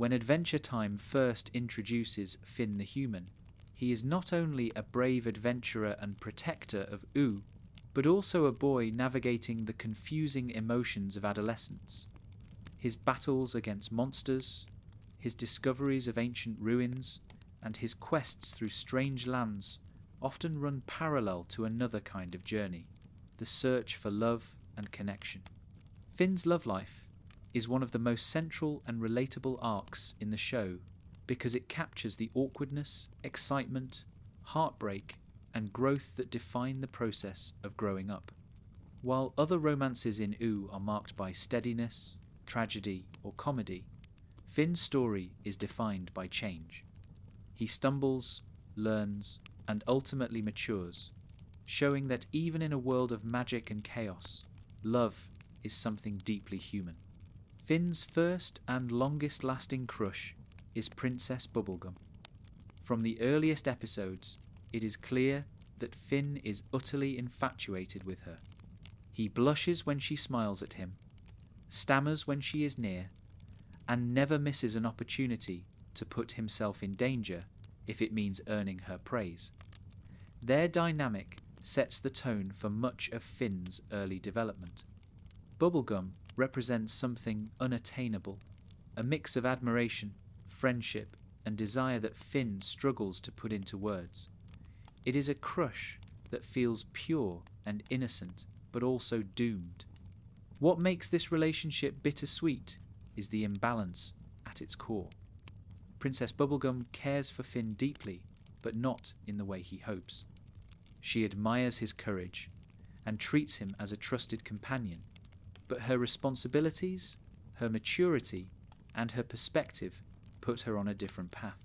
When Adventure Time first introduces Finn the human, he is not only a brave adventurer and protector of Ooo, but also a boy navigating the confusing emotions of adolescence. His battles against monsters, his discoveries of ancient ruins, and his quests through strange lands often run parallel to another kind of journey, the search for love and connection. Finn's love life is one of the most central and relatable arcs in the show because it captures the awkwardness, excitement, heartbreak, and growth that define the process of growing up. While other romances in Ooo are marked by steadiness, tragedy, or comedy, Finn's story is defined by change. He stumbles, learns, and ultimately matures, showing that even in a world of magic and chaos, love is something deeply human. Finn's first and longest-lasting crush is Princess Bubblegum. From the earliest episodes, it is clear that Finn is utterly infatuated with her. He blushes when she smiles at him, stammers when she is near, and never misses an opportunity to put himself in danger if it means earning her praise. Their dynamic sets the tone for much of Finn's early development. Bubblegum represents something unattainable, a mix of admiration, friendship, and desire that Finn struggles to put into words. It is a crush that feels pure and innocent, but also doomed. What makes this relationship bittersweet is the imbalance at its core. Princess Bubblegum cares for Finn deeply, but not in the way he hopes. She admires his courage and treats him as a trusted companion, but her responsibilities, her maturity, and her perspective put her on a different path.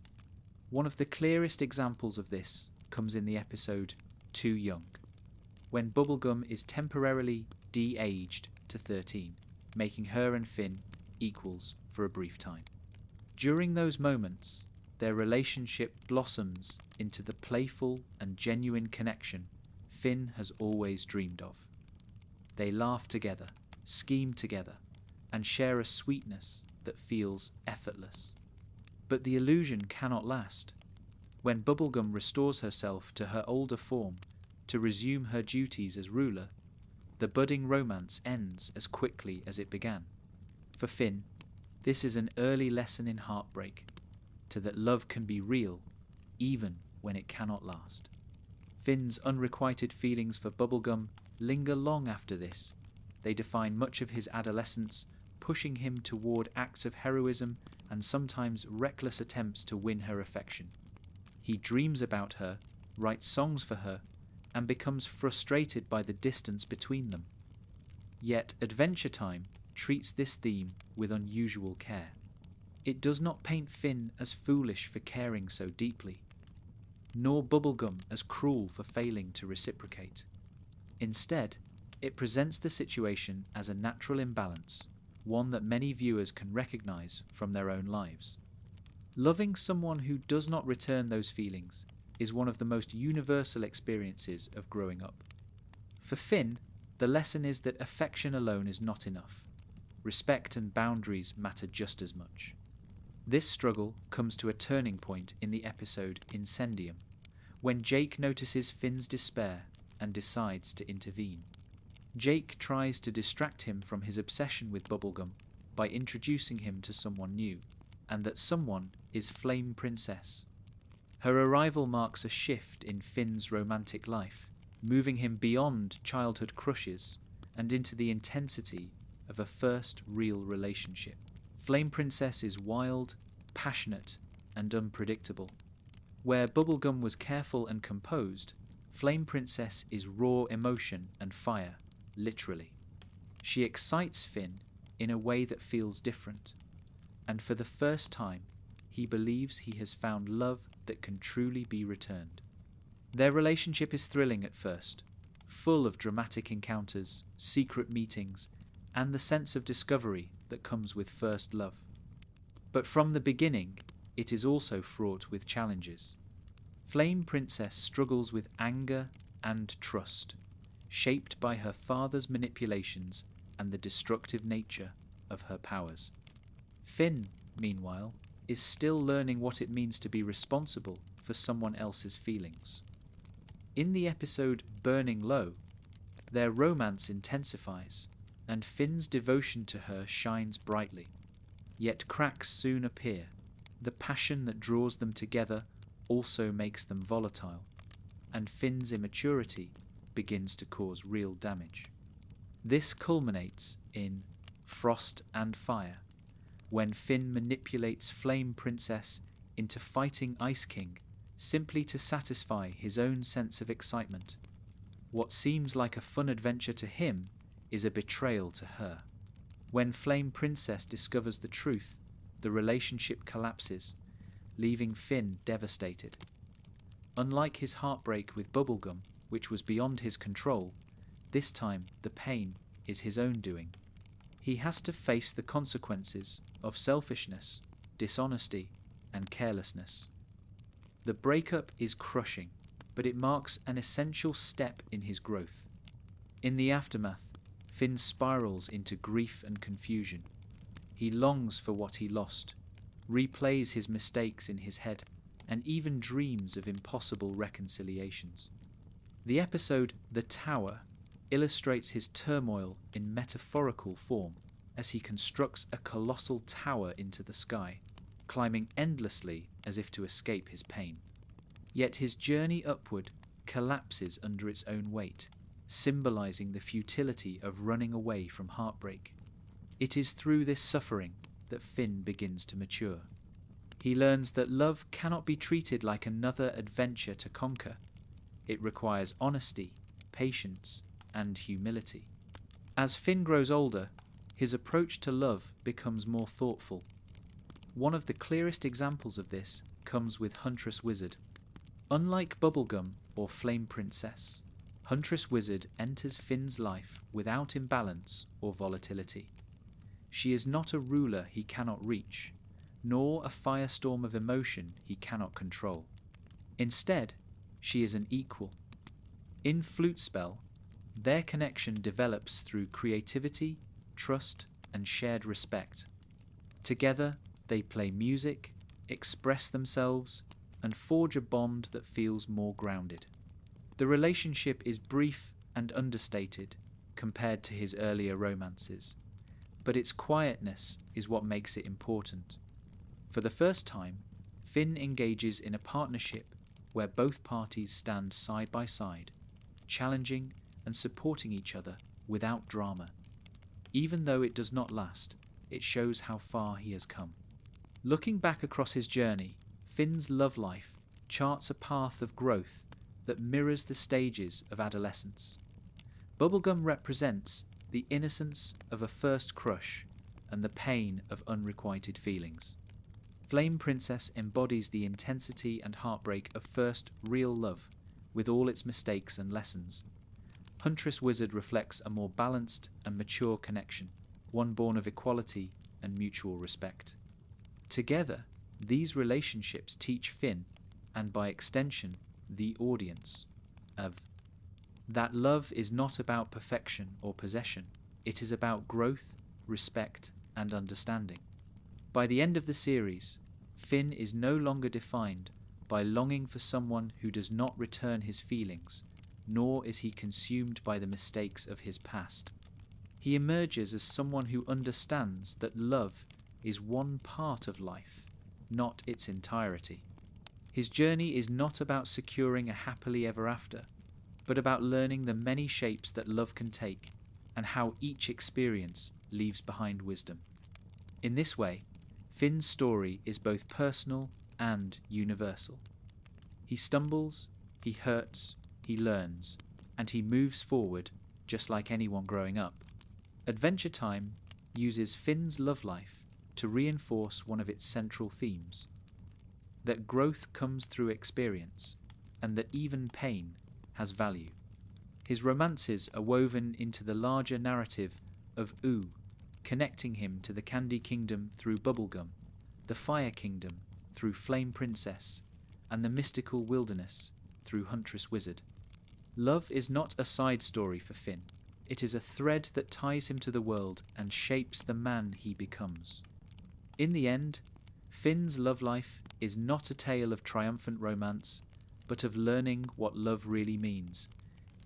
One of the clearest examples of this comes in the episode Too Young, when Bubblegum is temporarily de-aged to 13, making her and Finn equals for a brief time. During those moments, their relationship blossoms into the playful and genuine connection Finn has always dreamed of. They laugh together, scheme together, and share a sweetness that feels effortless. But the illusion cannot last. When Bubblegum restores herself to her older form to resume her duties as ruler, the budding romance ends as quickly as it began. For Finn, this is an early lesson in heartbreak, to that love can be real, even when it cannot last. Finn's unrequited feelings for Bubblegum linger long after this. They define much of his adolescence, pushing him toward acts of heroism and sometimes reckless attempts to win her affection. He dreams about her, writes songs for her, and becomes frustrated by the distance between them. Yet Adventure Time treats this theme with unusual care. It does not paint Finn as foolish for caring so deeply, nor Bubblegum as cruel for failing to reciprocate. Instead, it presents the situation as a natural imbalance, one that many viewers can recognize from their own lives. Loving someone who does not return those feelings is one of the most universal experiences of growing up. For Finn, the lesson is that affection alone is not enough. Respect and boundaries matter just as much. This struggle comes to a turning point in the episode Incendium, when Jake notices Finn's despair and decides to intervene. Jake tries to distract him from his obsession with Bubblegum by introducing him to someone new, and that someone is Flame Princess. Her arrival marks a shift in Finn's romantic life, moving him beyond childhood crushes and into the intensity of a first real relationship. Flame Princess is wild, passionate, and unpredictable. Where Bubblegum was careful and composed, Flame Princess is raw emotion and fire, literally. She excites Finn in a way that feels different, and for the first time, he believes he has found love that can truly be returned. Their relationship is thrilling at first, full of dramatic encounters, secret meetings, and the sense of discovery that comes with first love. But from the beginning, it is also fraught with challenges. Flame Princess struggles with anger and trust, shaped by her father's manipulations and the destructive nature of her powers. Finn, meanwhile, is still learning what it means to be responsible for someone else's feelings. In the episode Burning Low, their romance intensifies, and Finn's devotion to her shines brightly. Yet cracks soon appear. The passion that draws them together also makes them volatile, and Finn's immaturity begins to cause real damage. This culminates in Frost and Fire, when Finn manipulates Flame Princess into fighting Ice King simply to satisfy his own sense of excitement. What seems like a fun adventure to him is a betrayal to her. When Flame Princess discovers the truth, the relationship collapses, leaving Finn devastated. Unlike his heartbreak with Bubblegum, which was beyond his control, this time the pain is his own doing. He has to face the consequences of selfishness, dishonesty, and carelessness. The breakup is crushing, but it marks an essential step in his growth. In the aftermath, Finn spirals into grief and confusion. He longs for what he lost, replays his mistakes in his head, and even dreams of impossible reconciliations. The episode The Tower illustrates his turmoil in metaphorical form as he constructs a colossal tower into the sky, climbing endlessly as if to escape his pain. Yet his journey upward collapses under its own weight, symbolizing the futility of running away from heartbreak. It is through this suffering that Finn begins to mature. He learns that love cannot be treated like another adventure to conquer. It requires honesty, patience, and humility. As Finn grows older, his approach to love becomes more thoughtful. One of the clearest examples of this comes with Huntress Wizard. Unlike Bubblegum or Flame Princess, Huntress Wizard enters Finn's life without imbalance or volatility. She is not a ruler he cannot reach, nor a firestorm of emotion he cannot control. Instead, she is an equal. In Flute Spell, their connection develops through creativity, trust, and shared respect. Together, they play music, express themselves, and forge a bond that feels more grounded. The relationship is brief and understated compared to his earlier romances, but its quietness is what makes it important. For the first time, Finn engages in a partnership where both parties stand side by side, challenging and supporting each other without drama. Even though it does not last, it shows how far he has come. Looking back across his journey, Finn's love life charts a path of growth that mirrors the stages of adolescence. Bubblegum represents the innocence of a first crush and the pain of unrequited feelings. Flame Princess embodies the intensity and heartbreak of first real love, with all its mistakes and lessons. Huntress Wizard reflects a more balanced and mature connection, one born of equality and mutual respect. Together, these relationships teach Finn, and by extension, the audience, of that love is not about perfection or possession. It is about growth, respect, and understanding. By the end of the series, Finn is no longer defined by longing for someone who does not return his feelings, nor is he consumed by the mistakes of his past. He emerges as someone who understands that love is one part of life, not its entirety. His journey is not about securing a happily ever after, but about learning the many shapes that love can take and how each experience leaves behind wisdom. In this way, Finn's story is both personal and universal. He stumbles, he hurts, he learns, and he moves forward just like anyone growing up. Adventure Time uses Finn's love life to reinforce one of its central themes, that growth comes through experience, and that even pain has value. His romances are woven into the larger narrative of Ooh, connecting him to the Candy Kingdom through Bubblegum, the Fire Kingdom through Flame Princess, and the mystical wilderness through Huntress Wizard. Love is not a side story for Finn. It is a thread that ties him to the world and shapes the man he becomes. In the end, Finn's love life is not a tale of triumphant romance, but of learning what love really means.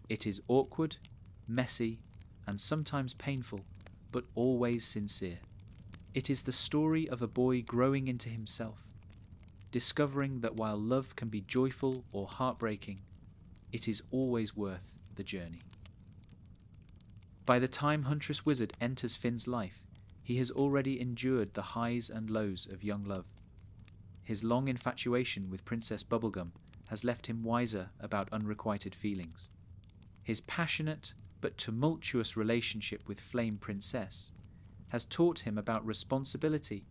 It is awkward, messy, and sometimes painful, but always sincere. It is the story of a boy growing into himself, discovering that while love can be joyful or heartbreaking, it is always worth the journey. By the time Huntress Wizard enters Finn's life, he has already endured the highs and lows of young love. His long infatuation with Princess Bubblegum has left him wiser about unrequited feelings. His passionate but tumultuous relationship with Flame Princess has taught him about responsibility,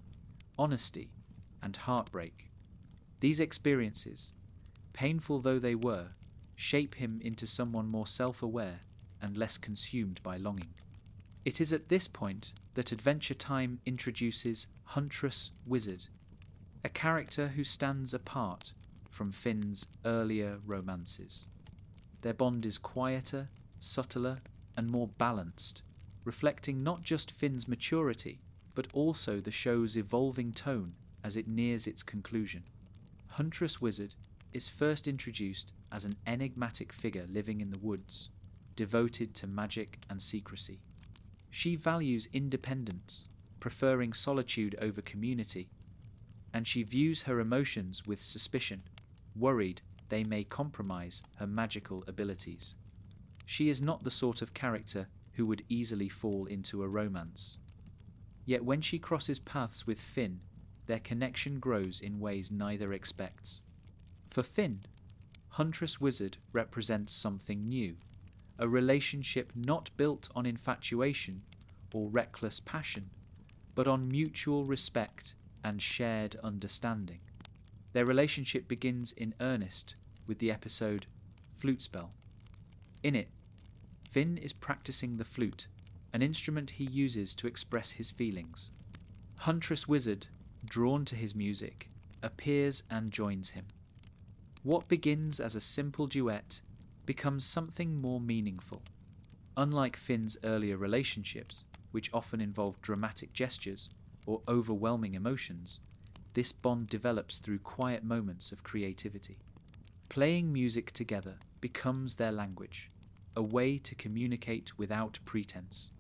honesty, and heartbreak. These experiences, painful though they were, shape him into someone more self-aware and less consumed by longing. It is at this point that Adventure Time introduces Huntress Wizard, a character who stands apart from Finn's earlier romances. Their bond is quieter, subtler, and more balanced, reflecting not just Finn's maturity, but also the show's evolving tone as it nears its conclusion. Huntress Wizard is first introduced as an enigmatic figure living in the woods, devoted to magic and secrecy. She values independence, preferring solitude over community, and she views her emotions with suspicion, worried they may compromise her magical abilities. She is not the sort of character who would easily fall into a romance. Yet when she crosses paths with Finn, their connection grows in ways neither expects. For Finn, Huntress Wizard represents something new, a relationship not built on infatuation or reckless passion, but on mutual respect and shared understanding. Their relationship begins in earnest with the episode Flute Spell. In it, Finn is practicing the flute, an instrument he uses to express his feelings. Huntress Wizard, drawn to his music, appears and joins him. What begins as a simple duet becomes something more meaningful. Unlike Finn's earlier relationships, which often involved dramatic gestures or overwhelming emotions, this bond develops through quiet moments of creativity. Playing music together becomes their language, a way to communicate without pretense.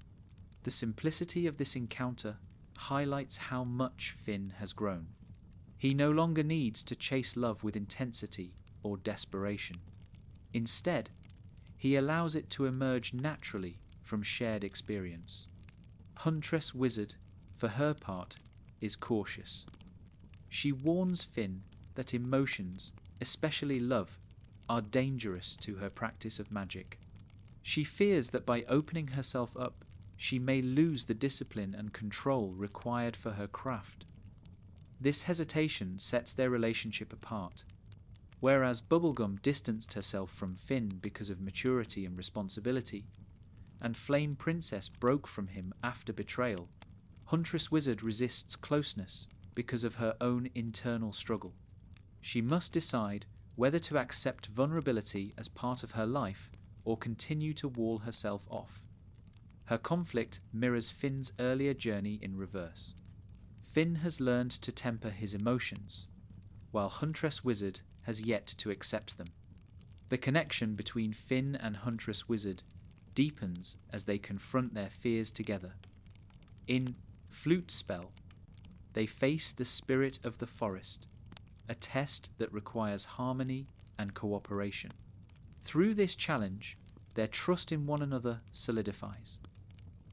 The simplicity of this encounter highlights how much Finn has grown. He no longer needs to chase love with intensity or desperation. Instead, he allows it to emerge naturally from shared experience. Huntress Wizard, for her part, is cautious. She warns Finn that emotions, especially love, are dangerous to her practice of magic. She fears that by opening herself up, she may lose the discipline and control required for her craft. This hesitation sets their relationship apart. Whereas Bubblegum distanced herself from Finn because of maturity and responsibility, and Flame Princess broke from him after betrayal, Huntress Wizard resists closeness because of her own internal struggle. She must decide whether to accept vulnerability as part of her life or continue to wall herself off. Her conflict mirrors Finn's earlier journey in reverse. Finn has learned to temper his emotions, while Huntress Wizard has yet to accept them. The connection between Finn and Huntress Wizard deepens as they confront their fears together. In Flute Spell, they face the spirit of the forest, a test that requires harmony and cooperation. Through this challenge, their trust in one another solidifies.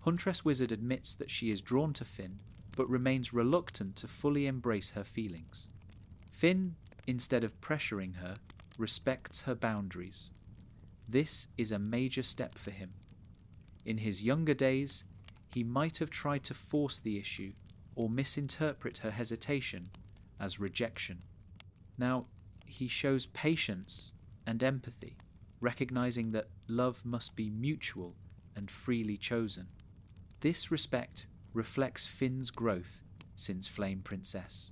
Huntress Wizard admits that she is drawn to Finn, but remains reluctant to fully embrace her feelings. Finn, instead of pressuring her, respects her boundaries. This is a major step for him. In his younger days, he might have tried to force the issue or misinterpret her hesitation as rejection. Now, he shows patience and empathy, recognizing that love must be mutual and freely chosen. This respect reflects Finn's growth since Flame Princess.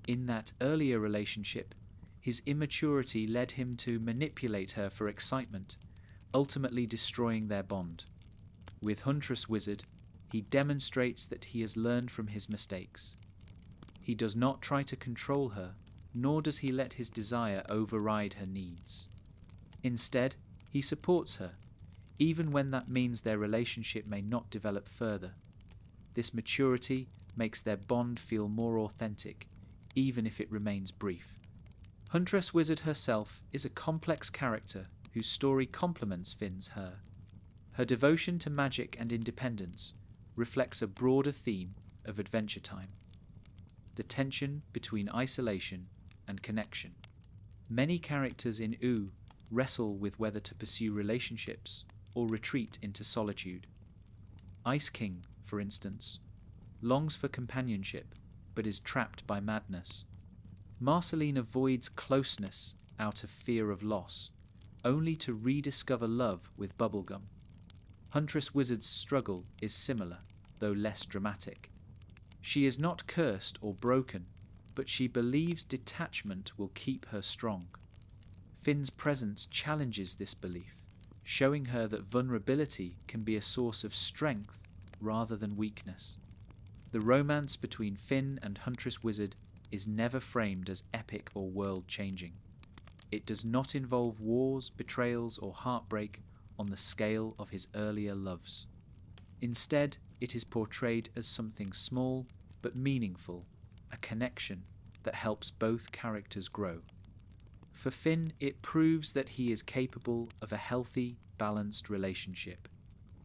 In that earlier relationship, his immaturity led him to manipulate her for excitement, ultimately destroying their bond. With Huntress Wizard, he demonstrates that he has learned from his mistakes. He does not try to control her, nor does he let his desire override her needs. Instead, he supports her, even when that means their relationship may not develop further. This maturity makes their bond feel more authentic, even if it remains brief. Huntress Wizard herself is a complex character whose story complements Finn's her. Her devotion to magic and independence reflects a broader theme of Adventure Time: the tension between isolation and connection. Many characters in OO wrestle with whether to pursue relationships or retreat into solitude. Ice King, for instance, longs for companionship but is trapped by madness. Marceline avoids closeness out of fear of loss, only to rediscover love with Bubblegum. Huntress Wizard's struggle is similar, though less dramatic. She is not cursed or broken, but she believes detachment will keep her strong. Finn's presence challenges this belief, showing her that vulnerability can be a source of strength rather than weakness. The romance between Finn and Huntress Wizard is never framed as epic or world-changing. It does not involve wars, betrayals, or heartbreak on the scale of his earlier loves. Instead, it is portrayed as something small but meaningful, a connection that helps both characters grow. For Finn, it proves that he is capable of a healthy, balanced relationship.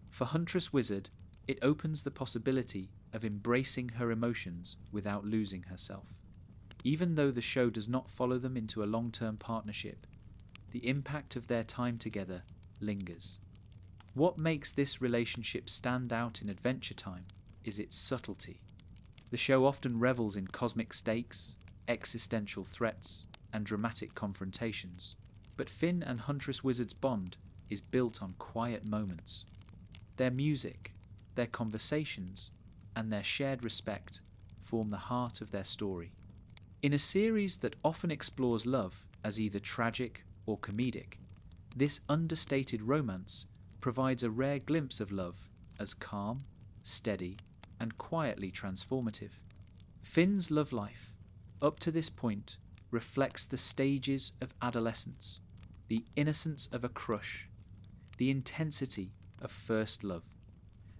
For Huntress Wizard, it opens the possibility of embracing her emotions without losing herself. Even though the show does not follow them into a long-term partnership, the impact of their time together lingers. What makes this relationship stand out in Adventure Time is its subtlety. The show often revels in cosmic stakes, existential threats, and dramatic confrontations, but Finn and Huntress Wizard's bond is built on quiet moments. Their music, their conversations, and their shared respect form the heart of their story. In a series that often explores love as either tragic or comedic, this understated romance provides a rare glimpse of love as calm, steady, and quietly transformative. Finn's love life, up to this point, reflects the stages of adolescence, the innocence of a crush, the intensity of first love,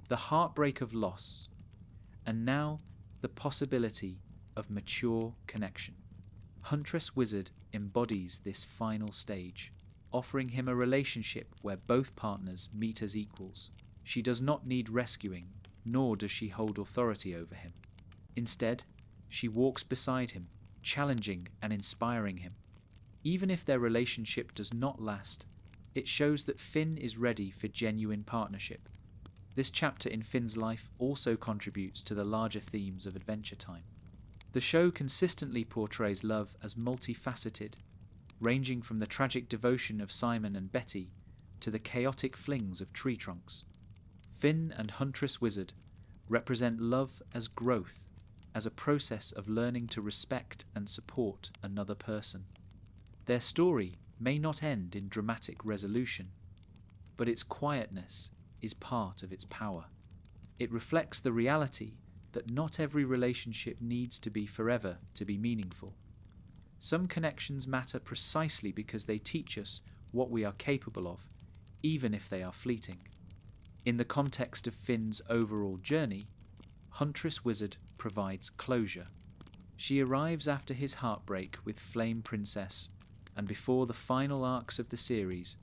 the heartbreak of loss, and now the possibility of mature connection. Huntress Wizard embodies this final stage, offering him a relationship where both partners meet as equals. She does not need rescuing, nor does she hold authority over him. Instead, she walks beside him, challenging and inspiring him. Even if their relationship does not last, it shows that Finn is ready for genuine partnership. This chapter in Finn's life also contributes to the larger themes of Adventure Time. The show consistently portrays love as multifaceted, ranging from the tragic devotion of Simon and Betty to the chaotic flings of tree trunks. Finn and Huntress Wizard represent love as growth, as a process of learning to respect and support another person. Their story may not end in dramatic resolution, but its quietness is part of its power. It reflects the reality that not every relationship needs to be forever to be meaningful. Some connections matter precisely because they teach us what we are capable of, even if they are fleeting. In the context of Finn's overall journey, Huntress Wizard provides closure. She arrives after his heartbreak with Flame Princess and before the final arcs of the series,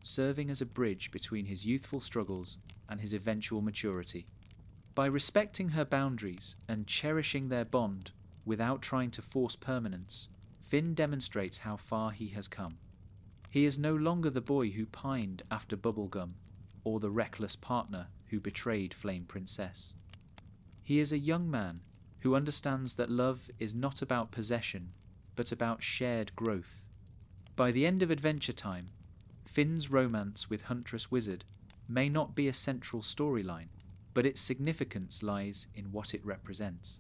serving as a bridge between his youthful struggles and his eventual maturity. By respecting her boundaries and cherishing their bond without trying to force permanence, Finn demonstrates how far he has come. He is no longer the boy who pined after Bubblegum or the reckless partner who betrayed Flame Princess. He is a young man who understands that love is not about possession, but about shared growth. By the end of Adventure Time, Finn's romance with Huntress Wizard may not be a central storyline, but its significance lies in what it represents.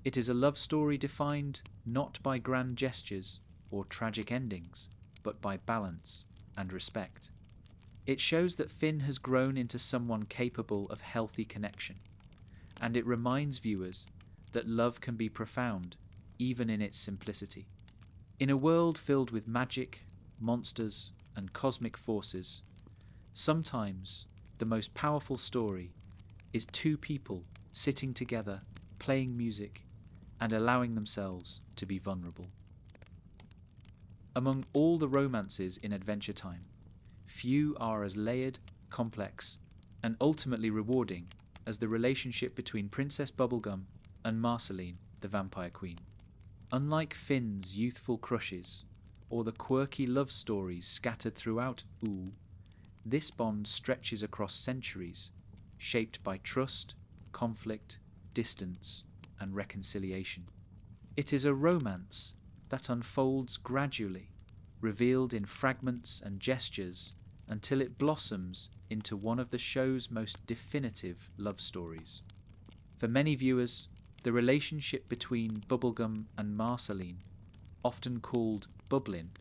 It is a love story defined not by grand gestures or tragic endings, but by balance and respect. It shows that Finn has grown into someone capable of healthy connection, and it reminds viewers that love can be profound, even in its simplicity. In a world filled with magic, monsters, and cosmic forces, sometimes the most powerful story is two people sitting together, playing music, and allowing themselves to be vulnerable. Among all the romances in Adventure Time, few are as layered, complex, and ultimately rewarding as the relationship between Princess Bubblegum and Marceline, the Vampire Queen. Unlike Finn's youthful crushes, or the quirky love stories scattered throughout Ooh, this bond stretches across centuries, shaped by trust, conflict, distance, and reconciliation. It is a romance that unfolds gradually, revealed in fragments and gestures, until it blossoms into one of the show's most definitive love stories. For many viewers, the relationship between Bubblegum and Marceline, often called Bubblin',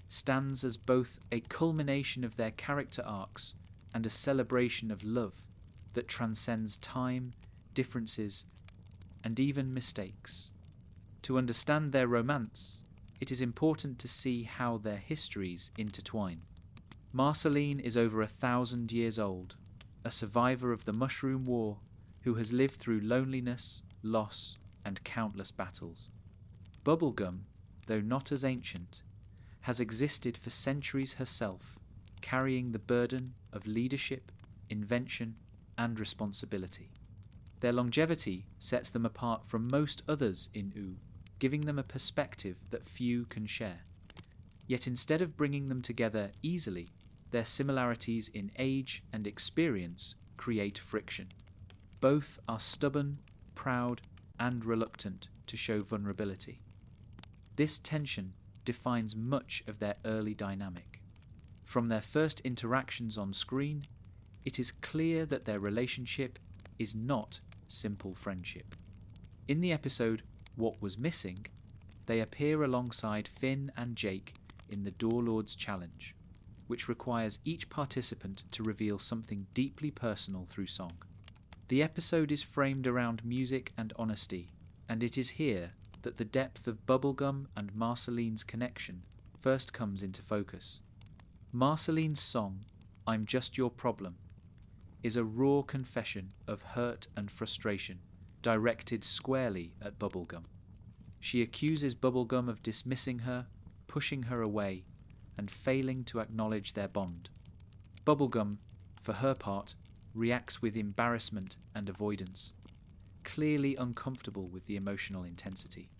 stands as both a culmination of their character arcs and a celebration of love that transcends time, differences, and even mistakes. To understand their romance, it is important to see how their histories intertwine. Marceline is over 1,000 years old, a survivor of the Mushroom War who has lived through loneliness, loss, and countless battles. Bubblegum, though not as ancient, has existed for centuries herself, carrying the burden of leadership, invention, and responsibility. Their longevity sets them apart from most others in Ooh, giving them a perspective that few can share. Yet instead of bringing them together easily, their similarities in age and experience create friction. Both are stubborn, proud, and reluctant to show vulnerability. This tension defines much of their early dynamic. From their first interactions on screen, it is clear that their relationship is not simple friendship. In the episode What Was Missing, they appear alongside Finn and Jake in the Door Lord's Challenge, which requires each participant to reveal something deeply personal through song. The episode is framed around music and honesty, and it is here that the depth of Bubblegum and Marceline's connection first comes into focus. Marceline's song, I'm Just Your Problem, is a raw confession of hurt and frustration directed squarely at Bubblegum. She accuses Bubblegum of dismissing her, pushing her away, and failing to acknowledge their bond. Bubblegum, for her part, reacts with embarrassment and avoidance, clearly uncomfortable with the emotional intensity.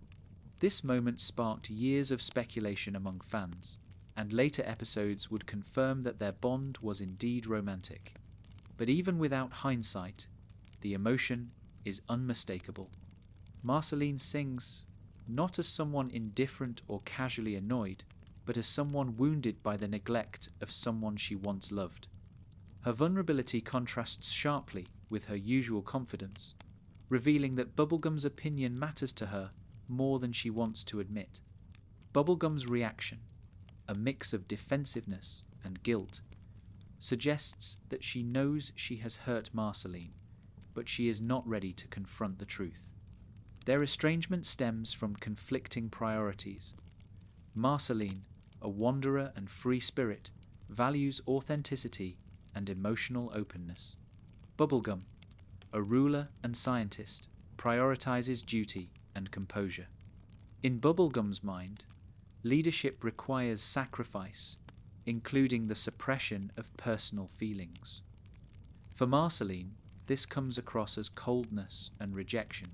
This moment sparked years of speculation among fans, and later episodes would confirm that their bond was indeed romantic. But even without hindsight, the emotion is unmistakable. Marceline sings not as someone indifferent or casually annoyed, but as someone wounded by the neglect of someone she once loved. Her vulnerability contrasts sharply with her usual confidence, revealing that Bubblegum's opinion matters to her more than she wants to admit. Bubblegum's reaction, a mix of defensiveness and guilt, suggests that she knows she has hurt Marceline, but she is not ready to confront the truth. Their estrangement stems from conflicting priorities. Marceline, a wanderer and free spirit, values authenticity and emotional openness. Bubblegum, a ruler and scientist, prioritizes duty and composure. In Bubblegum's mind, leadership requires sacrifice, including the suppression of personal feelings. For Marceline, this comes across as coldness and rejection.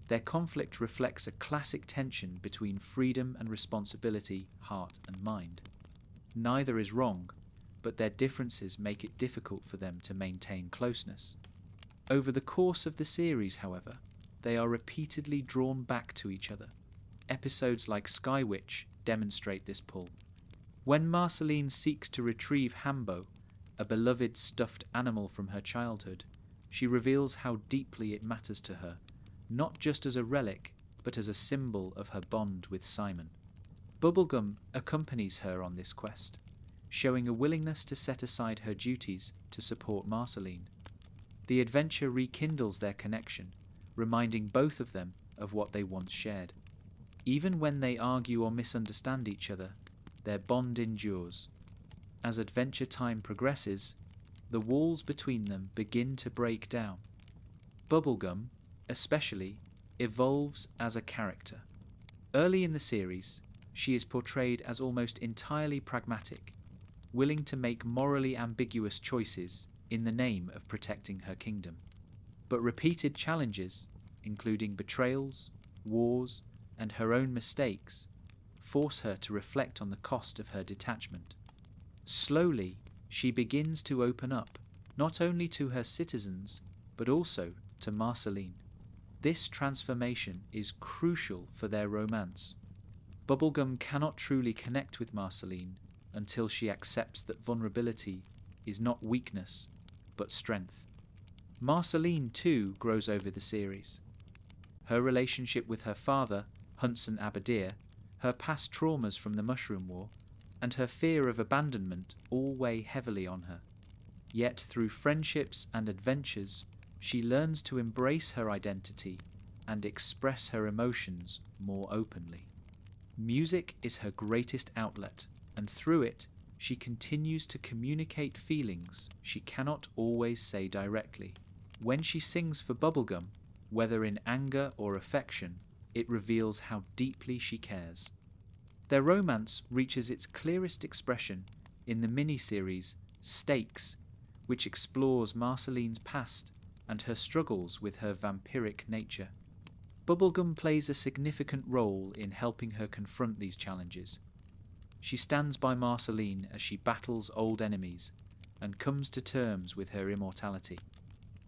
Their conflict reflects a classic tension between freedom and responsibility, heart and mind. Neither is wrong, but their differences make it difficult for them to maintain closeness. Over the course of the series, however, they are repeatedly drawn back to each other. Episodes like Sky Witch demonstrate this pull. When Marceline seeks to retrieve Hambo, a beloved stuffed animal from her childhood, she reveals how deeply it matters to her, not just as a relic, but as a symbol of her bond with Simon. Bubblegum accompanies her on this quest, showing a willingness to set aside her duties to support Marceline. The adventure rekindles their connection, reminding both of them of what they once shared. Even when they argue or misunderstand each other, their bond endures. As adventure time progresses, the walls between them begin to break down. Bubblegum, especially, evolves as a character. Early in the series, she is portrayed as almost entirely pragmatic, willing to make morally ambiguous choices in the name of protecting her kingdom. But repeated challenges, including betrayals, wars, and her own mistakes, force her to reflect on the cost of her detachment. Slowly, she begins to open up, not only to her citizens, but also to Marceline. This transformation is crucial for their romance. Bubblegum cannot truly connect with Marceline until she accepts that vulnerability is not weakness, but strength. Marceline, too, grows over the series. Her relationship with her father, Hunson Abadir, her past traumas from the Mushroom War, and her fear of abandonment all weigh heavily on her. Yet through friendships and adventures, she learns to embrace her identity and express her emotions more openly. Music is her greatest outlet, and through it, she continues to communicate feelings she cannot always say directly. When she sings for Bubblegum, whether in anger or affection, it reveals how deeply she cares. Their romance reaches its clearest expression in the miniseries Stakes, which explores Marceline's past and her struggles with her vampiric nature. Bubblegum plays a significant role in helping her confront these challenges. She stands by Marceline as she battles old enemies and comes to terms with her immortality.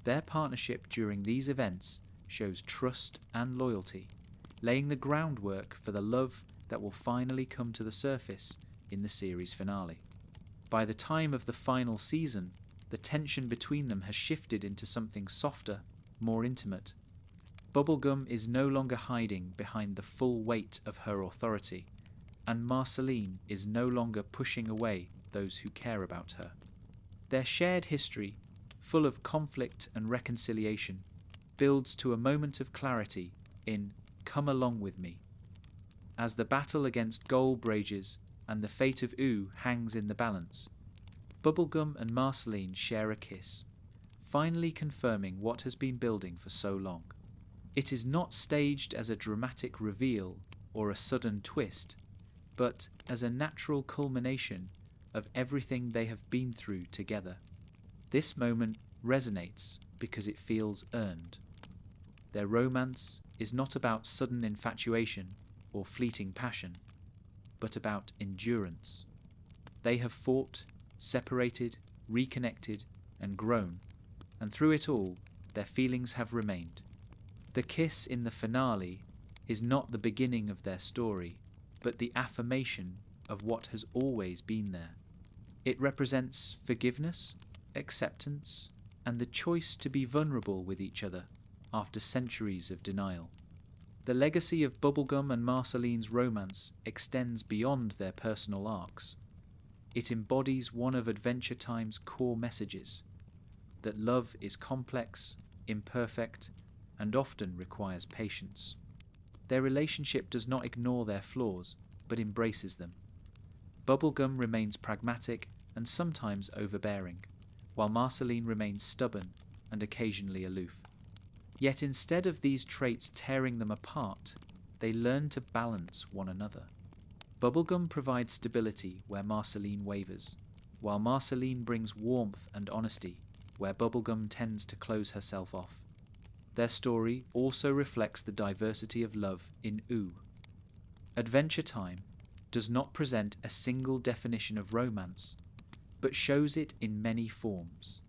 Their partnership during these events shows trust and loyalty, laying the groundwork for the love that will finally come to the surface in the series finale. By the time of the final season, the tension between them has shifted into something softer, more intimate. Bubblegum is no longer hiding behind the full weight of her authority, and Marceline is no longer pushing away those who care about her. Their shared history, full of conflict and reconciliation, builds to a moment of clarity in Come Along With Me. As the battle against Gold rages and the fate of Ooh hangs in the balance, Bubblegum and Marceline share a kiss, finally confirming what has been building for so long. It is not staged as a dramatic reveal or a sudden twist, but as a natural culmination of everything they have been through together. This moment resonates because it feels earned. Their romance is not about sudden infatuation or fleeting passion, but about endurance. They have fought, separated, reconnected, and grown, and through it all, their feelings have remained. The kiss in the finale is not the beginning of their story, but the affirmation of what has always been there. It represents forgiveness, acceptance, and the choice to be vulnerable with each other after centuries of denial. The legacy of Bubblegum and Marceline's romance extends beyond their personal arcs. It embodies one of Adventure Time's core messages, that love is complex, imperfect, and often requires patience. Their relationship does not ignore their flaws, but embraces them. Bubblegum remains pragmatic and sometimes overbearing, while Marceline remains stubborn and occasionally aloof. Yet instead of these traits tearing them apart, they learn to balance one another. Bubblegum provides stability where Marceline wavers, while Marceline brings warmth and honesty where Bubblegum tends to close herself off. Their story also reflects the diversity of love in Ooh. Adventure Time does not present a single definition of romance, but shows it in many forms: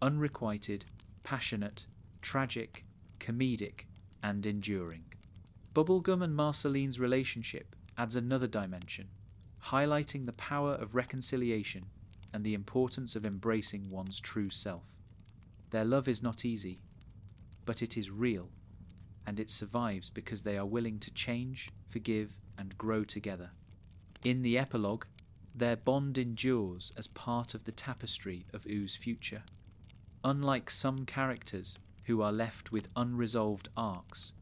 unrequited, passionate, tragic, comedic, and enduring. Bubblegum and Marceline's relationship adds another dimension, highlighting the power of reconciliation and the importance of embracing one's true self. Their love is not easy, but it is real, and it survives because they are willing to change, forgive, and grow together. In the epilogue, their bond endures as part of the tapestry of Ooh's future. Unlike some characters who are left with unresolved arcs,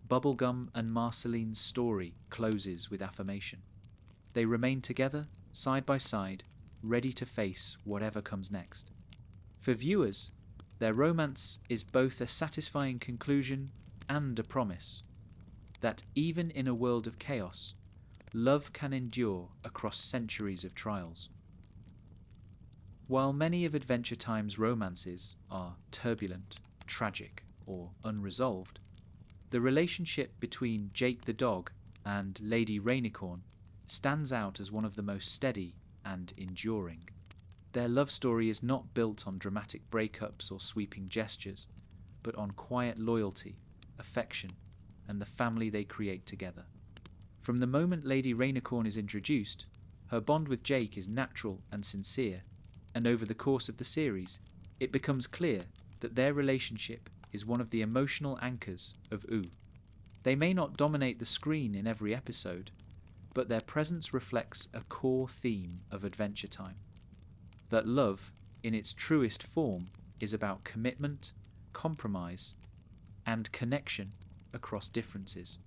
Bubblegum and Marceline's story closes with affirmation. They remain together, side by side, ready to face whatever comes next. For viewers, their romance is both a satisfying conclusion and a promise that even in a world of chaos, love can endure across centuries of trials. While many of Adventure Time's romances are turbulent, tragic, or unresolved, the relationship between Jake the dog and Lady Rainicorn stands out as one of the most steady and enduring. Their love story is not built on dramatic breakups or sweeping gestures, but on quiet loyalty, affection, and the family they create together. From the moment Lady Rainicorn is introduced, her bond with Jake is natural and sincere, and over the course of the series, it becomes clear that their relationship is one of the emotional anchors of Ooh. They may not dominate the screen in every episode, but their presence reflects a core theme of Adventure Time. That love, in its truest form, is about commitment, compromise, and connection across differences.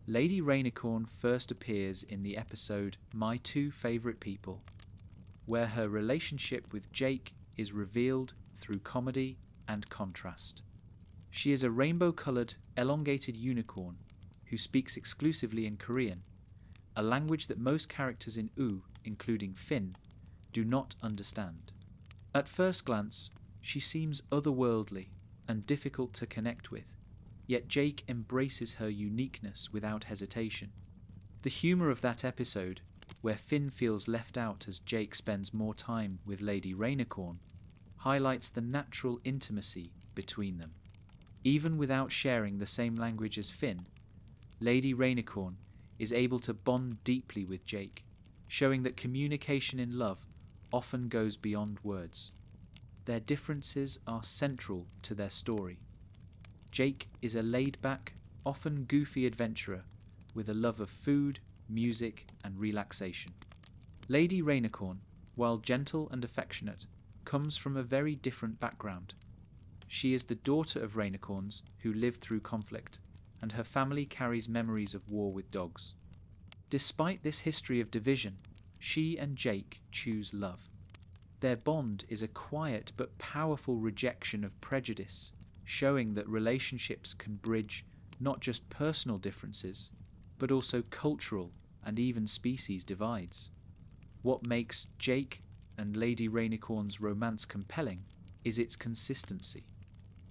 Lady Rainicorn first appears in the episode My Two Favourite People, where her relationship with Jake is revealed through comedy and contrast. She is a rainbow-coloured, elongated unicorn who speaks exclusively in Korean, a language that most characters in Ooh, including Finn, do not understand. At first glance, she seems otherworldly and difficult to connect with, yet Jake embraces her uniqueness without hesitation. The humour of that episode, where Finn feels left out as Jake spends more time with Lady Rainicorn, highlights the natural intimacy between them. Even without sharing the same language as Finn, Lady Rainicorn is able to bond deeply with Jake, showing that communication in love often goes beyond words. Their differences are central to their story. Jake is a laid-back, often goofy adventurer with a love of food, music, and relaxation. Lady Rainicorn, while gentle and affectionate, comes from a very different background. She is the daughter of Rainicorns who lived through conflict, and her family carries memories of war with dogs. Despite this history of division, she and Jake choose love. Their bond is a quiet but powerful rejection of prejudice, showing that relationships can bridge not just personal differences, but also cultural and even species divides. What makes Jake and Lady Rainicorn's romance compelling is its consistency.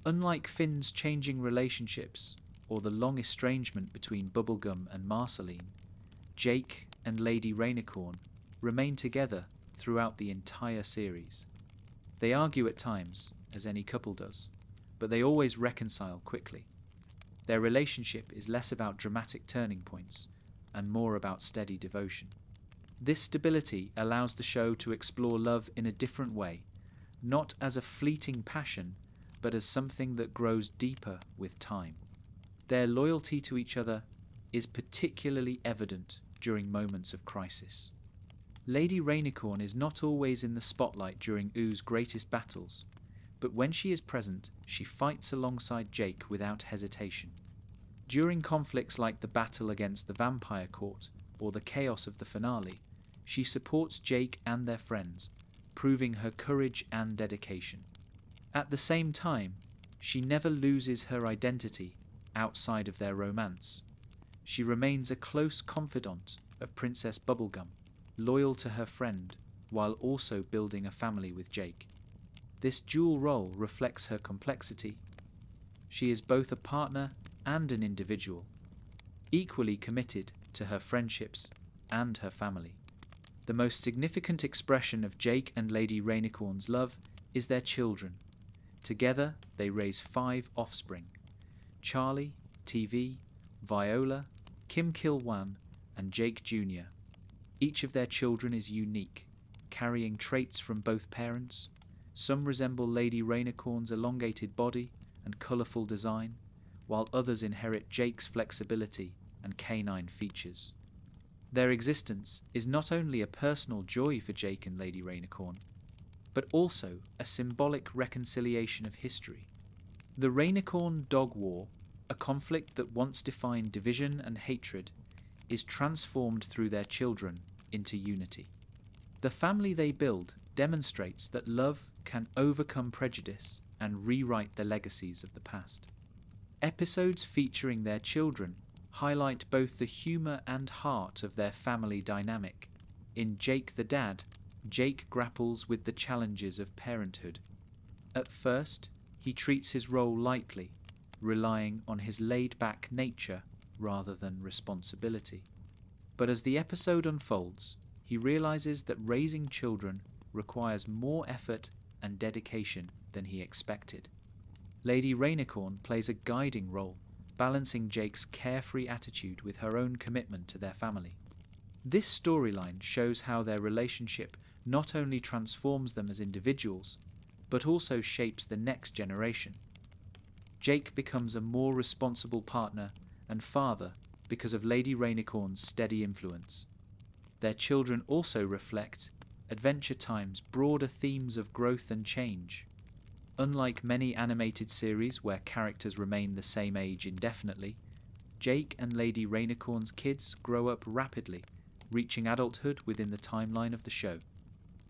Unlike Finn's changing relationships or the long estrangement between Bubblegum and Marceline, Jake and Lady Rainicorn remain together throughout the entire series. They argue at times, as any couple does, but they always reconcile quickly. Their relationship is less about dramatic turning points and more about steady devotion. This stability allows the show to explore love in a different way, not as a fleeting passion, but as something that grows deeper with time. Their loyalty to each other is particularly evident during moments of crisis. Lady Rainicorn is not always in the spotlight during Ooh's greatest battles, but when she is present, she fights alongside Jake without hesitation. During conflicts like the battle against the vampire court or the chaos of the finale, she supports Jake and their friends, proving her courage and dedication. At the same time, she never loses her identity outside of their romance. She remains a close confidant of Princess Bubblegum, loyal to her friend, while also building a family with Jake. This dual role reflects her complexity. She is both a partner and an individual, equally committed to her friendships and her family. The most significant expression of Jake and Lady Rainicorn's love is their children. Together, they raise 5 offspring: Charlie, TV, Viola, Kim Kil-wan, and Jake Jr. Each of their children is unique, carrying traits from both parents. Some resemble Lady Rainicorn's elongated body and colourful design, while others inherit Jake's flexibility and canine features. Their existence is not only a personal joy for Jake and Lady Rainicorn, but also a symbolic reconciliation of history. The Rainicorn Dog War, a conflict that once defined division and hatred, is transformed through their children into unity. The family they build demonstrates that love can overcome prejudice and rewrite the legacies of the past. Episodes featuring their children highlight both the humour and heart of their family dynamic. In Jake the Dad, Jake grapples with the challenges of parenthood. At first, he treats his role lightly, relying on his laid-back nature rather than responsibility. But as the episode unfolds, he realizes that raising children requires more effort and dedication than he expected. Lady Rainicorn plays a guiding role, balancing Jake's carefree attitude with her own commitment to their family. This storyline shows how their relationship not only transforms them as individuals, but also shapes the next generation. Jake becomes a more responsible partner and father because of Lady Rainicorn's steady influence. Their children also reflect Adventure Time's broader themes of growth and change. Unlike many animated series where characters remain the same age indefinitely, Jake and Lady Rainicorn's kids grow up rapidly, reaching adulthood within the timeline of the show.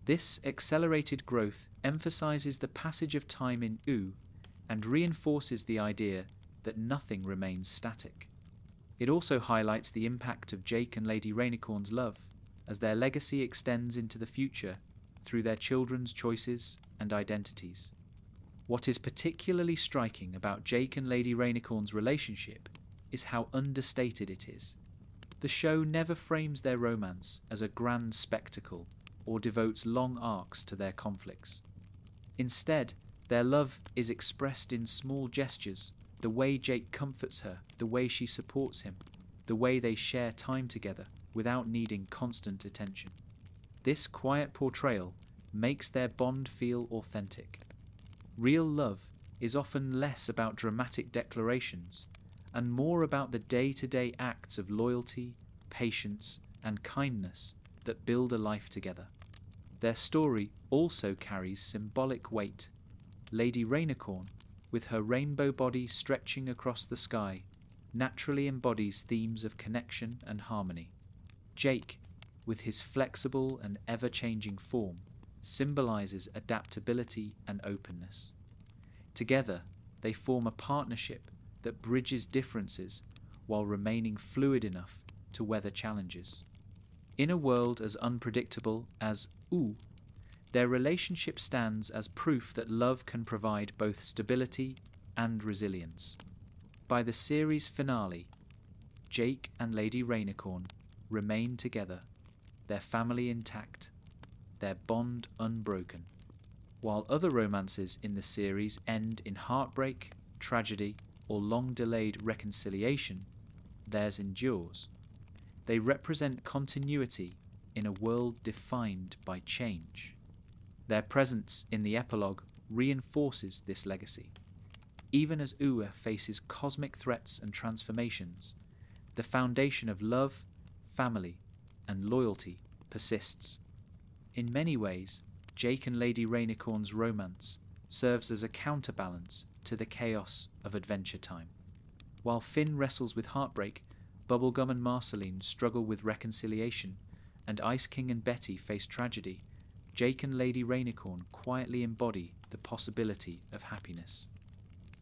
This accelerated growth emphasizes the passage of time in Ooo and reinforces the idea that nothing remains static. It also highlights the impact of Jake and Lady Rainicorn's love, as their legacy extends into the future through their children's choices and identities. What is particularly striking about Jake and Lady Rainicorn's relationship is how understated it is. The show never frames their romance as a grand spectacle or devotes long arcs to their conflicts. Instead, their love is expressed in small gestures, the way Jake comforts her, the way she supports him, the way they share time together without needing constant attention. This quiet portrayal makes their bond feel authentic. Real love is often less about dramatic declarations and more about the day-to-day acts of loyalty, patience, and kindness that build a life together. Their story also carries symbolic weight. Lady Rainicorn, with her rainbow body stretching across the sky, naturally embodies themes of connection and harmony. Jake, with his flexible and ever-changing form, symbolizes adaptability and openness. Together, they form a partnership that bridges differences while remaining fluid enough to weather challenges. In a world as unpredictable as Ooo, their relationship stands as proof that love can provide both stability and resilience. By the series finale, Jake and Lady Rainicorn remain together, their family intact, their bond unbroken. While other romances in the series end in heartbreak, tragedy, or long-delayed reconciliation, theirs endures. They represent continuity in a world defined by change. Their presence in the epilogue reinforces this legacy. Even as Ooo faces cosmic threats and transformations, the foundation of love, family, and loyalty persists. In many ways, Jake and Lady Rainicorn's romance serves as a counterbalance to the chaos of Adventure Time. While Finn wrestles with heartbreak, Bubblegum and Marceline struggle with reconciliation, and Ice King and Betty face tragedy, Jake and Lady Rainicorn quietly embody the possibility of happiness.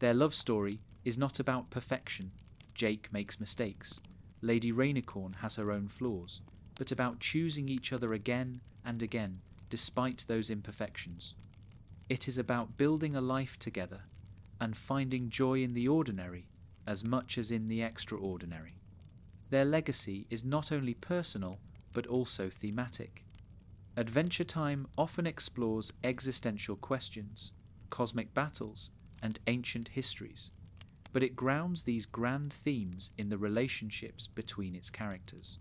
Their love story is not about perfection. Jake makes mistakes. Lady Rainicorn has her own flaws, but about choosing each other again and again, despite those imperfections. It is about building a life together and finding joy in the ordinary as much as in the extraordinary. Their legacy is not only personal, but also thematic. Adventure Time often explores existential questions, cosmic battles, and ancient histories, but it grounds these grand themes in the relationships between its characters.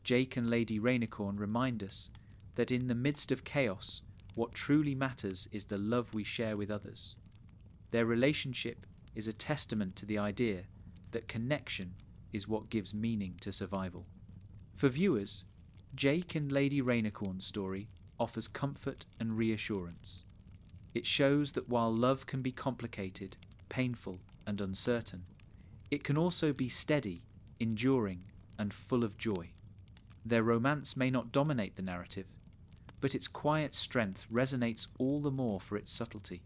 Jake and Lady Rainicorn remind us that in the midst of chaos, what truly matters is the love we share with others. Their relationship is a testament to the idea that connection is what gives meaning to survival. For viewers, Jake and Lady Rainicorn's story offers comfort and reassurance. It shows that while love can be complicated, painful, and uncertain, it can also be steady, enduring, and full of joy. Their romance may not dominate the narrative, but its quiet strength resonates all the more for its subtlety.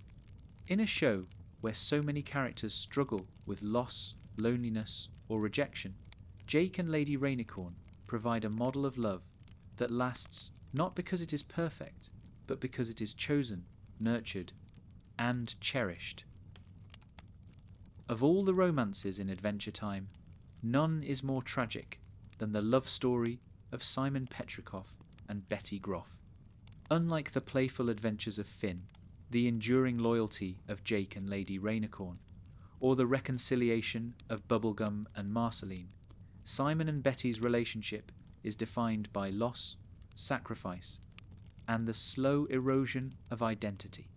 In a show where so many characters struggle with loss, loneliness, or rejection, Jake and Lady Rainicorn provide a model of love that lasts not because it is perfect, but because it is chosen, nurtured, and cherished. Of all the romances in Adventure Time, none is more tragic than the love story of Simon Petrikov and Betty Groff. Unlike the playful adventures of Finn, the enduring loyalty of Jake and Lady Rainicorn, or the reconciliation of Bubblegum and Marceline, Simon and Betty's relationship is defined by loss, sacrifice, and the slow erosion of identity.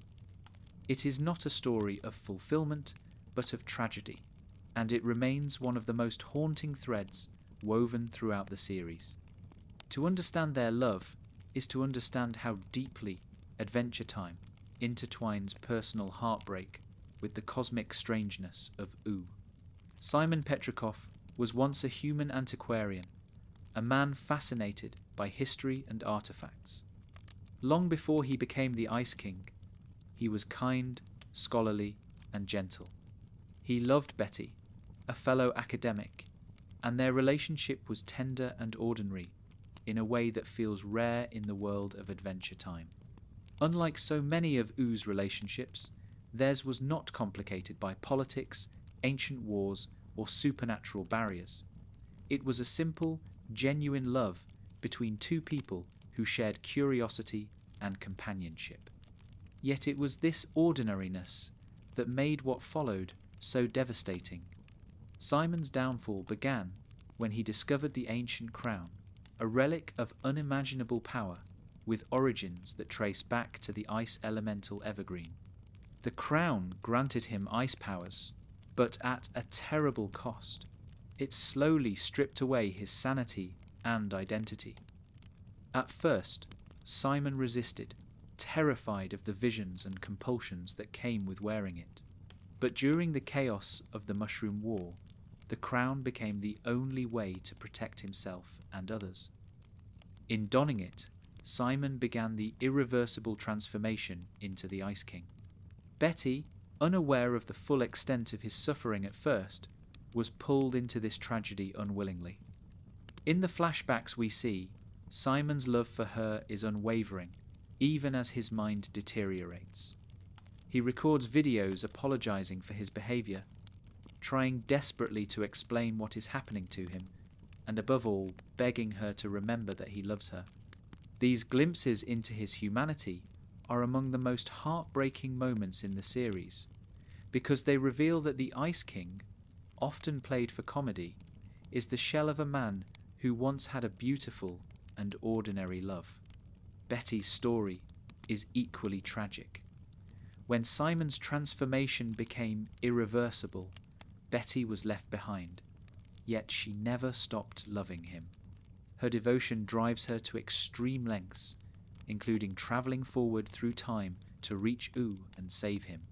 It is not a story of fulfillment, but of tragedy, and it remains one of the most haunting threads woven throughout the series. To understand their love is to understand how deeply Adventure Time intertwines personal heartbreak with the cosmic strangeness of Ooh. Simon Petrikov was once a human antiquarian, a man fascinated by history and artifacts. Long before he became the Ice King, he was kind, scholarly, and gentle. He loved Betty, a fellow academic, and their relationship was tender and ordinary in a way that feels rare in the world of Adventure Time. Unlike so many of Ooh's relationships, theirs was not complicated by politics, ancient wars, or supernatural barriers. It was a simple, genuine love between two people who shared curiosity and companionship. Yet it was this ordinariness that made what followed so devastating. Simon's downfall began when he discovered the ancient crown, a relic of unimaginable power with origins that trace back to the ice elemental evergreen. The crown granted him ice powers, but at a terrible cost. It slowly stripped away his sanity and identity. At first, Simon resisted, terrified of the visions and compulsions that came with wearing it. But during the chaos of the Mushroom War, the crown became the only way to protect himself and others. In donning it, Simon began the irreversible transformation into the Ice King. Betty, unaware of the full extent of his suffering at first, was pulled into this tragedy unwillingly. In the flashbacks we see, Simon's love for her is unwavering, even as his mind deteriorates. He records videos apologizing for his behavior, trying desperately to explain what is happening to him, and above all, begging her to remember that he loves her. These glimpses into his humanity are among the most heartbreaking moments in the series, because they reveal that the Ice King, often played for comedy, is the shell of a man who once had a beautiful and ordinary love. Betty's story is equally tragic. When Simon's transformation became irreversible, Betty was left behind, yet she never stopped loving him. Her devotion drives her to extreme lengths, including travelling forward through time to reach Ooh and save him.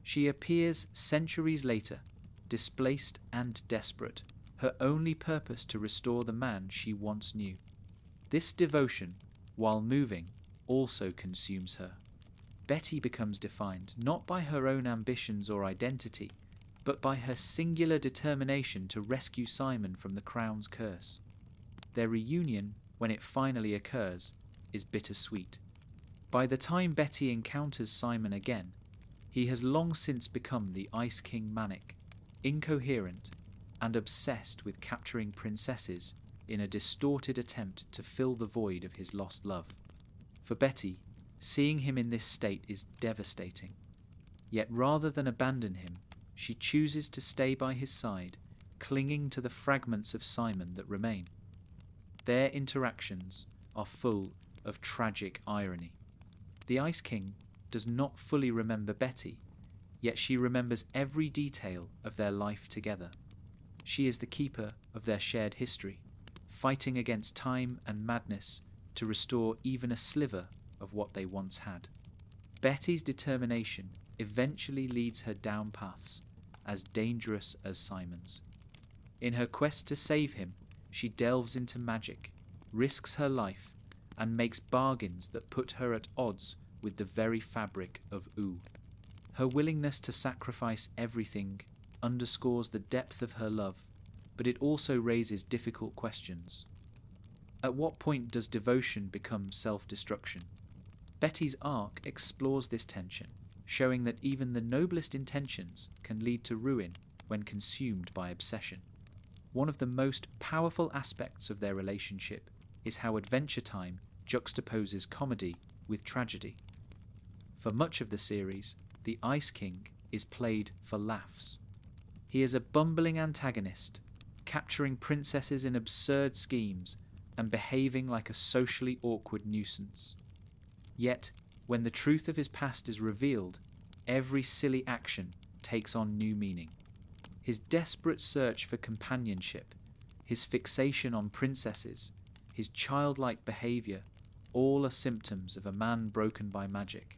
She appears centuries later, displaced and desperate, her only purpose to restore the man she once knew. This devotion, while moving, also consumes her. Betty becomes defined not by her own ambitions or identity, but by her singular determination to rescue Simon from the crown's curse. Their reunion, when it finally occurs, is bittersweet. By the time Betty encounters Simon again, he has long since become the Ice King manic, incoherent, and obsessed with capturing princesses in a distorted attempt to fill the void of his lost love. For Betty, seeing him in this state is devastating. Yet rather than abandon him, she chooses to stay by his side, clinging to the fragments of Simon that remain. Their interactions are full of tragic irony. The Ice King does not fully remember Betty, yet she remembers every detail of their life together. She is the keeper of their shared history, fighting against time and madness to restore even a sliver of what they once had. Betty's determination eventually leads her down paths as dangerous as Simon's. In her quest to save him, she delves into magic, risks her life, and makes bargains that put her at odds with the very fabric of Ooh. Her willingness to sacrifice everything underscores the depth of her love, but it also raises difficult questions. At what point does devotion become self-destruction? Betty's arc explores this tension, showing that even the noblest intentions can lead to ruin when consumed by obsession. One of the most powerful aspects of their relationship is how Adventure Time juxtaposes comedy with tragedy. For much of the series, the Ice King is played for laughs. He is a bumbling antagonist, capturing princesses in absurd schemes and behaving like a socially awkward nuisance. Yet, when the truth of his past is revealed, every silly action takes on new meaning. His desperate search for companionship, his fixation on princesses, his childlike behaviour, all are symptoms of a man broken by magic,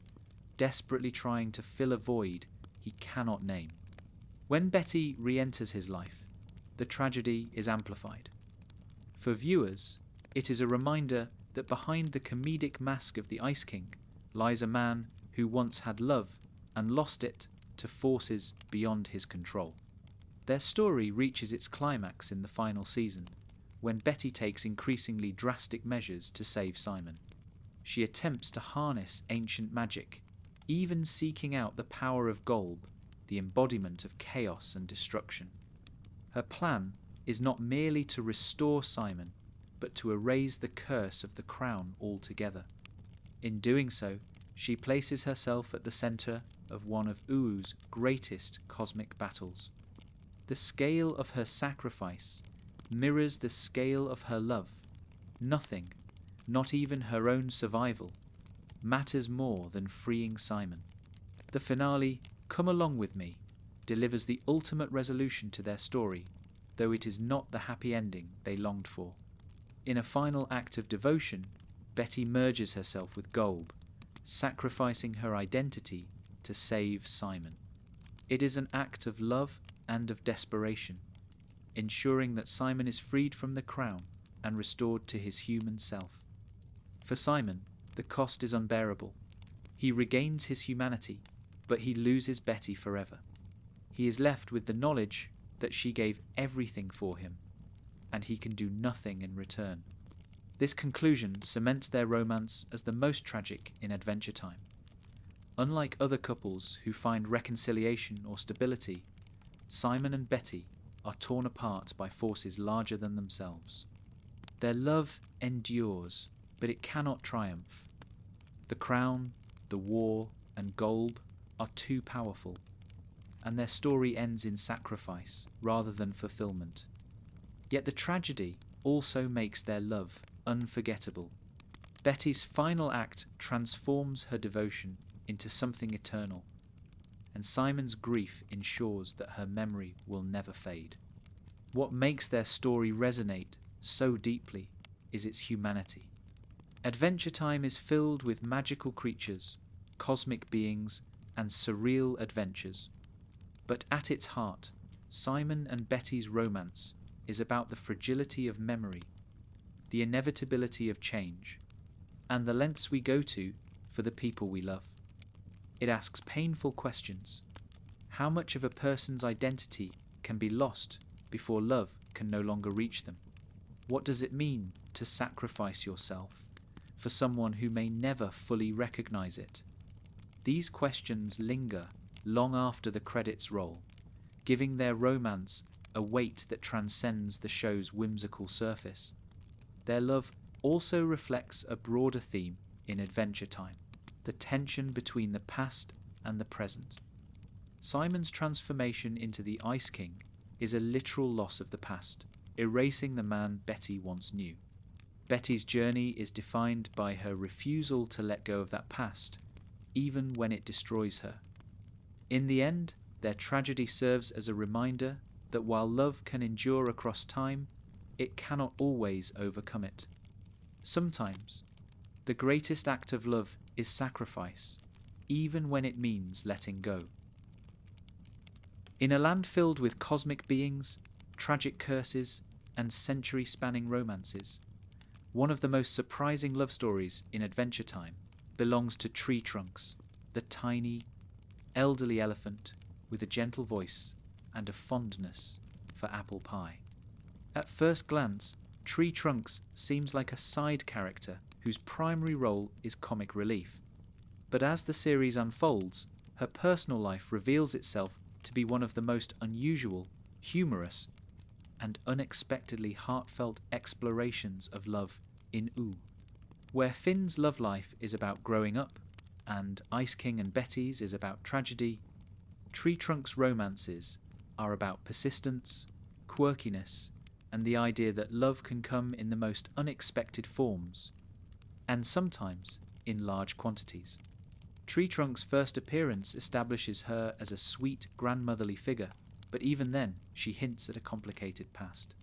desperately trying to fill a void he cannot name. When Betty re-enters his life, the tragedy is amplified. For viewers, it is a reminder that behind the comedic mask of the Ice King lies a man who once had love and lost it to forces beyond his control. Their story reaches its climax in the final season, when Betty takes increasingly drastic measures to save Simon. She attempts to harness ancient magic, even seeking out the power of Golb, the embodiment of chaos and destruction. Her plan is not merely to restore Simon, but to erase the curse of the crown altogether. In doing so, she places herself at the centre of one of Uru's greatest cosmic battles. The scale of her sacrifice mirrors the scale of her love. Nothing, not even her own survival, matters more than freeing Simon. The finale, Come Along With Me, delivers the ultimate resolution to their story, though it is not the happy ending they longed for. In a final act of devotion, Betty merges herself with Golb, sacrificing her identity to save Simon. It is an act of love and of desperation, ensuring that Simon is freed from the crown and restored to his human self. For Simon, the cost is unbearable. He regains his humanity, but he loses Betty forever. He is left with the knowledge that she gave everything for him, and he can do nothing in return. This conclusion cements their romance as the most tragic in Adventure Time. Unlike other couples who find reconciliation or stability, Simon and Betty are torn apart by forces larger than themselves. Their love endures, but it cannot triumph. The crown, the war, and Golb are too powerful, and their story ends in sacrifice rather than fulfillment. Yet the tragedy also makes their love unforgettable. Betty's final act transforms her devotion into something eternal, and Simon's grief ensures that her memory will never fade. What makes their story resonate so deeply is its humanity. Adventure Time is filled with magical creatures, cosmic beings, and surreal adventures. But at its heart, Simon and Betty's romance is about the fragility of memory, the inevitability of change, and the lengths we go to for the people we love. It asks painful questions. How much of a person's identity can be lost before love can no longer reach them? What does it mean to sacrifice yourself for someone who may never fully recognize it? These questions linger long after the credits roll, giving their romance a weight that transcends the show's whimsical surface. Their love also reflects a broader theme in Adventure Time, the tension between the past and the present. Simon's transformation into the Ice King is a literal loss of the past, erasing the man Betty once knew. Betty's journey is defined by her refusal to let go of that past, even when it destroys her. In the end, their tragedy serves as a reminder that while love can endure across time, it cannot always overcome it. Sometimes, the greatest act of love is sacrifice, even when it means letting go. In a land filled with cosmic beings, tragic curses, and century-spanning romances, one of the most surprising love stories in Adventure Time belongs to Tree Trunks, the tiny, elderly elephant with a gentle voice and a fondness for apple pie. At first glance, Tree Trunks seems like a side character whose primary role is comic relief. But as the series unfolds, her personal life reveals itself to be one of the most unusual, humorous, and unexpectedly heartfelt explorations of love in Ooh. Where Finn's love life is about growing up, and Ice King and Betty's is about tragedy, Tree Trunk's romances are about persistence, quirkiness, and the idea that love can come in the most unexpected forms, and sometimes in large quantities. Tree Trunk's first appearance establishes her as a sweet, grandmotherly figure, but even then she hints at a complicated past.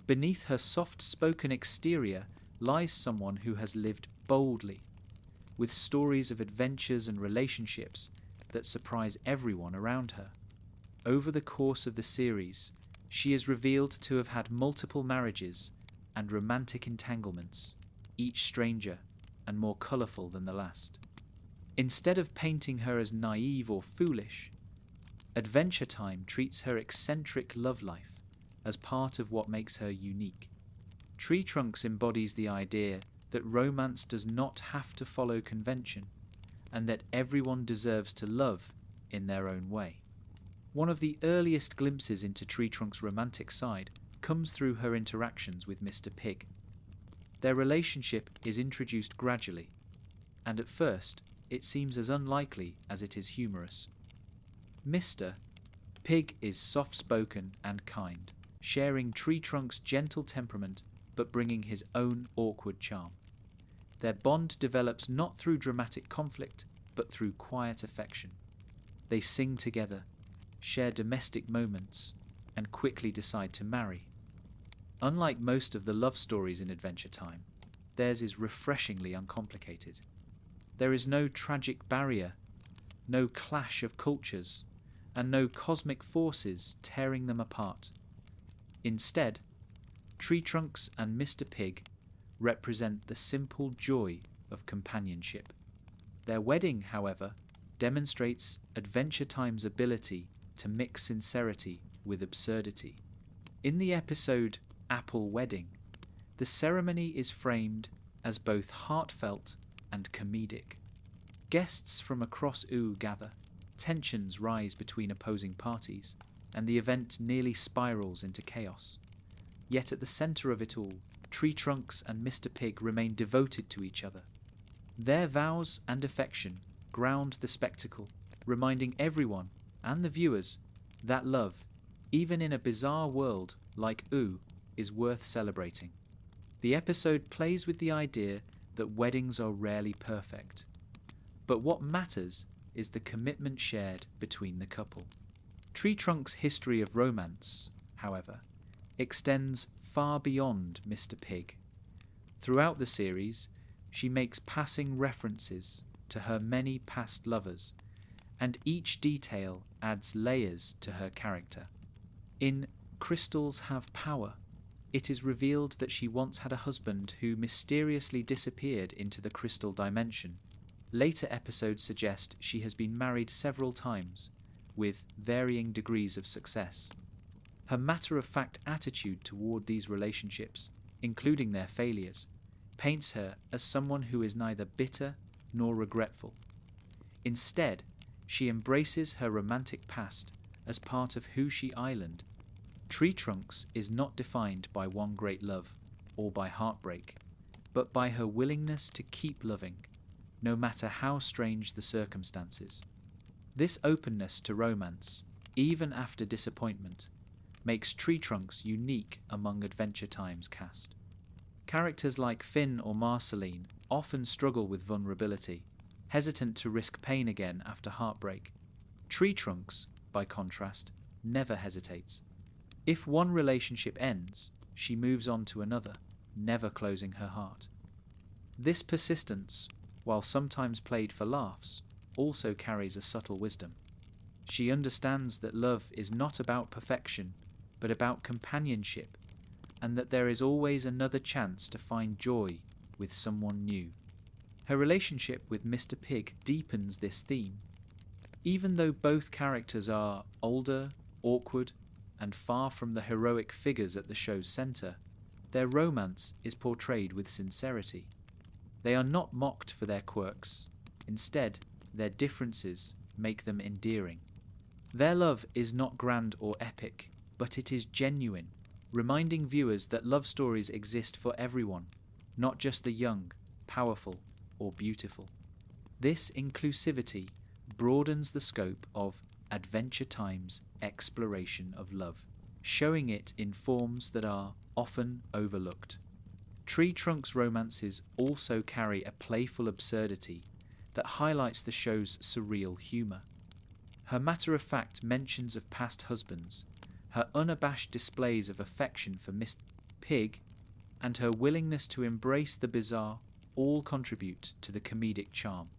Beneath her soft-spoken exterior lies someone who has lived boldly, with stories of adventures and relationships that surprise everyone around her. Over the course of the series, she is revealed to have had multiple marriages and romantic entanglements, each stranger and more colourful than the last. Instead of painting her as naive or foolish, Adventure Time treats her eccentric love life as part of what makes her unique. Tree Trunks embodies the idea that romance does not have to follow convention, and that everyone deserves to love in their own way. One of the earliest glimpses into Tree Trunk's romantic side comes through her interactions with Mr. Pig. Their relationship is introduced gradually, and at first it seems as unlikely as it is humorous. Mr. Pig is soft-spoken and kind, sharing Tree Trunk's gentle temperament but bringing his own awkward charm. Their bond develops not through dramatic conflict, but through quiet affection. They sing together, share domestic moments, and quickly decide to marry. Unlike most of the love stories in Adventure Time, theirs is refreshingly uncomplicated. There is no tragic barrier, no clash of cultures, and no cosmic forces tearing them apart. Instead, Tree Trunks and Mr. Pig represent the simple joy of companionship. Their wedding, however, demonstrates Adventure Time's ability to mix sincerity with absurdity. In the episode Apple Wedding, the ceremony is framed as both heartfelt and comedic. Guests from across Ooh gather, tensions rise between opposing parties, and the event nearly spirals into chaos. Yet at the centre of it all, Tree Trunks and Mr. Pig remain devoted to each other. Their vows and affection ground the spectacle, reminding everyone, and the viewers, that love, even in a bizarre world like Ooh, is worth celebrating. The episode plays with the idea that weddings are rarely perfect. But what matters is the commitment shared between the couple. Tree Trunk's history of romance, however, extends far beyond Mr. Pig. Throughout the series, she makes passing references to her many past lovers, and each detail adds layers to her character. In Crystals Have Power, it is revealed that she once had a husband who mysteriously disappeared into the crystal dimension. Later episodes suggest she has been married several times, with varying degrees of success. Her matter-of-fact attitude toward these relationships, including their failures, paints her as someone who is neither bitter nor regretful. Instead, she embraces her romantic past as part of who she island. Tree Trunks is not defined by one great love or by heartbreak, but by her willingness to keep loving, no matter how strange the circumstances. This openness to romance, even after disappointment, makes Tree Trunks unique among Adventure Time's cast. Characters like Finn or Marceline often struggle with vulnerability, hesitant to risk pain again after heartbreak. Tree Trunks, by contrast, never hesitates. If one relationship ends, she moves on to another, never closing her heart. This persistence, while sometimes played for laughs, also carries a subtle wisdom. She understands that love is not about perfection, but about companionship, and that there is always another chance to find joy with someone new. Her relationship with Mr. Pig deepens this theme. Even though both characters are older, awkward, and far from the heroic figures at the show's centre, their romance is portrayed with sincerity. They are not mocked for their quirks. Instead, their differences make them endearing. Their love is not grand or epic, but it is genuine, reminding viewers that love stories exist for everyone, not just the young, powerful, or beautiful. This inclusivity broadens the scope of Adventure Time's exploration of love, showing it in forms that are often overlooked. Tree Trunk's romances also carry a playful absurdity that highlights the show's surreal humour. Her matter-of-fact mentions of past husbands, her unabashed displays of affection for Mr. Pig, and her willingness to embrace the bizarre all contribute to the comedic charm.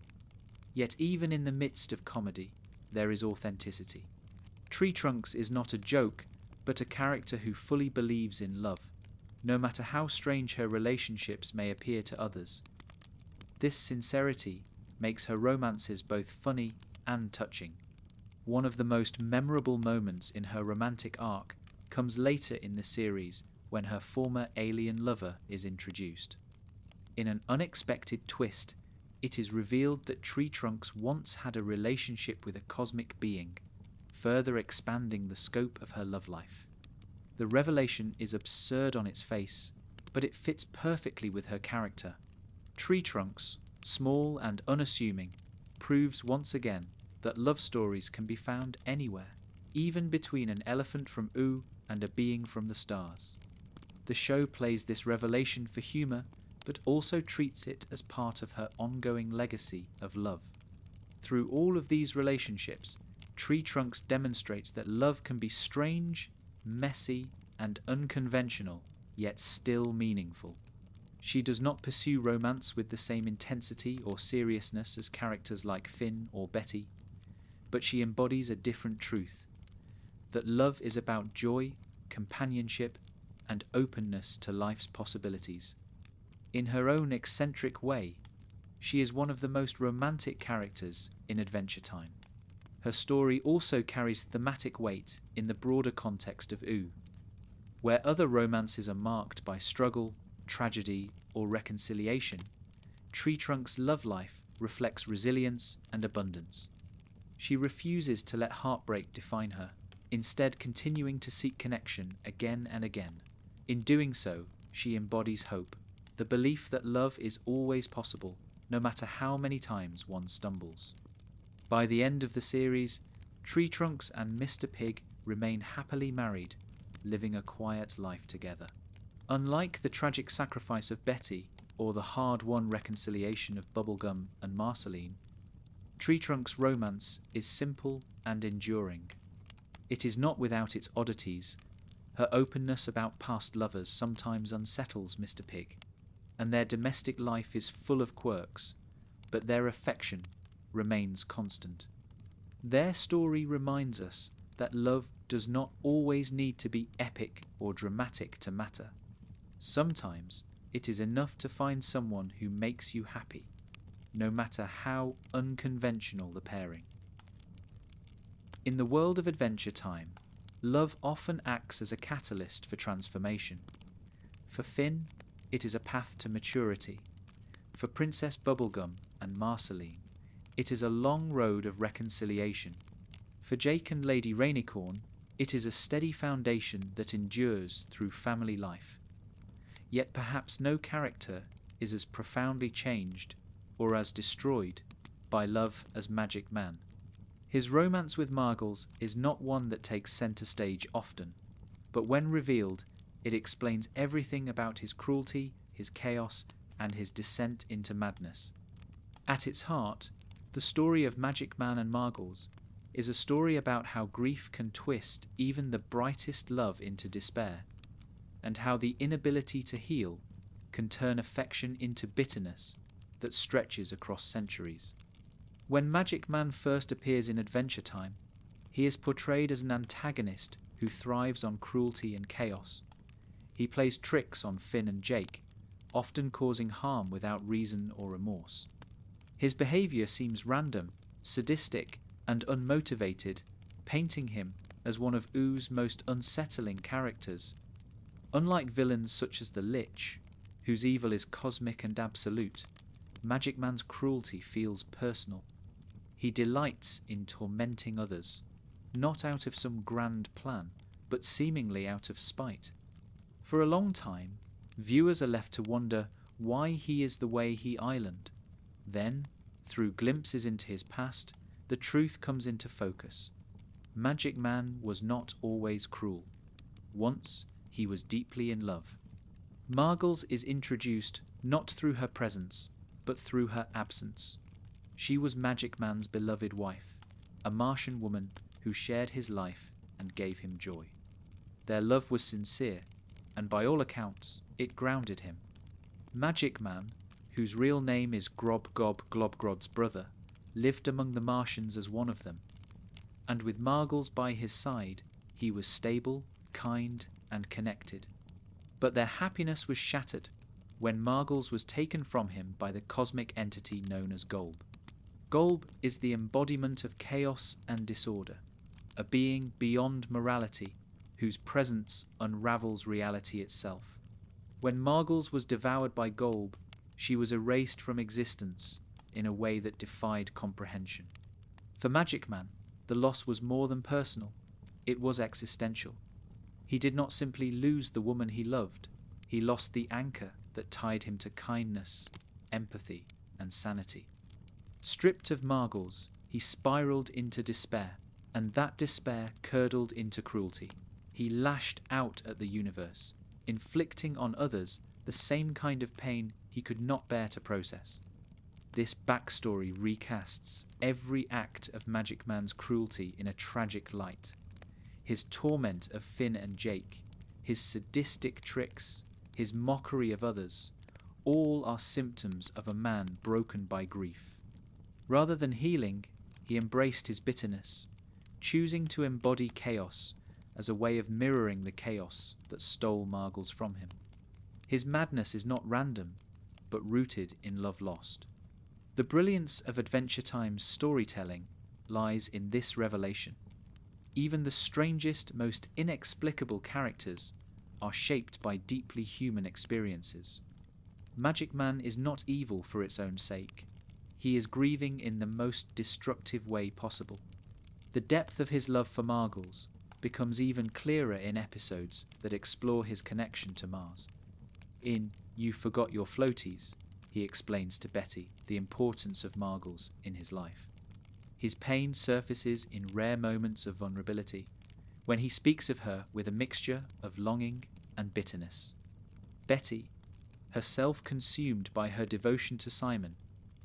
Yet even in the midst of comedy, there is authenticity. Tree Trunks is not a joke, but a character who fully believes in love, no matter how strange her relationships may appear to others. This sincerity makes her romances both funny and touching. One of the most memorable moments in her romantic arc comes later in the series when her former alien lover is introduced. In an unexpected twist, it is revealed that Tree Trunks once had a relationship with a cosmic being, further expanding the scope of her love life. The revelation is absurd on its face, but it fits perfectly with her character. Tree Trunks, small and unassuming, proves once again that love stories can be found anywhere, even between an elephant from Ooo and a being from the stars. The show plays this revelation for humour, but also treats it as part of her ongoing legacy of love. Through all of these relationships, Tree Trunks demonstrates that love can be strange, messy, and unconventional, yet still meaningful. She does not pursue romance with the same intensity or seriousness as characters like Finn or Betty, but she embodies a different truth, that love is about joy, companionship, and openness to life's possibilities. In her own eccentric way, she is one of the most romantic characters in Adventure Time. Her story also carries thematic weight in the broader context of Ooo. Where other romances are marked by struggle, tragedy, or reconciliation, Tree Trunk's love life reflects resilience and abundance. She refuses to let heartbreak define her, instead continuing to seek connection again and again. In doing so, she embodies hope, the belief that love is always possible, no matter how many times one stumbles. By the end of the series, Tree Trunks and Mr. Pig remain happily married, living a quiet life together. Unlike the tragic sacrifice of Betty or the hard-won reconciliation of Bubblegum and Marceline, Tree Trunk's romance is simple and enduring. It is not without its oddities. Her openness about past lovers sometimes unsettles Mr. Pig, and their domestic life is full of quirks, but their affection remains constant. Their story reminds us that love does not always need to be epic or dramatic to matter. Sometimes it is enough to find someone who makes you happy, no matter how unconventional the pairing. In the world of Adventure Time, love often acts as a catalyst for transformation. For Finn, it is a path to maturity. For Princess Bubblegum and Marceline, it is a long road of reconciliation. For Jake and Lady Rainicorn, it is a steady foundation that endures through family life. Yet perhaps no character is as profoundly changed or as destroyed by love as Magic Man. His romance with Margles is not one that takes centre stage often, but when revealed, it explains everything about his cruelty, his chaos, and his descent into madness. At its heart, the story of Magic Man and Margles is a story about how grief can twist even the brightest love into despair, and how the inability to heal can turn affection into bitterness that stretches across centuries. When Magic Man first appears in Adventure Time, he is portrayed as an antagonist who thrives on cruelty and chaos. He plays tricks on Finn and Jake, often causing harm without reason or remorse. His behaviour seems random, sadistic, and unmotivated, painting him as one of Oo's most unsettling characters. Unlike villains such as the Lich, whose evil is cosmic and absolute, Magic Man's cruelty feels personal. He delights in tormenting others, not out of some grand plan, but seemingly out of spite. For a long time, viewers are left to wonder why he is the way he island. Then, through glimpses into his past, the truth comes into focus. Magic Man was not always cruel. Once, he was deeply in love. Margles is introduced not through her presence, but through her absence. She was Magic Man's beloved wife, a Martian woman who shared his life and gave him joy. Their love was sincere, and by all accounts, it grounded him. Magic Man, whose real name is Grob Gob Globgrod's brother, lived among the Martians as one of them, and with Margles by his side, he was stable, kind, and connected. But their happiness was shattered when Margles was taken from him by the cosmic entity known as Golb. Golb is the embodiment of chaos and disorder, a being beyond morality, whose presence unravels reality itself. When Margles was devoured by Golb, she was erased from existence in a way that defied comprehension. For Magic Man, the loss was more than personal, it was existential. He did not simply lose the woman he loved, he lost the anchor that tied him to kindness, empathy, and sanity. Stripped of Margles, he spiraled into despair, and that despair curdled into cruelty. He lashed out at the universe, inflicting on others the same kind of pain he could not bear to process. This backstory recasts every act of Magic Man's cruelty in a tragic light. His torment of Finn and Jake, his sadistic tricks, his mockery of others, all are symptoms of a man broken by grief. Rather than healing, he embraced his bitterness, choosing to embody chaos as a way of mirroring the chaos that stole Margles from him. His madness is not random, but rooted in love lost. The brilliance of Adventure Time's storytelling lies in this revelation. Even the strangest, most inexplicable characters are shaped by deeply human experiences. Magic Man is not evil for its own sake. He is grieving in the most destructive way possible. The depth of his love for Margles becomes even clearer in episodes that explore his connection to Mars. In You Forgot Your Floaties, he explains to Betty the importance of Margles in his life. His pain surfaces in rare moments of vulnerability, when he speaks of her with a mixture of longing and bitterness. Betty, herself consumed by her devotion to Simon,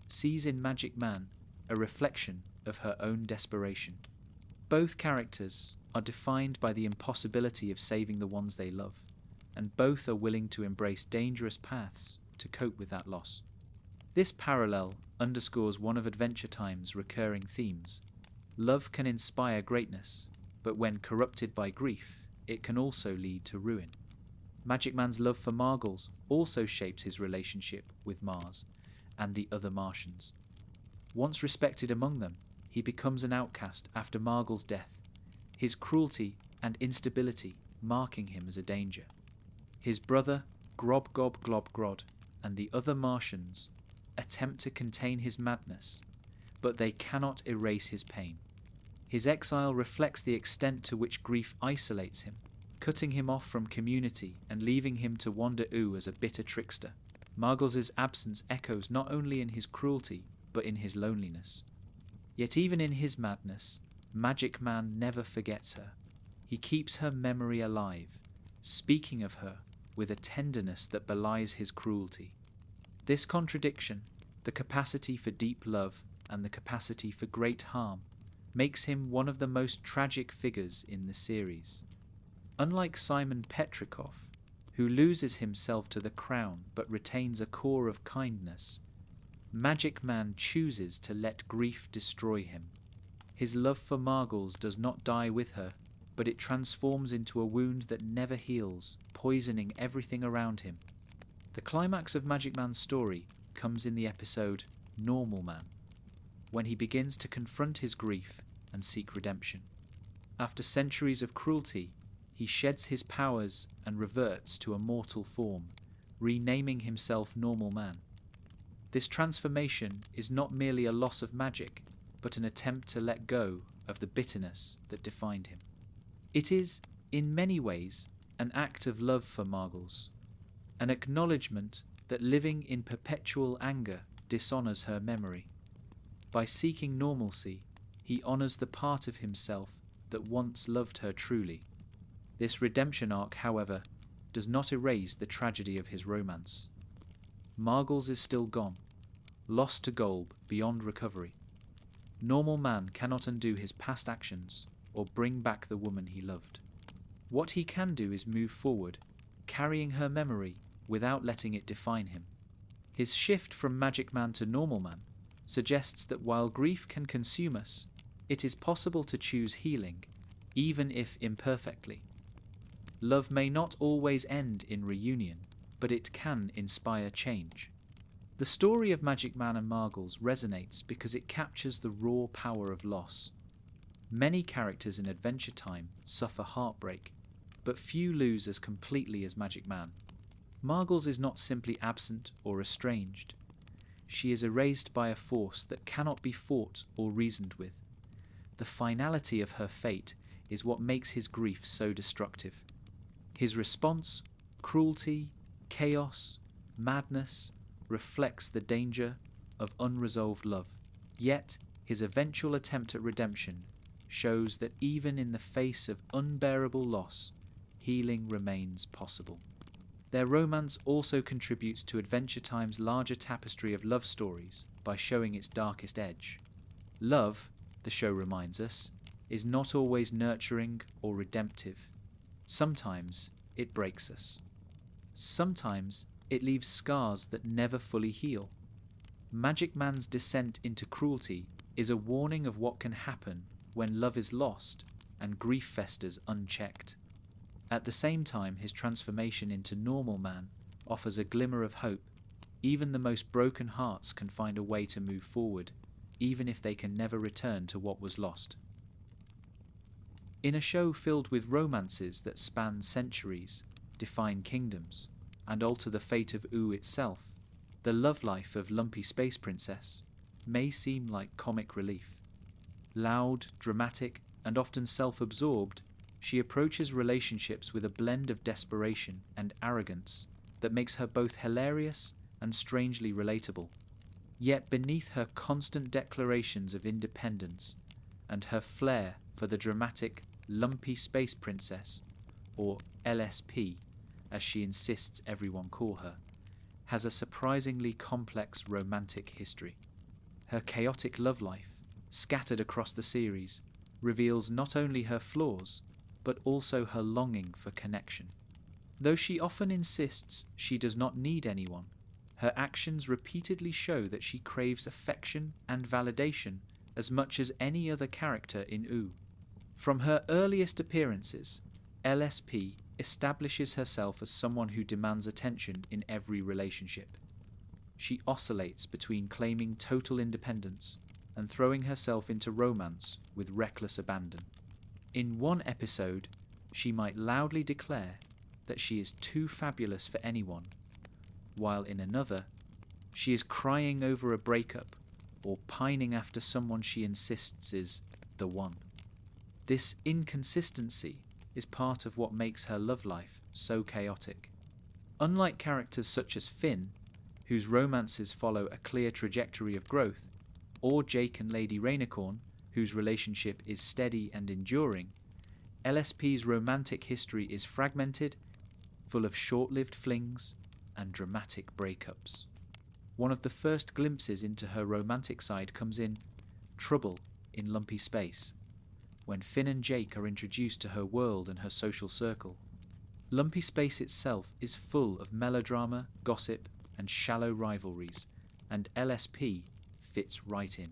sees in Magic Man a reflection of her own desperation. Both characters are defined by the impossibility of saving the ones they love, and both are willing to embrace dangerous paths to cope with that loss. This parallel underscores one of Adventure Time's recurring themes. Love can inspire greatness, but when corrupted by grief, it can also lead to ruin. Magic Man's love for Margles also shapes his relationship with Mars and the other Martians. Once respected among them, he becomes an outcast after Margles' death, his cruelty and instability marking him as a danger. His brother, Grob Gob Globgrod, and the other Martians attempt to contain his madness, but they cannot erase his pain. His exile reflects the extent to which grief isolates him, cutting him off from community and leaving him to wander as a bitter trickster. Margles' absence echoes not only in his cruelty, but in his loneliness. Yet even in his madness, Magic Man never forgets her. He keeps her memory alive, speaking of her with a tenderness that belies his cruelty. This contradiction, the capacity for deep love and the capacity for great harm, makes him one of the most tragic figures in the series. Unlike Simon Petrikov, who loses himself to the crown but retains a core of kindness, Magic Man chooses to let grief destroy him. His love for Margles does not die with her, but it transforms into a wound that never heals, poisoning everything around him. The climax of Magic Man's story comes in the episode Normal Man, when he begins to confront his grief and seek redemption. After centuries of cruelty, he sheds his powers and reverts to a mortal form, renaming himself Normal Man. This transformation is not merely a loss of magic, but an attempt to let go of the bitterness that defined him. It is, in many ways, an act of love for Margles, an acknowledgement that living in perpetual anger dishonours her memory. By seeking normalcy, he honours the part of himself that once loved her truly. This redemption arc, however, does not erase the tragedy of his romance. Margles is still gone, lost to Golb beyond recovery. Normal Man cannot undo his past actions or bring back the woman he loved. What he can do is move forward, carrying her memory without letting it define him. His shift from Magic Man to Normal Man suggests that while grief can consume us, it is possible to choose healing, even if imperfectly. Love may not always end in reunion, but it can inspire change. The story of Magic Man and Margles resonates because it captures the raw power of loss. Many characters in Adventure Time suffer heartbreak, but few lose as completely as Magic Man. Margles is not simply absent or estranged. She is erased by a force that cannot be fought or reasoned with. The finality of her fate is what makes his grief so destructive. His response, cruelty, chaos, madness, reflects the danger of unresolved love. Yet, his eventual attempt at redemption shows that even in the face of unbearable loss, healing remains possible. Their romance also contributes to Adventure Time's larger tapestry of love stories by showing its darkest edge. Love, the show reminds us, is not always nurturing or redemptive. Sometimes it breaks us. Sometimes it leaves scars that never fully heal. Magic Man's descent into cruelty is a warning of what can happen when love is lost and grief festers unchecked. At the same time, his transformation into Normal Man offers a glimmer of hope. Even the most broken hearts can find a way to move forward, even if they can never return to what was lost. In a show filled with romances that span centuries, define kingdoms, and alter the fate of Ooo itself, the love life of Lumpy Space Princess may seem like comic relief. Loud, dramatic, and often self-absorbed, she approaches relationships with a blend of desperation and arrogance that makes her both hilarious and strangely relatable. Yet beneath her constant declarations of independence and her flair for the dramatic Lumpy Space Princess, or LSP, as she insists everyone call her, has a surprisingly complex romantic history. Her chaotic love life, scattered across the series, reveals not only her flaws, but also her longing for connection. Though she often insists she does not need anyone, her actions repeatedly show that she craves affection and validation as much as any other character in Ooo. From her earliest appearances, LSP establishes herself as someone who demands attention in every relationship. She oscillates between claiming total independence and throwing herself into romance with reckless abandon. In one episode, she might loudly declare that she is too fabulous for anyone, while in another, she is crying over a breakup or pining after someone she insists is the one. This inconsistency is part of what makes her love life so chaotic. Unlike characters such as Finn, whose romances follow a clear trajectory of growth, or Jake and Lady Rainicorn, whose relationship is steady and enduring, LSP's romantic history is fragmented, full of short-lived flings and dramatic breakups. One of the first glimpses into her romantic side comes in Trouble in Lumpy Space, when Finn and Jake are introduced to her world and her social circle. Lumpy Space itself is full of melodrama, gossip, and shallow rivalries, and LSP fits right in.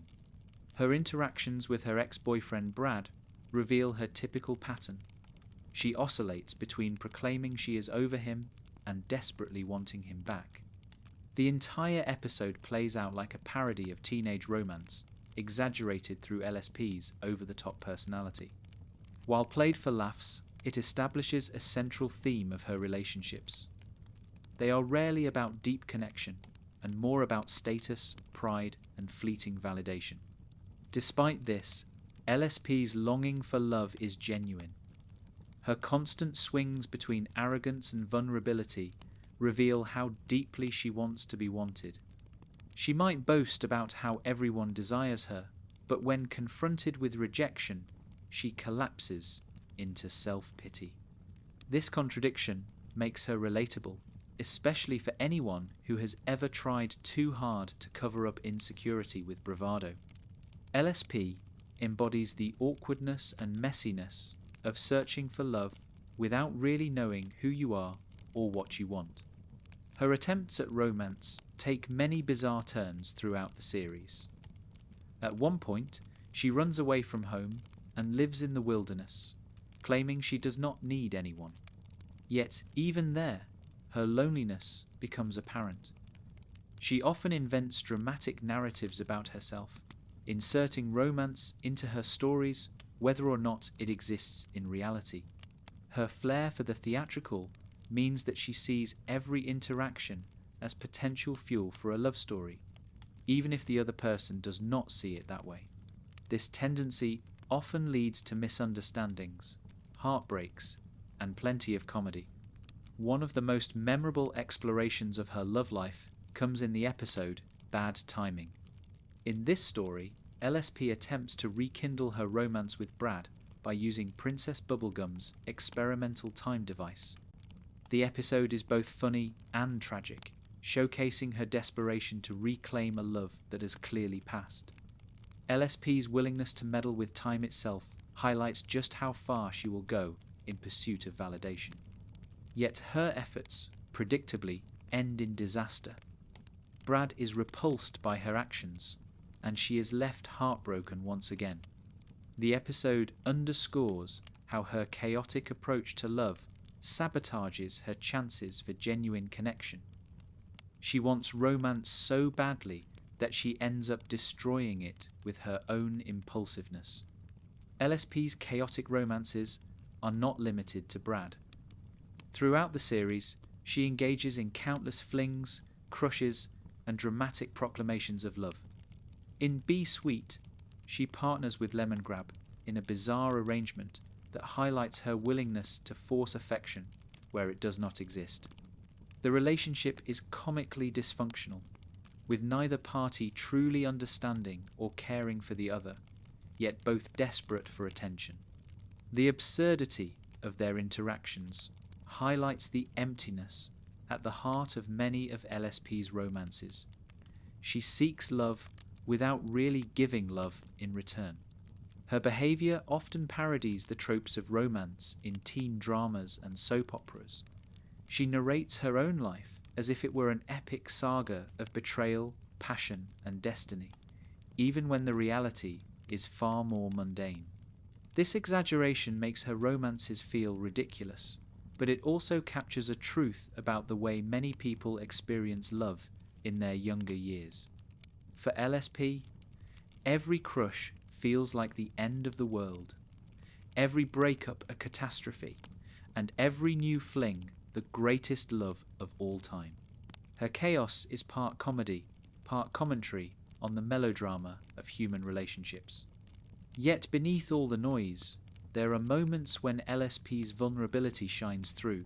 Her interactions with her ex-boyfriend Brad reveal her typical pattern. She oscillates between proclaiming she is over him and desperately wanting him back. The entire episode plays out like a parody of teenage romance, exaggerated through LSP's over-the-top personality. While played for laughs, it establishes a central theme of her relationships. They are rarely about deep connection, and more about status, pride, and fleeting validation. Despite this, LSP's longing for love is genuine. Her constant swings between arrogance and vulnerability reveal how deeply she wants to be wanted. She might boast about how everyone desires her, but when confronted with rejection, she collapses into self-pity. This contradiction makes her relatable, especially for anyone who has ever tried too hard to cover up insecurity with bravado. LSP embodies the awkwardness and messiness of searching for love without really knowing who you are or what you want. Her attempts at romance take many bizarre turns throughout the series. At one point, she runs away from home and lives in the wilderness, claiming she does not need anyone. Yet, even there, her loneliness becomes apparent. She often invents dramatic narratives about herself, inserting romance into her stories whether or not it exists in reality. Her flair for the theatrical means that she sees every interaction as potential fuel for a love story, even if the other person does not see it that way. This tendency often leads to misunderstandings, heartbreaks, and plenty of comedy. One of the most memorable explorations of her love life comes in the episode Bad Timing. In this story, LSP attempts to rekindle her romance with Brad by using Princess Bubblegum's experimental time device. The episode is both funny and tragic, showcasing her desperation to reclaim a love that has clearly passed. LSP's willingness to meddle with time itself highlights just how far she will go in pursuit of validation. Yet her efforts, predictably, end in disaster. Brad is repulsed by her actions, and she is left heartbroken once again. The episode underscores how her chaotic approach to love sabotages her chances for genuine connection. She wants romance so badly that she ends up destroying it with her own impulsiveness. LSP's chaotic romances are not limited to Brad. Throughout the series, she engages in countless flings, crushes, and dramatic proclamations of love. In Be Sweet, she partners with Lemongrab in a bizarre arrangement that highlights her willingness to force affection where it does not exist. The relationship is comically dysfunctional, with neither party truly understanding or caring for the other, yet both desperate for attention. The absurdity of their interactions highlights the emptiness at the heart of many of LSP's romances. She seeks love without really giving love in return. Her behaviour often parodies the tropes of romance in teen dramas and soap operas. She narrates her own life as if it were an epic saga of betrayal, passion, and destiny, even when the reality is far more mundane. This exaggeration makes her romances feel ridiculous, but it also captures a truth about the way many people experience love in their younger years. For LSP, every crush feels like the end of the world, every breakup a catastrophe, and every new fling the greatest love of all time. Her chaos is part comedy, part commentary on the melodrama of human relationships. Yet beneath all the noise, there are moments when LSP's vulnerability shines through.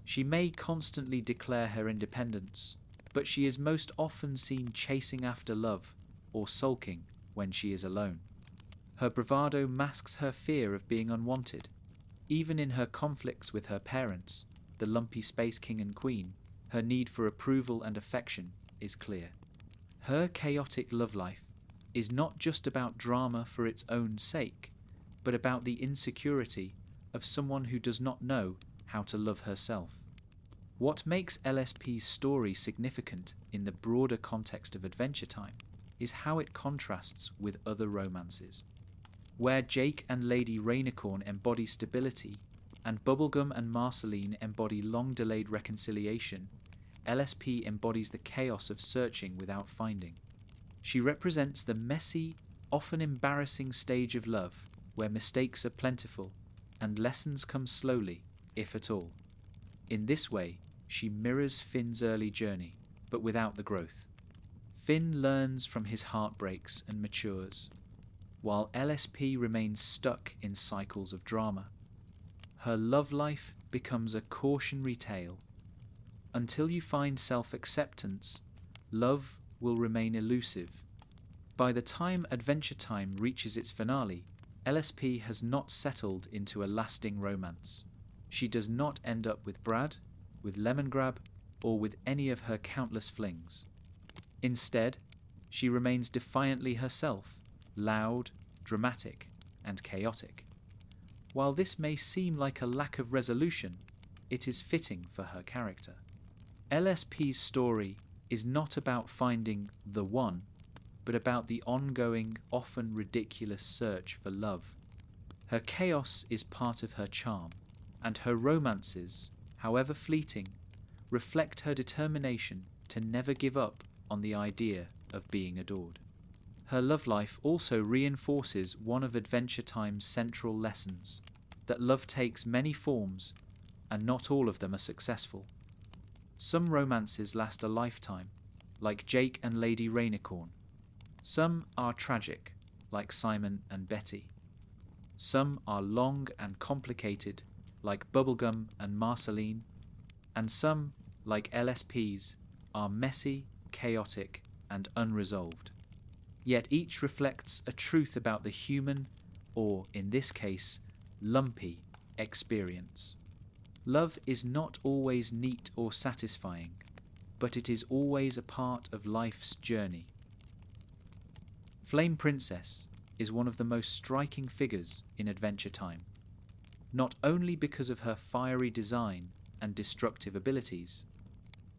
She may constantly declare her independence, but she is most often seen chasing after love or sulking when she is alone. Her bravado masks her fear of being unwanted. Even in her conflicts with her parents, the lumpy Space King and Queen, her need for approval and affection is clear. Her chaotic love life is not just about drama for its own sake, but about the insecurity of someone who does not know how to love herself. What makes LSP's story significant in the broader context of Adventure Time is how it contrasts with other romances. Where Jake and Lady Rainicorn embody stability, and Bubblegum and Marceline embody long-delayed reconciliation, LSP embodies the chaos of searching without finding. She represents the messy, often embarrassing stage of love, where mistakes are plentiful, and lessons come slowly, if at all. In this way, she mirrors Finn's early journey, but without the growth. Finn learns from his heartbreaks and matures, while LSP remains stuck in cycles of drama. Her love life becomes a cautionary tale. Until you find self-acceptance, love will remain elusive. By the time Adventure Time reaches its finale, LSP has not settled into a lasting romance. She does not end up with Brad, with Lemongrab, or with any of her countless flings. Instead, she remains defiantly herself, loud, dramatic, and chaotic. While this may seem like a lack of resolution, it is fitting for her character. LSP's story is not about finding the one, but about the ongoing, often ridiculous search for love. Her chaos is part of her charm, and her romances, however fleeting, reflect her determination to never give up on the idea of being adored. Her love life also reinforces one of Adventure Time's central lessons, that love takes many forms, and not all of them are successful. Some romances last a lifetime, like Jake and Lady Rainicorn. Some are tragic, like Simon and Betty. Some are long and complicated, like Bubblegum and Marceline. And some, like LSP's, are messy, chaotic, and unresolved. Yet each reflects a truth about the human, or in this case, lumpy, experience. Love is not always neat or satisfying, but it is always a part of life's journey. Flame Princess is one of the most striking figures in Adventure Time, not only because of her fiery design and destructive abilities,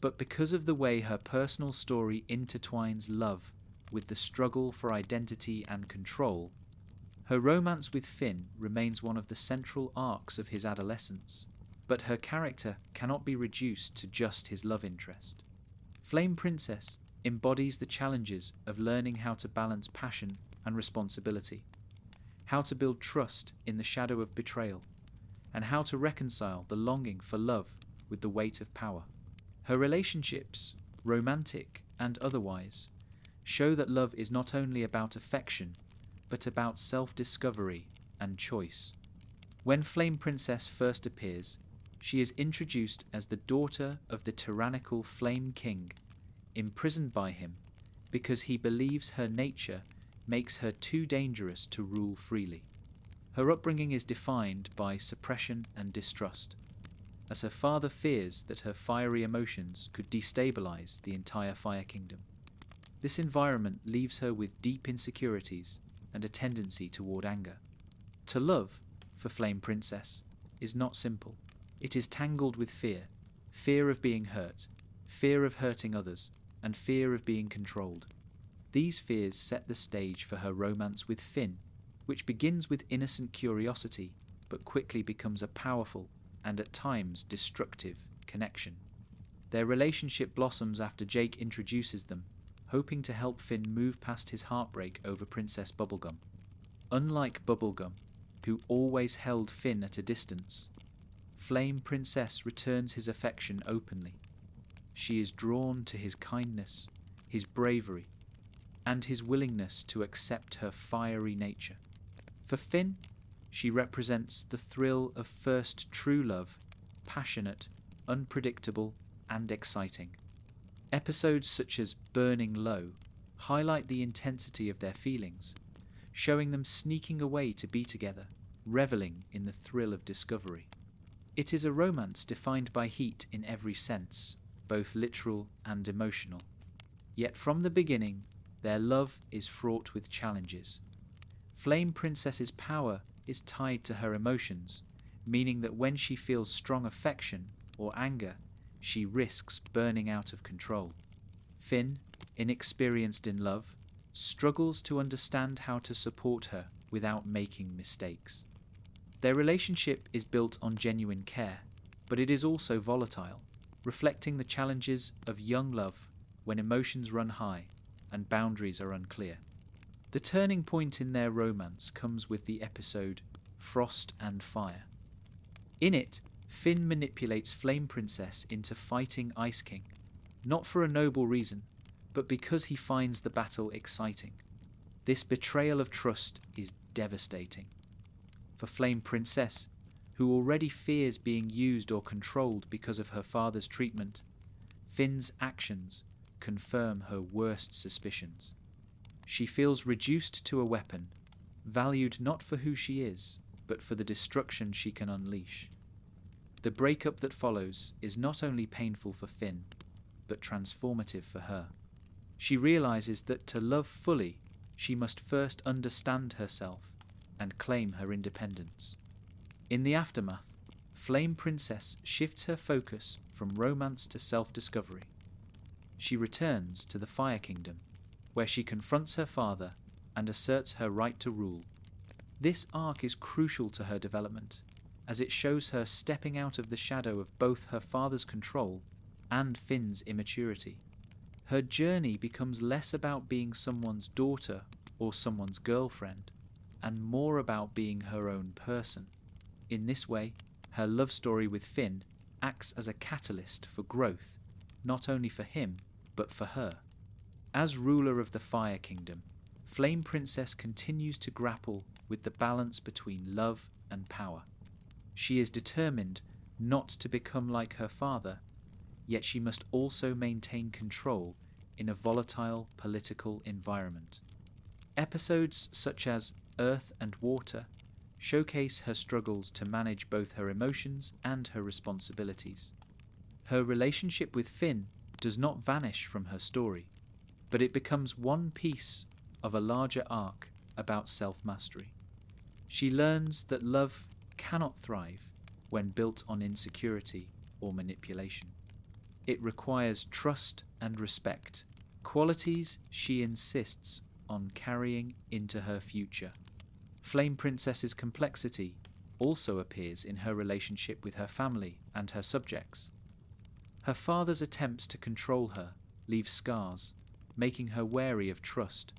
but because of the way her personal story intertwines love with the struggle for identity and control. Her romance with Finn remains one of the central arcs of his adolescence, but her character cannot be reduced to just his love interest. Flame Princess embodies the challenges of learning how to balance passion and responsibility, how to build trust in the shadow of betrayal, and how to reconcile the longing for love with the weight of power. Her relationships, romantic and otherwise, show that love is not only about affection, but about self-discovery and choice. When Flame Princess first appears, she is introduced as the daughter of the tyrannical Flame King, imprisoned by him because he believes her nature makes her too dangerous to rule freely. Her upbringing is defined by suppression and distrust, as her father fears that her fiery emotions could destabilize the entire Fire Kingdom. This environment leaves her with deep insecurities and a tendency toward anger. To love, for Flame Princess, is not simple. It is tangled with fear, fear of being hurt, fear of hurting others, and fear of being controlled. These fears set the stage for her romance with Finn, which begins with innocent curiosity, but quickly becomes a powerful and at times destructive connection. Their relationship blossoms after Jake introduces them, hoping to help Finn move past his heartbreak over Princess Bubblegum. Unlike Bubblegum, who always held Finn at a distance, Flame Princess returns his affection openly. She is drawn to his kindness, his bravery, and his willingness to accept her fiery nature. For Finn, she represents the thrill of first true love, passionate, unpredictable, and exciting. Episodes such as Burning Low highlight the intensity of their feelings, showing them sneaking away to be together, reveling in the thrill of discovery. It is a romance defined by heat in every sense, both literal and emotional. Yet from the beginning, their love is fraught with challenges. Flame Princess's power is tied to her emotions, meaning that when she feels strong affection or anger, she risks burning out of control. Finn, inexperienced in love, struggles to understand how to support her without making mistakes. Their relationship is built on genuine care, but it is also volatile, reflecting the challenges of young love when emotions run high and boundaries are unclear. The turning point in their romance comes with the episode Frost and Fire. In it, Finn manipulates Flame Princess into fighting Ice King, not for a noble reason, but because he finds the battle exciting. This betrayal of trust is devastating. For Flame Princess, who already fears being used or controlled because of her father's treatment, Finn's actions confirm her worst suspicions. She feels reduced to a weapon, valued not for who she is, but for the destruction she can unleash. The breakup that follows is not only painful for Finn, but transformative for her. She realizes that to love fully, she must first understand herself and claim her independence. In the aftermath, Flame Princess shifts her focus from romance to self-discovery. She returns to the Fire Kingdom, where she confronts her father and asserts her right to rule. This arc is crucial to her development, as it shows her stepping out of the shadow of both her father's control and Finn's immaturity. Her journey becomes less about being someone's daughter or someone's girlfriend, and more about being her own person. In this way, her love story with Finn acts as a catalyst for growth, not only for him, but for her. As ruler of the Fire Kingdom, Flame Princess continues to grapple with the balance between love and power. She is determined not to become like her father, yet she must also maintain control in a volatile political environment. Episodes such as Earth and Water showcase her struggles to manage both her emotions and her responsibilities. Her relationship with Finn does not vanish from her story, but it becomes one piece of a larger arc about self-mastery. She learns that love cannot thrive when built on insecurity or manipulation. It requires trust and respect, qualities she insists on carrying into her future. Flame Princess's complexity also appears in her relationship with her family and her subjects. Her father's attempts to control her leave scars, making her wary of trust.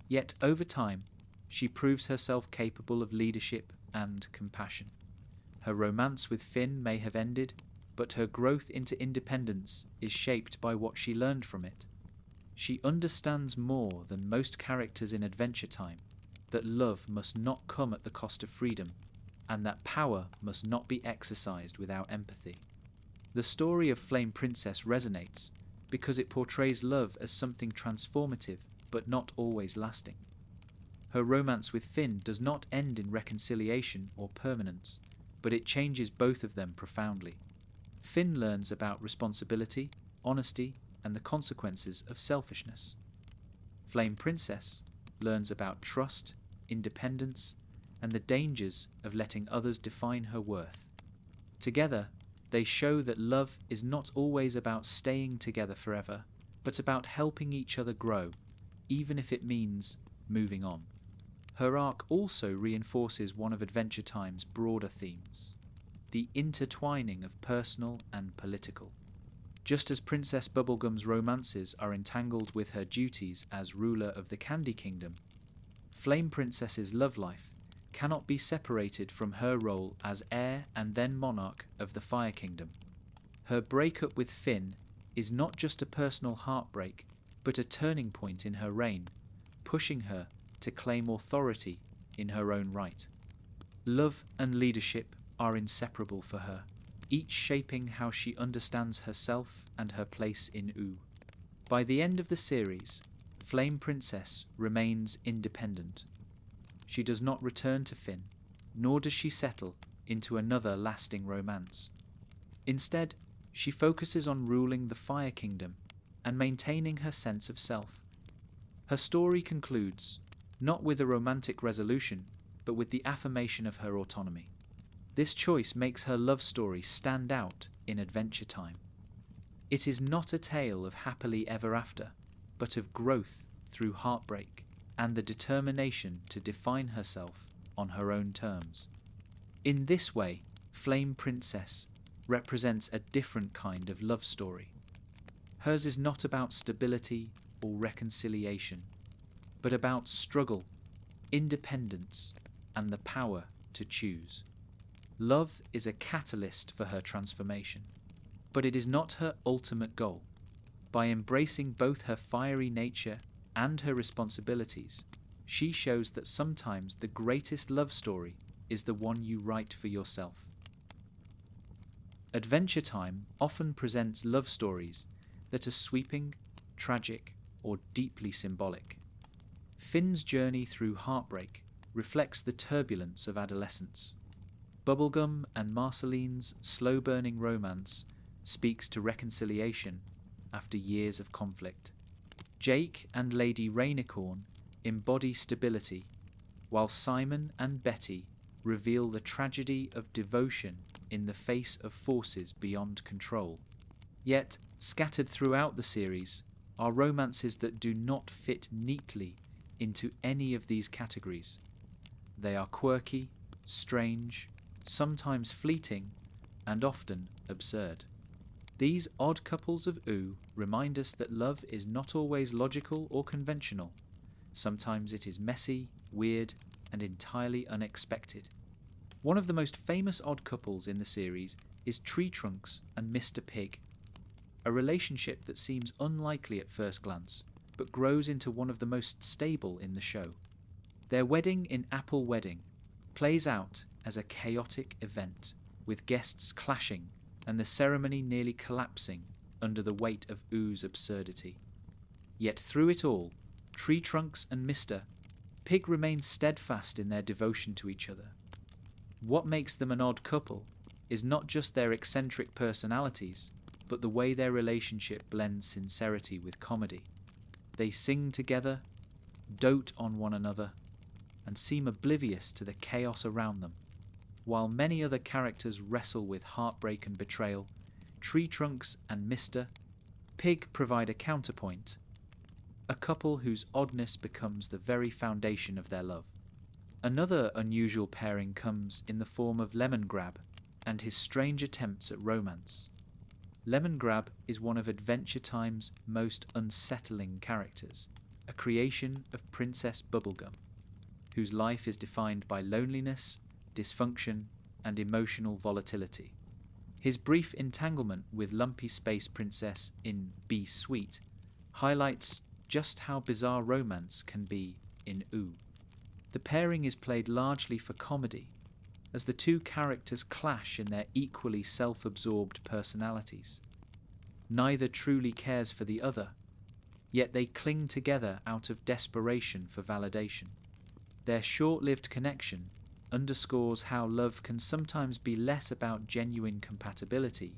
Yet over time, she proves herself capable of leadership and compassion. Her romance with Finn may have ended, but her growth into independence is shaped by what she learned from it. She understands more than most characters in Adventure Time that love must not come at the cost of freedom, and that power must not be exercised without empathy. The story of Flame Princess resonates because it portrays love as something transformative but not always lasting. Her romance with Finn does not end in reconciliation or permanence, but it changes both of them profoundly. Finn learns about responsibility, honesty, and the consequences of selfishness. Flame Princess learns about trust, independence, and the dangers of letting others define her worth. Together, they show that love is not always about staying together forever, but about helping each other grow, even if it means moving on. Her arc also reinforces one of Adventure Time's broader themes: the intertwining of personal and political. Just as Princess Bubblegum's romances are entangled with her duties as ruler of the Candy Kingdom, Flame Princess's love life cannot be separated from her role as heir and then monarch of the Fire Kingdom. Her breakup with Finn is not just a personal heartbreak, but a turning point in her reign, pushing her to claim authority in her own right. Love and leadership are inseparable for her, each shaping how she understands herself and her place in Ooo. By the end of the series, Flame Princess remains independent. She does not return to Finn, nor does she settle into another lasting romance. Instead, she focuses on ruling the Fire Kingdom and maintaining her sense of self. Her story concludes, not with a romantic resolution, but with the affirmation of her autonomy. This choice makes her love story stand out in Adventure Time. It is not a tale of happily ever after, but of growth through heartbreak and the determination to define herself on her own terms. In this way, Flame Princess represents a different kind of love story. Hers is not about stability or reconciliation, but about struggle, independence, and the power to choose. Love is a catalyst for her transformation, but it is not her ultimate goal. By embracing both her fiery nature and her responsibilities, she shows that sometimes the greatest love story is the one you write for yourself. Adventure Time often presents love stories that are sweeping, tragic, or deeply symbolic. Finn's journey through heartbreak reflects the turbulence of adolescence. Bubblegum and Marceline's slow-burning romance speaks to reconciliation after years of conflict. Jake and Lady Rainicorn embody stability, while Simon and Betty reveal the tragedy of devotion in the face of forces beyond control. Yet, scattered throughout the series are romances that do not fit neatly into any of these categories. They are quirky, strange, sometimes fleeting, and often absurd. These odd couples of ooh remind us that love is not always logical or conventional. Sometimes it is messy, weird, and entirely unexpected. One of the most famous odd couples in the series is Tree Trunks and Mr. Pig, a relationship that seems unlikely at first glance, but grows into one of the most stable in the show. Their wedding in Apple Wedding plays out as a chaotic event, with guests clashing and the ceremony nearly collapsing under the weight of ooh's absurdity. Yet through it all, Tree Trunks and Mr. Pig remain steadfast in their devotion to each other. What makes them an odd couple is not just their eccentric personalities, but the way their relationship blends sincerity with comedy. They sing together, dote on one another, and seem oblivious to the chaos around them. While many other characters wrestle with heartbreak and betrayal, Tree Trunks and Mr. Pig provide a counterpoint, a couple whose oddness becomes the very foundation of their love. Another unusual pairing comes in the form of Lemongrab and his strange attempts at romance. Lemongrab is one of Adventure Time's most unsettling characters, a creation of Princess Bubblegum, whose life is defined by loneliness, dysfunction, and emotional volatility. His brief entanglement with Lumpy Space Princess in Be Sweet highlights just how bizarre romance can be in ooh. The pairing is played largely for comedy, as the two characters clash in their equally self-absorbed personalities. Neither truly cares for the other, yet they cling together out of desperation for validation. Their short-lived connection underscores how love can sometimes be less about genuine compatibility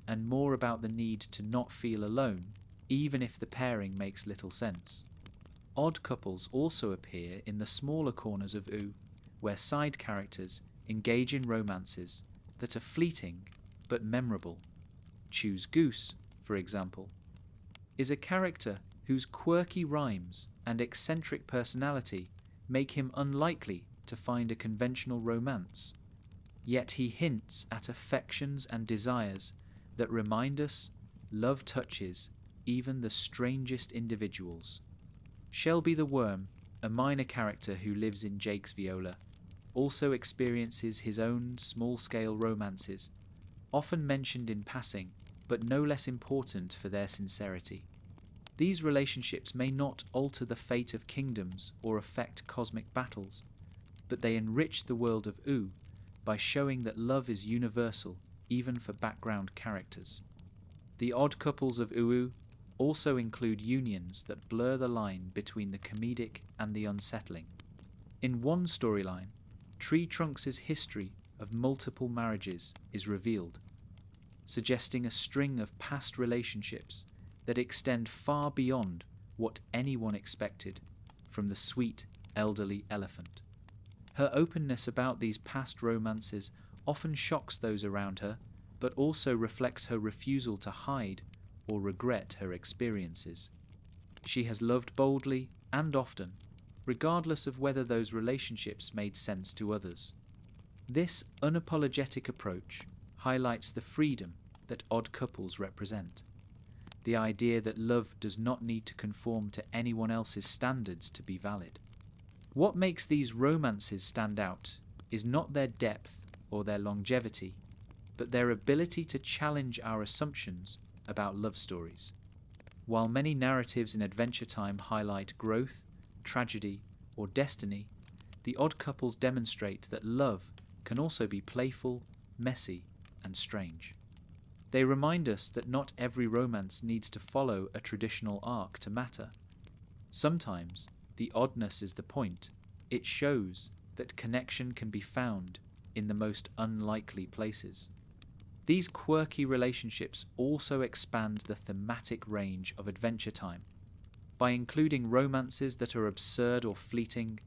and more about the need to not feel alone, even if the pairing makes little sense. Odd couples also appear in the smaller corners of ooh, where side characters engage in romances that are fleeting but memorable. Choose Goose, for example, is a character whose quirky rhymes and eccentric personality make him unlikely to find a conventional romance, yet he hints at affections and desires that remind us love touches even the strangest individuals. Shelby the Worm, a minor character who lives in Jake's Viola, also experiences his own small-scale romances, often mentioned in passing, but no less important for their sincerity. These relationships may not alter the fate of kingdoms or affect cosmic battles, but they enrich the world of ooh by showing that love is universal even for background characters. The odd couples of ooh also include unions that blur the line between the comedic and the unsettling. In one storyline, Tree Trunks' history of multiple marriages is revealed, suggesting a string of past relationships that extend far beyond what anyone expected from the sweet, elderly elephant. Her openness about these past romances often shocks those around her, but also reflects her refusal to hide or regret her experiences. She has loved boldly and often, regardless of whether those relationships made sense to others. This unapologetic approach highlights the freedom that odd couples represent. The idea that love does not need to conform to anyone else's standards to be valid. What makes these romances stand out is not their depth or their longevity, but their ability to challenge our assumptions about love stories. While many narratives in Adventure Time highlight growth, tragedy, or destiny, the odd couples demonstrate that love can also be playful, messy, and strange. They remind us that not every romance needs to follow a traditional arc to matter. Sometimes, the oddness is the point. It shows that connection can be found in the most unlikely places. These quirky relationships also expand the thematic range of Adventure Time. By including romances that are absurd or fleeting,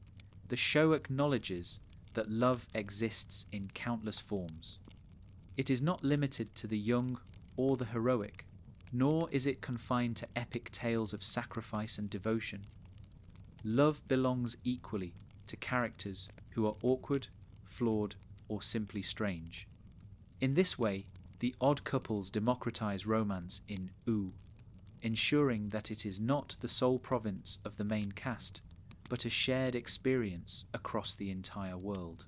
the show acknowledges that love exists in countless forms. It is not limited to the young or the heroic, nor is it confined to epic tales of sacrifice and devotion. Love belongs equally to characters who are awkward, flawed, or simply strange. In this way, the odd couples democratize romance in OO, ensuring that it is not the sole province of the main cast, but a shared experience across the entire world.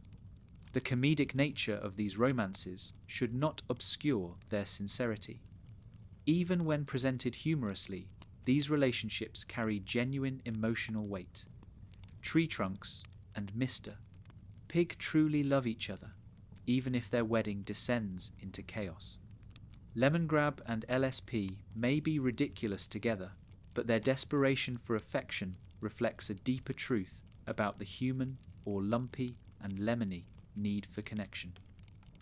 The comedic nature of these romances should not obscure their sincerity. Even when presented humorously, these relationships carry genuine emotional weight. Tree Trunks and Mr. Pig truly love each other, even if their wedding descends into chaos. Lemongrab and LSP may be ridiculous together, but their desperation for affection reflects a deeper truth about the human or lumpy and lemony need for connection.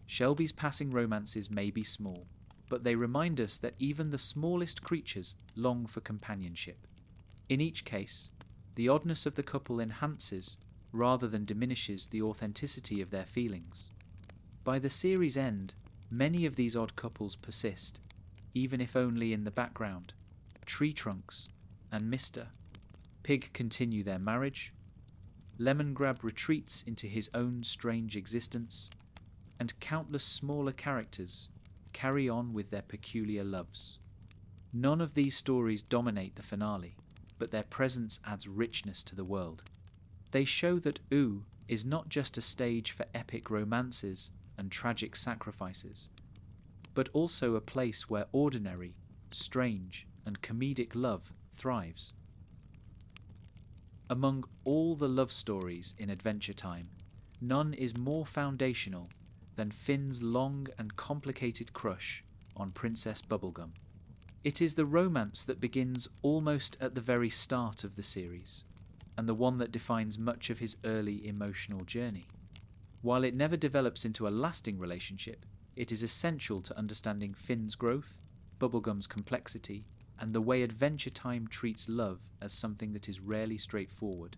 Shelby's passing romances may be small, but they remind us that even the smallest creatures long for companionship. In each case, the oddness of the couple enhances rather than diminishes the authenticity of their feelings. By the series' end, many of these odd couples persist, even if only in the background. Tree Trunks and Mr. Pig continue their marriage, Lemongrab retreats into his own strange existence, and countless smaller characters carry on with their peculiar loves. None of these stories dominate the finale, but their presence adds richness to the world. They show that OO is not just a stage for epic romances and tragic sacrifices, but also a place where ordinary, strange, and comedic love thrives. Among all the love stories in Adventure Time, none is more foundational than Finn's long and complicated crush on Princess Bubblegum. It is the romance that begins almost at the very start of the series, and the one that defines much of his early emotional journey. While it never develops into a lasting relationship, it is essential to understanding Finn's growth, Bubblegum's complexity, and the way Adventure Time treats love as something that is rarely straightforward.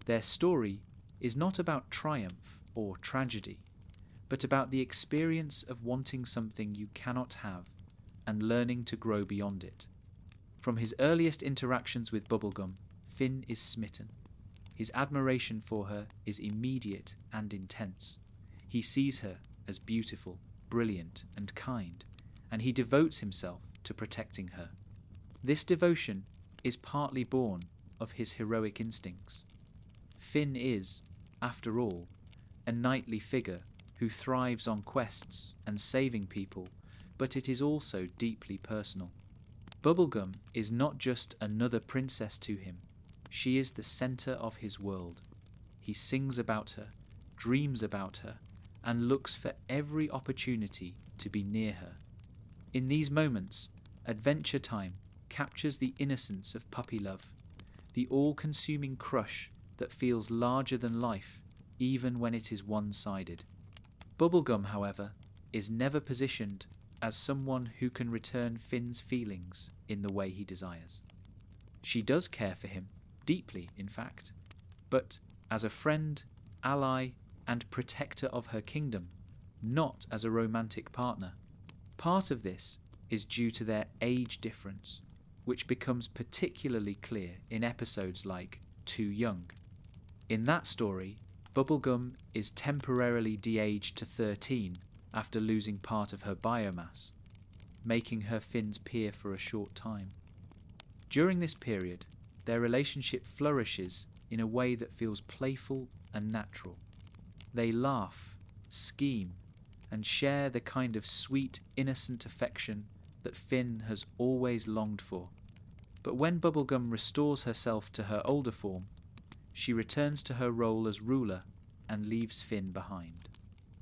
Their story is not about triumph or tragedy, but about the experience of wanting something you cannot have and learning to grow beyond it. From his earliest interactions with Bubblegum, Finn is smitten. His admiration for her is immediate and intense. He sees her as beautiful, brilliant, and kind, and he devotes himself to protecting her. This devotion is partly born of his heroic instincts. Finn is, after all, a knightly figure who thrives on quests and saving people, but it is also deeply personal. Bubblegum is not just another princess to him. She is the centre of his world. He sings about her, dreams about her, and looks for every opportunity to be near her. In these moments, Adventure Time captures the innocence of puppy love, the all-consuming crush that feels larger than life even when it is one-sided. Bubblegum, however, is never positioned as someone who can return Finn's feelings in the way he desires. She does care for him, deeply in fact, but as a friend, ally, and protector of her kingdom, not as a romantic partner. Part of this is due to their age difference, which becomes particularly clear in episodes like Too Young. In that story, Bubblegum is temporarily de-aged to 13 after losing part of her biomass, making her Finn's peer for a short time. During this period, their relationship flourishes in a way that feels playful and natural. They laugh, scheme, and share the kind of sweet, innocent affection that Finn has always longed for. But when Bubblegum restores herself to her older form, she returns to her role as ruler and leaves Finn behind.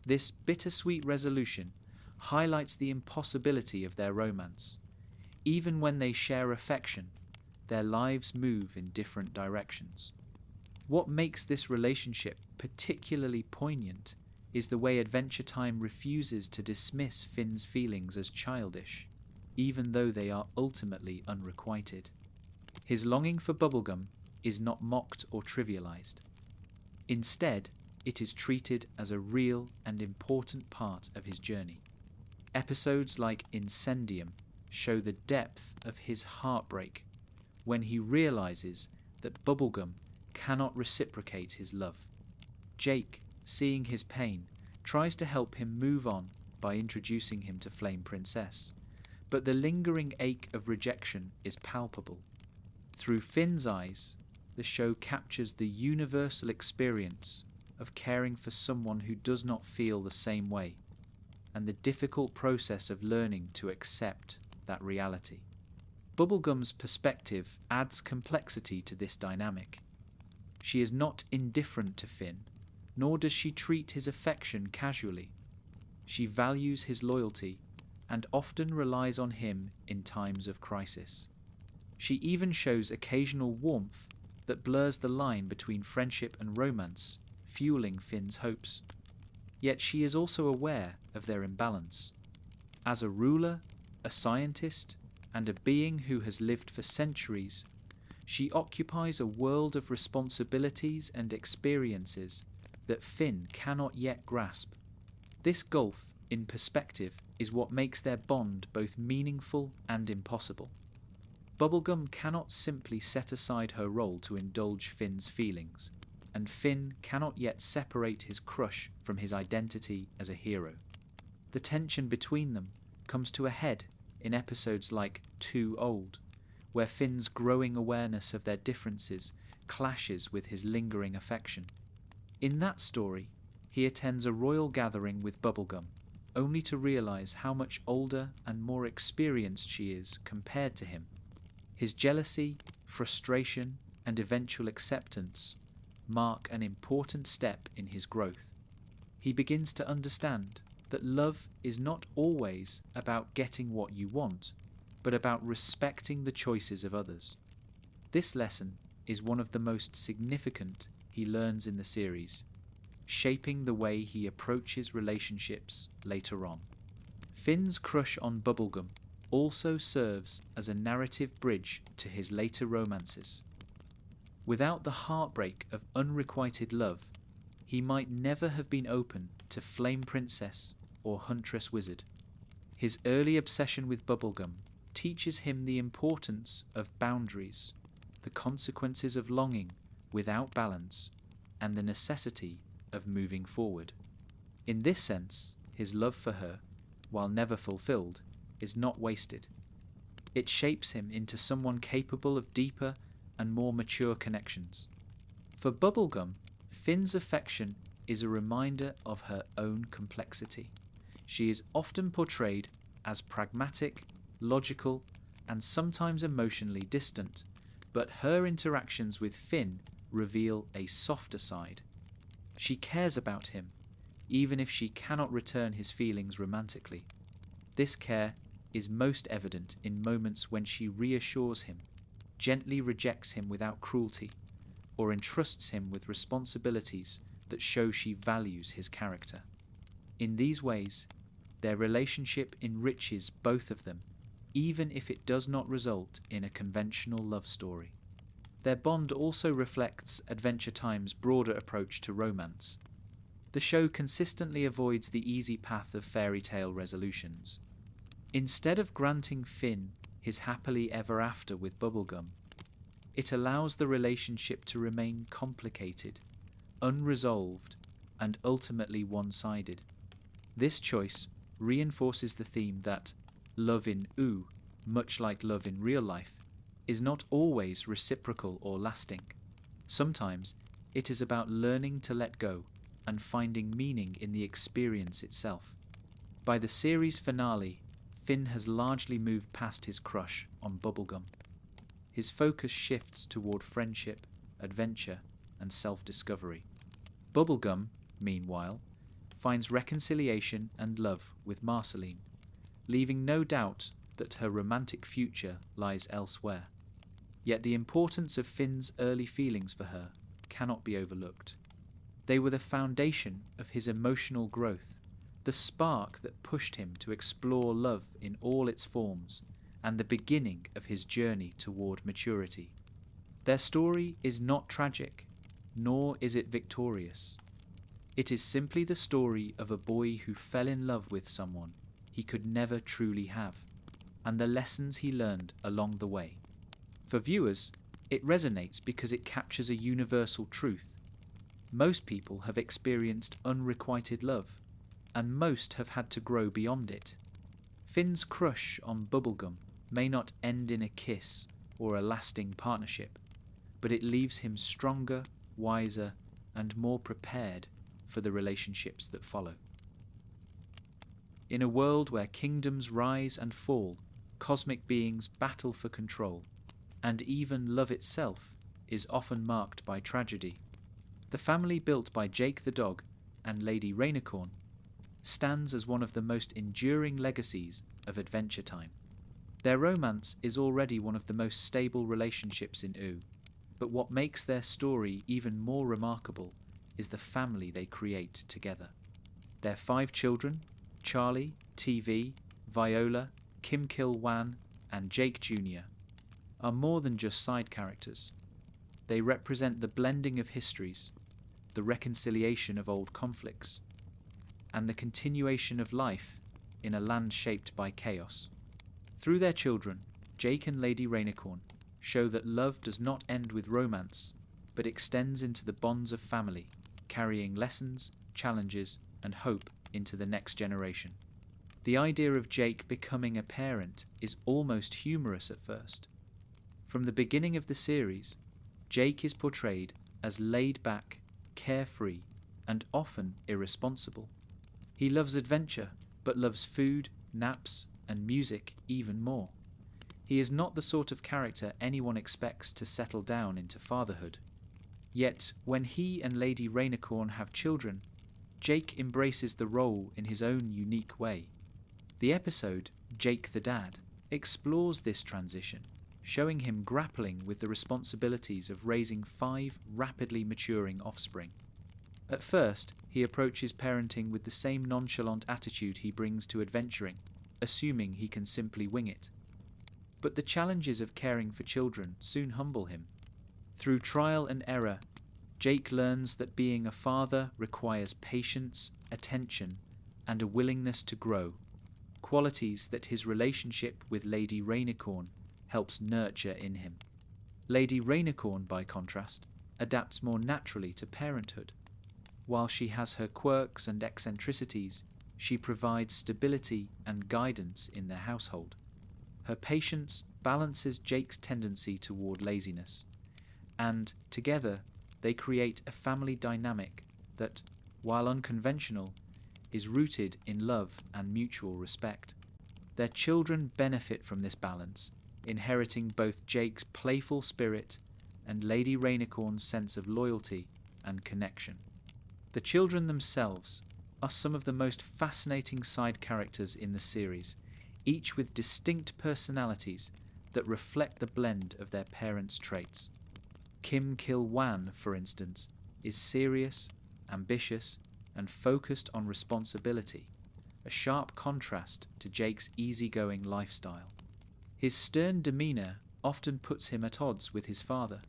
This bittersweet resolution highlights the impossibility of their romance. Even when they share affection, their lives move in different directions. What makes this relationship particularly poignant is the way Adventure Time refuses to dismiss Finn's feelings as childish, even though they are ultimately unrequited. His longing for Bubblegum is not mocked or trivialized. Instead, it is treated as a real and important part of his journey. Episodes like Incendium show the depth of his heartbreak when he realizes that Bubblegum cannot reciprocate his love. Jake, seeing his pain, tries to help him move on by introducing him to Flame Princess, but the lingering ache of rejection is palpable. Through Finn's eyes, the show captures the universal experience of caring for someone who does not feel the same way, and the difficult process of learning to accept that reality. Bubblegum's perspective adds complexity to this dynamic. She is not indifferent to Finn, nor does she treat his affection casually. She values his loyalty and often relies on him in times of crisis. She even shows occasional warmth that blurs the line between friendship and romance, fueling Finn's hopes. Yet she is also aware of their imbalance. As a ruler, a scientist, and a being who has lived for centuries, she occupies a world of responsibilities and experiences that Finn cannot yet grasp. This gulf in perspective is what makes their bond both meaningful and impossible. Bubblegum cannot simply set aside her role to indulge Finn's feelings, and Finn cannot yet separate his crush from his identity as a hero. The tension between them comes to a head in episodes like Too Old, where Finn's growing awareness of their differences clashes with his lingering affection. In that story, he attends a royal gathering with Bubblegum, only to realize how much older and more experienced she is compared to him. His jealousy, frustration, and eventual acceptance mark an important step in his growth. He begins to understand that love is not always about getting what you want, but about respecting the choices of others. This lesson is one of the most significant he learns in the series, shaping the way he approaches relationships later on. Finn's crush on Bubblegum also serves as a narrative bridge to his later romances. Without the heartbreak of unrequited love, he might never have been open to Flame Princess or Huntress Wizard. His early obsession with Bubblegum teaches him the importance of boundaries, the consequences of longing without balance, and the necessity of moving forward. In this sense, his love for her, while never fulfilled, is not wasted. It shapes him into someone capable of deeper and more mature connections. For Bubblegum, Finn's affection is a reminder of her own complexity. She is often portrayed as pragmatic, logical, and sometimes emotionally distant, but her interactions with Finn reveal a softer side. She cares about him, even if she cannot return his feelings romantically. This care is most evident in moments when she reassures him, gently rejects him without cruelty, or entrusts him with responsibilities that show she values his character. In these ways, their relationship enriches both of them, even if it does not result in a conventional love story. Their bond also reflects Adventure Time's broader approach to romance. The show consistently avoids the easy path of fairy tale resolutions. Instead of granting Finn his happily ever after with Bubblegum, it allows the relationship to remain complicated, unresolved, and ultimately one-sided. This choice reinforces the theme that love in Oo, much like love in real life, is not always reciprocal or lasting. Sometimes it is about learning to let go and finding meaning in the experience itself. By the series finale, Finn has largely moved past his crush on Bubblegum. His focus shifts toward friendship, adventure, and self-discovery. Bubblegum, meanwhile, finds reconciliation and love with Marceline, leaving no doubt that her romantic future lies elsewhere. Yet the importance of Finn's early feelings for her cannot be overlooked. They were the foundation of his emotional growth, the spark that pushed him to explore love in all its forms, and the beginning of his journey toward maturity. Their story is not tragic, nor is it victorious. It is simply the story of a boy who fell in love with someone he could never truly have, and the lessons he learned along the way. For viewers, it resonates because it captures a universal truth. Most people have experienced unrequited love, and most have had to grow beyond it. Finn's crush on Bubblegum may not end in a kiss or a lasting partnership, but it leaves him stronger, wiser, and more prepared for the relationships that follow. In a world where kingdoms rise and fall, cosmic beings battle for control, and even love itself is often marked by tragedy, the family built by Jake the dog and Lady Rainicorn stands as one of the most enduring legacies of Adventure Time. Their romance is already one of the most stable relationships in Oo, but what makes their story even more remarkable is the family they create together. Their 5 children, Charlie, TV, Viola, Kim Kil-wan, and Jake Jr., are more than just side characters. They represent the blending of histories, the reconciliation of old conflicts, and the continuation of life in a land shaped by chaos. Through their children, Jake and Lady Rainicorn show that love does not end with romance, but extends into the bonds of family, carrying lessons, challenges, and hope into the next generation. The idea of Jake becoming a parent is almost humorous at first. From the beginning of the series, Jake is portrayed as laid-back, carefree, and often irresponsible. He loves adventure, but loves food, naps, and music even more. He is not the sort of character anyone expects to settle down into fatherhood. Yet, when he and Lady Rainicorn have children, Jake embraces the role in his own unique way. The episode, Jake the Dad, explores this transition, showing him grappling with the responsibilities of raising 5 rapidly maturing offspring. At first, he approaches parenting with the same nonchalant attitude he brings to adventuring, assuming he can simply wing it. But the challenges of caring for children soon humble him. Through trial and error, Jake learns that being a father requires patience, attention, and a willingness to grow, qualities that his relationship with Lady Rainicorn helps nurture in him. Lady Rainicorn, by contrast, adapts more naturally to parenthood. While she has her quirks and eccentricities, she provides stability and guidance in their household. Her patience balances Jake's tendency toward laziness, and together they create a family dynamic that, while unconventional, is rooted in love and mutual respect. Their children benefit from this balance, inheriting both Jake's playful spirit and Lady Rainicorn's sense of loyalty and connection. The children themselves are some of the most fascinating side characters in the series, each with distinct personalities that reflect the blend of their parents' traits. Kim Kil-wan, for instance, is serious, ambitious, and focused on responsibility, a sharp contrast to Jake's easygoing lifestyle. His stern demeanour often puts him at odds with his father,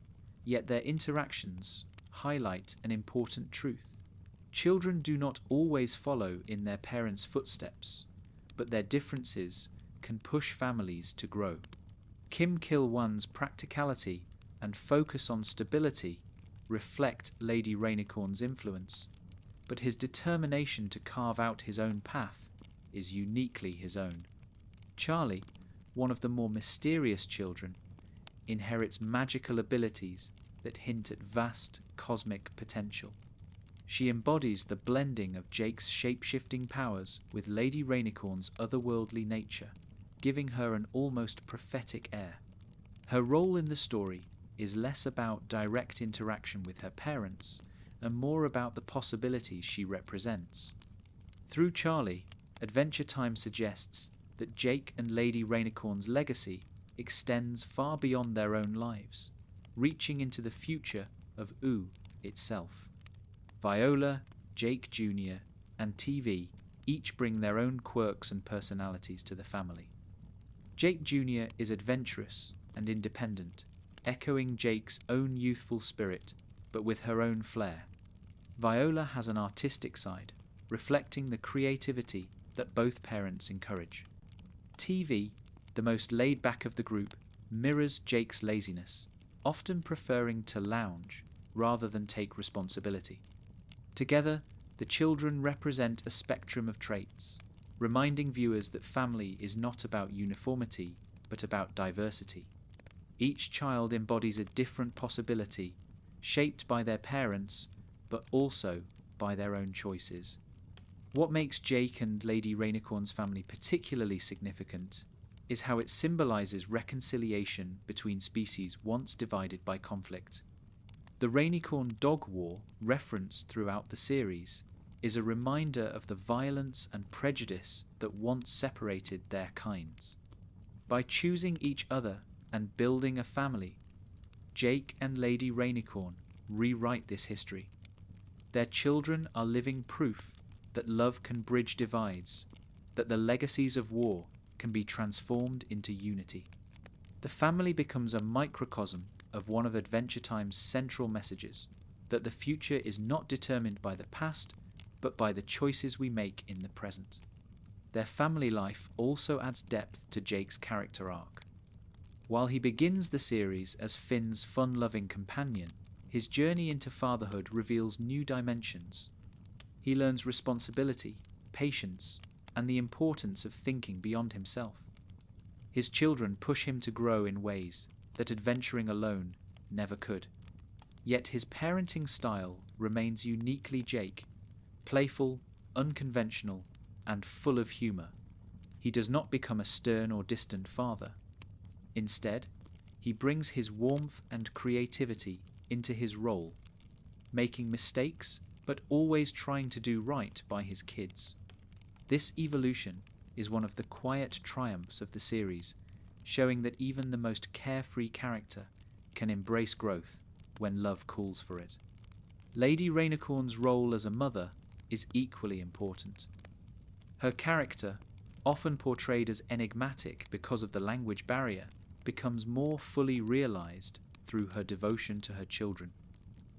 yet their interactions highlight an important truth. Children do not always follow in their parents' footsteps, but their differences can push families to grow. Kim Kil-won's practicality and focus on stability reflect Lady Rainicorn's influence, but his determination to carve out his own path is uniquely his own. Charlie, one of the more mysterious children, inherits magical abilities that hint at vast cosmic potential. She embodies the blending of Jake's shape-shifting powers with Lady Rainicorn's otherworldly nature, giving her an almost prophetic air. Her role in the story is less about direct interaction with her parents and more about the possibilities she represents. Through Charlie, Adventure Time suggests that Jake and Lady Rainicorn's legacy extends far beyond their own lives, reaching into the future of Ooo itself. Viola, Jake Jr., and TV each bring their own quirks and personalities to the family. Jake Jr. is adventurous and independent, echoing Jake's own youthful spirit, but with her own flair. Viola has an artistic side, reflecting the creativity that both parents encourage. TV, the most laid-back of the group, mirrors Jake's laziness, often preferring to lounge rather than take responsibility. Together, the children represent a spectrum of traits, reminding viewers that family is not about uniformity, but about diversity. Each child embodies a different possibility, shaped by their parents, but also by their own choices. What makes Jake and Lady Rainicorn's family particularly significant is how it symbolizes reconciliation between species once divided by conflict. The Rainicorn dog war, referenced throughout the series, is a reminder of the violence and prejudice that once separated their kinds. By choosing each other and building a family, Jake and Lady Rainicorn rewrite this history. Their children are living proof that love can bridge divides, that the legacies of war can be transformed into unity. The family becomes a microcosm of one of Adventure Time's central messages, that the future is not determined by the past, but by the choices we make in the present. Their family life also adds depth to Jake's character arc. While he begins the series as Finn's fun-loving companion, his journey into fatherhood reveals new dimensions. He learns responsibility, patience, and the importance of thinking beyond himself. His children push him to grow in ways that adventuring alone never could. Yet his parenting style remains uniquely Jake, playful, unconventional, and full of humour. He does not become a stern or distant father. Instead, he brings his warmth and creativity into his role, making mistakes but always trying to do right by his kids. This evolution is one of the quiet triumphs of the series, showing that even the most carefree character can embrace growth when love calls for it. Lady Rainicorn's role as a mother is equally important. Her character, often portrayed as enigmatic because of the language barrier, becomes more fully realized through her devotion to her children.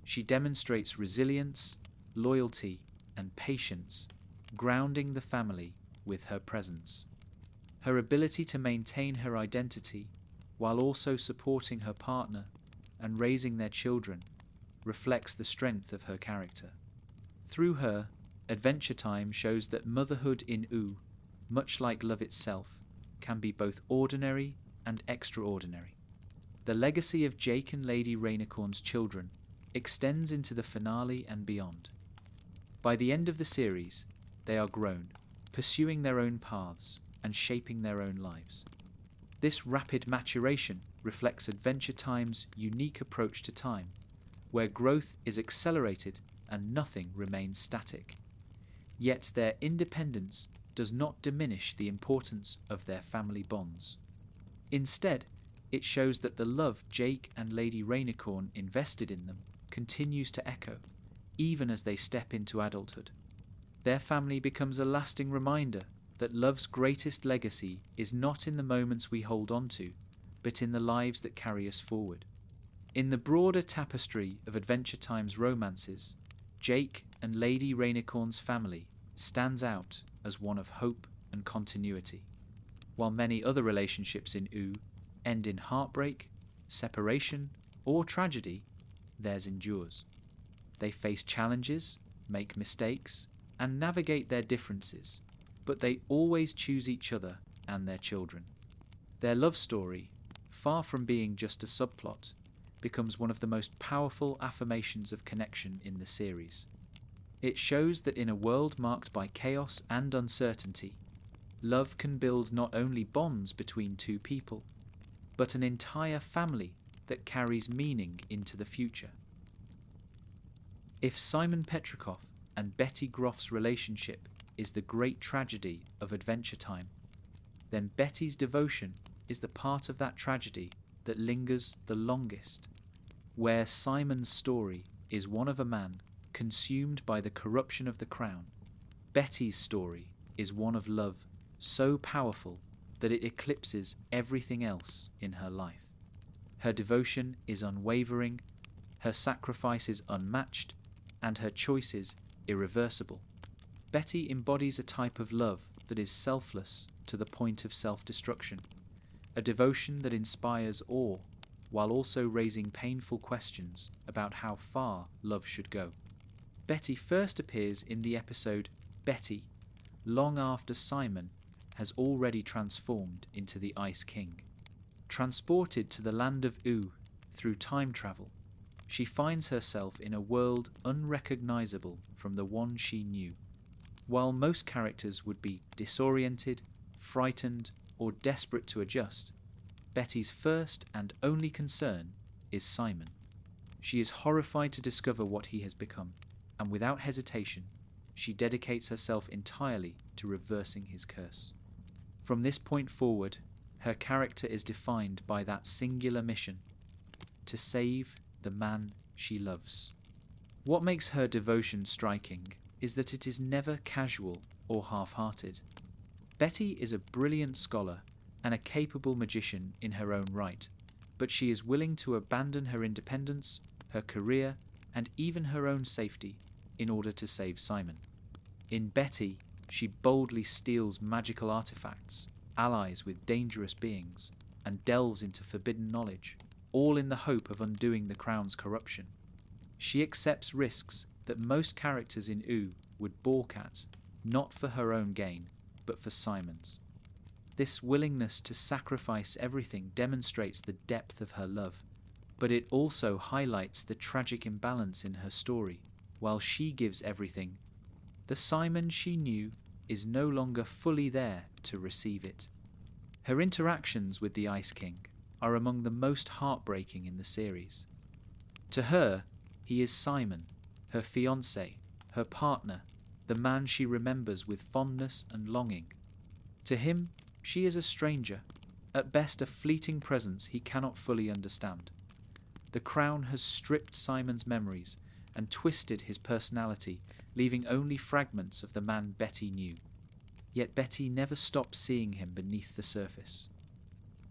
She demonstrates resilience, loyalty, and patience, grounding the family with her presence. Her ability to maintain her identity while also supporting her partner and raising their children reflects the strength of her character. Through her, Adventure Time shows that motherhood in Ooo, much like love itself, can be both ordinary and extraordinary. The legacy of Jake and Lady Rainicorn's children extends into the finale and beyond. By the end of the series, they are grown, pursuing their own paths and shaping their own lives. This rapid maturation reflects Adventure Time's unique approach to time, where growth is accelerated and nothing remains static. Yet their independence does not diminish the importance of their family bonds. Instead, it shows that the love Jake and Lady Rainicorn invested in them continues to echo, even as they step into adulthood. Their family becomes a lasting reminder that love's greatest legacy is not in the moments we hold on to, but in the lives that carry us forward. In the broader tapestry of Adventure Time's romances, Jake and Lady Rainicorn's family stands out as one of hope and continuity. while many other relationships in U end in heartbreak, separation, or tragedy, theirs endures. They face challenges, make mistakes, and navigate their differences, but they always choose each other and their children. Their love story, far from being just a subplot, becomes one of the most powerful affirmations of connection in the series. It shows that in a world marked by chaos and uncertainty, love can build not only bonds between two people, but an entire family that carries meaning into the future. If Simon Petrikov and Betty Groff's relationship is the great tragedy of Adventure Time, then Betty's devotion is the part of that tragedy that lingers the longest, where Simon's story is one of a man consumed by the corruption of the crown. Betty's story is one of love so powerful that it eclipses everything else in her life. Her devotion is unwavering, her sacrifice is unmatched, and her choices irreversible. Betty embodies a type of love that is selfless to the point of self-destruction, a devotion that inspires awe while also raising painful questions about how far love should go. Betty first appears in the episode Betty, long after Simon has already transformed into the Ice King. Transported to the land of U through time travel, she finds herself in a world unrecognizable from the one she knew. While most characters would be disoriented, frightened, or desperate to adjust, Betty's first and only concern is Simon. She is horrified to discover what he has become, and without hesitation, she dedicates herself entirely to reversing his curse. From this point forward, her character is defined by that singular mission: to save the man she loves. What makes her devotion striking is that it is never casual or half-hearted. Betty is a brilliant scholar and a capable magician in her own right, but she is willing to abandon her independence, her career, and even her own safety in order to save Simon. In Betty, she boldly steals magical artifacts, allies with dangerous beings, and delves into forbidden knowledge, all in the hope of undoing the crown's corruption. She accepts risks that most characters in U would balk at, not for her own gain, but for Simon's. This willingness to sacrifice everything demonstrates the depth of her love, but it also highlights the tragic imbalance in her story. While she gives everything, the Simon she knew is no longer fully there to receive it. Her interactions with the Ice King are among the most heartbreaking in the series. To her, he is Simon, her fiancé, her partner, the man she remembers with fondness and longing. To him, she is a stranger, at best a fleeting presence he cannot fully understand. The crown has stripped Simon's memories and twisted his personality, leaving only fragments of the man Betty knew. Yet Betty never stops seeing him beneath the surface.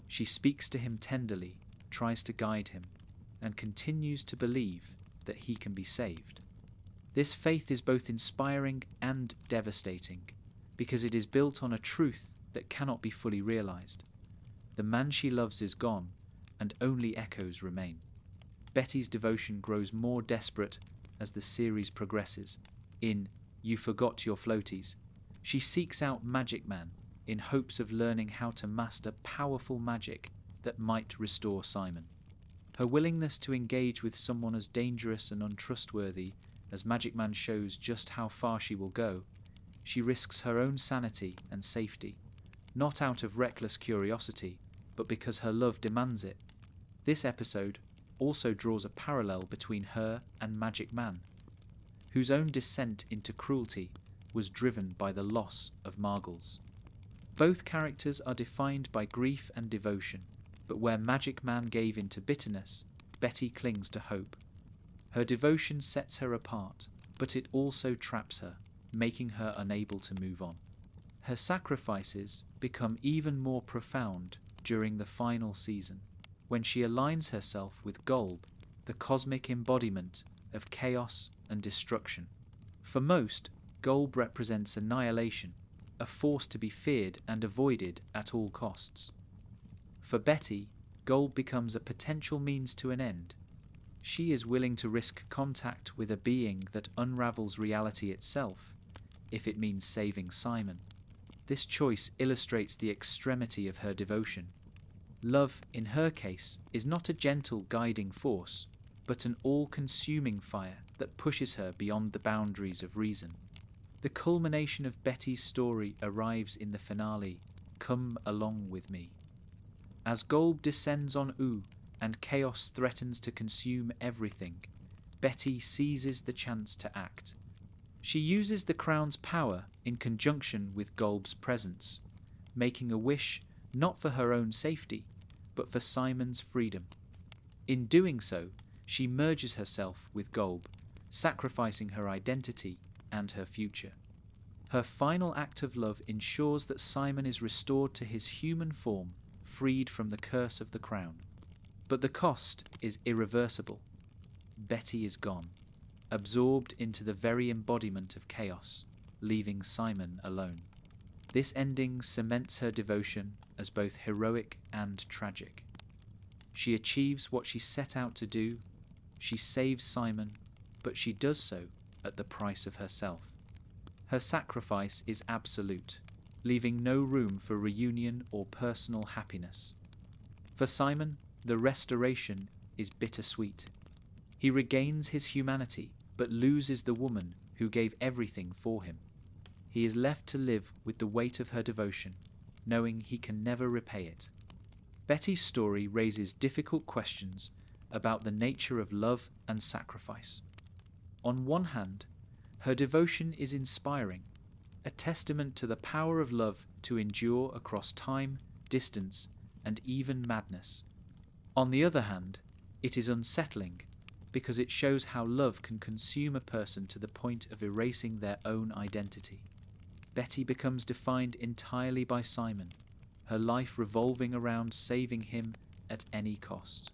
She speaks to him tenderly, tries to guide him, and continues to believe that he can be saved. This faith is both inspiring and devastating, because it is built on a truth that cannot be fully realized. The man she loves is gone, and only echoes remain. Betty's devotion grows more desperate as the series progresses. In You Forgot Your Floaties, she seeks out Magic Man in hopes of learning how to master powerful magic that might restore Simon. Her willingness to engage with someone as dangerous and untrustworthy as Magic Man shows just how far she will go. She risks her own sanity and safety, not out of reckless curiosity, but because her love demands it. This episode also draws a parallel between her and Magic Man, whose own descent into cruelty was driven by the loss of Margles. Both characters are defined by grief and devotion, but where Magic Man gave into bitterness, Betty clings to hope. Her devotion sets her apart, but it also traps her, making her unable to move on. Her sacrifices become even more profound during the final season, when she aligns herself with Golb, the cosmic embodiment of chaos and destruction. For most, Golb represents annihilation, a force to be feared and avoided at all costs. For Betty, gold becomes a potential means to an end. She is willing to risk contact with a being that unravels reality itself, if it means saving Simon. This choice illustrates the extremity of her devotion. Love, in her case, is not a gentle guiding force, but an all-consuming fire that pushes her beyond the boundaries of reason. The culmination of Betty's story arrives in the finale, "Come Along With Me." As Golb descends on U and chaos threatens to consume everything, Betty seizes the chance to act. She uses the crown's power in conjunction with Golb's presence, making a wish not for her own safety, but for Simon's freedom. In doing so, she merges herself with Golb, sacrificing her identity and her future. Her final act of love ensures that Simon is restored to his human form, freed from the curse of the crown. But the cost is irreversible. Betty is gone, absorbed into the very embodiment of chaos, leaving Simon alone. This ending cements her devotion as both heroic and tragic. She achieves what she set out to do. She saves Simon, but she does so at the price of herself. Her sacrifice is absolute, leaving no room for reunion or personal happiness. For Simon, the restoration is bittersweet. He regains his humanity, but loses the woman who gave everything for him. He is left to live with the weight of her devotion, knowing he can never repay it. Betty's story raises difficult questions about the nature of love and sacrifice. On one hand, her devotion is inspiring, a testament to the power of love to endure across time, distance, and even madness. On the other hand, it is unsettling because it shows how love can consume a person to the point of erasing their own identity. Betty becomes defined entirely by Simon, her life revolving around saving him at any cost.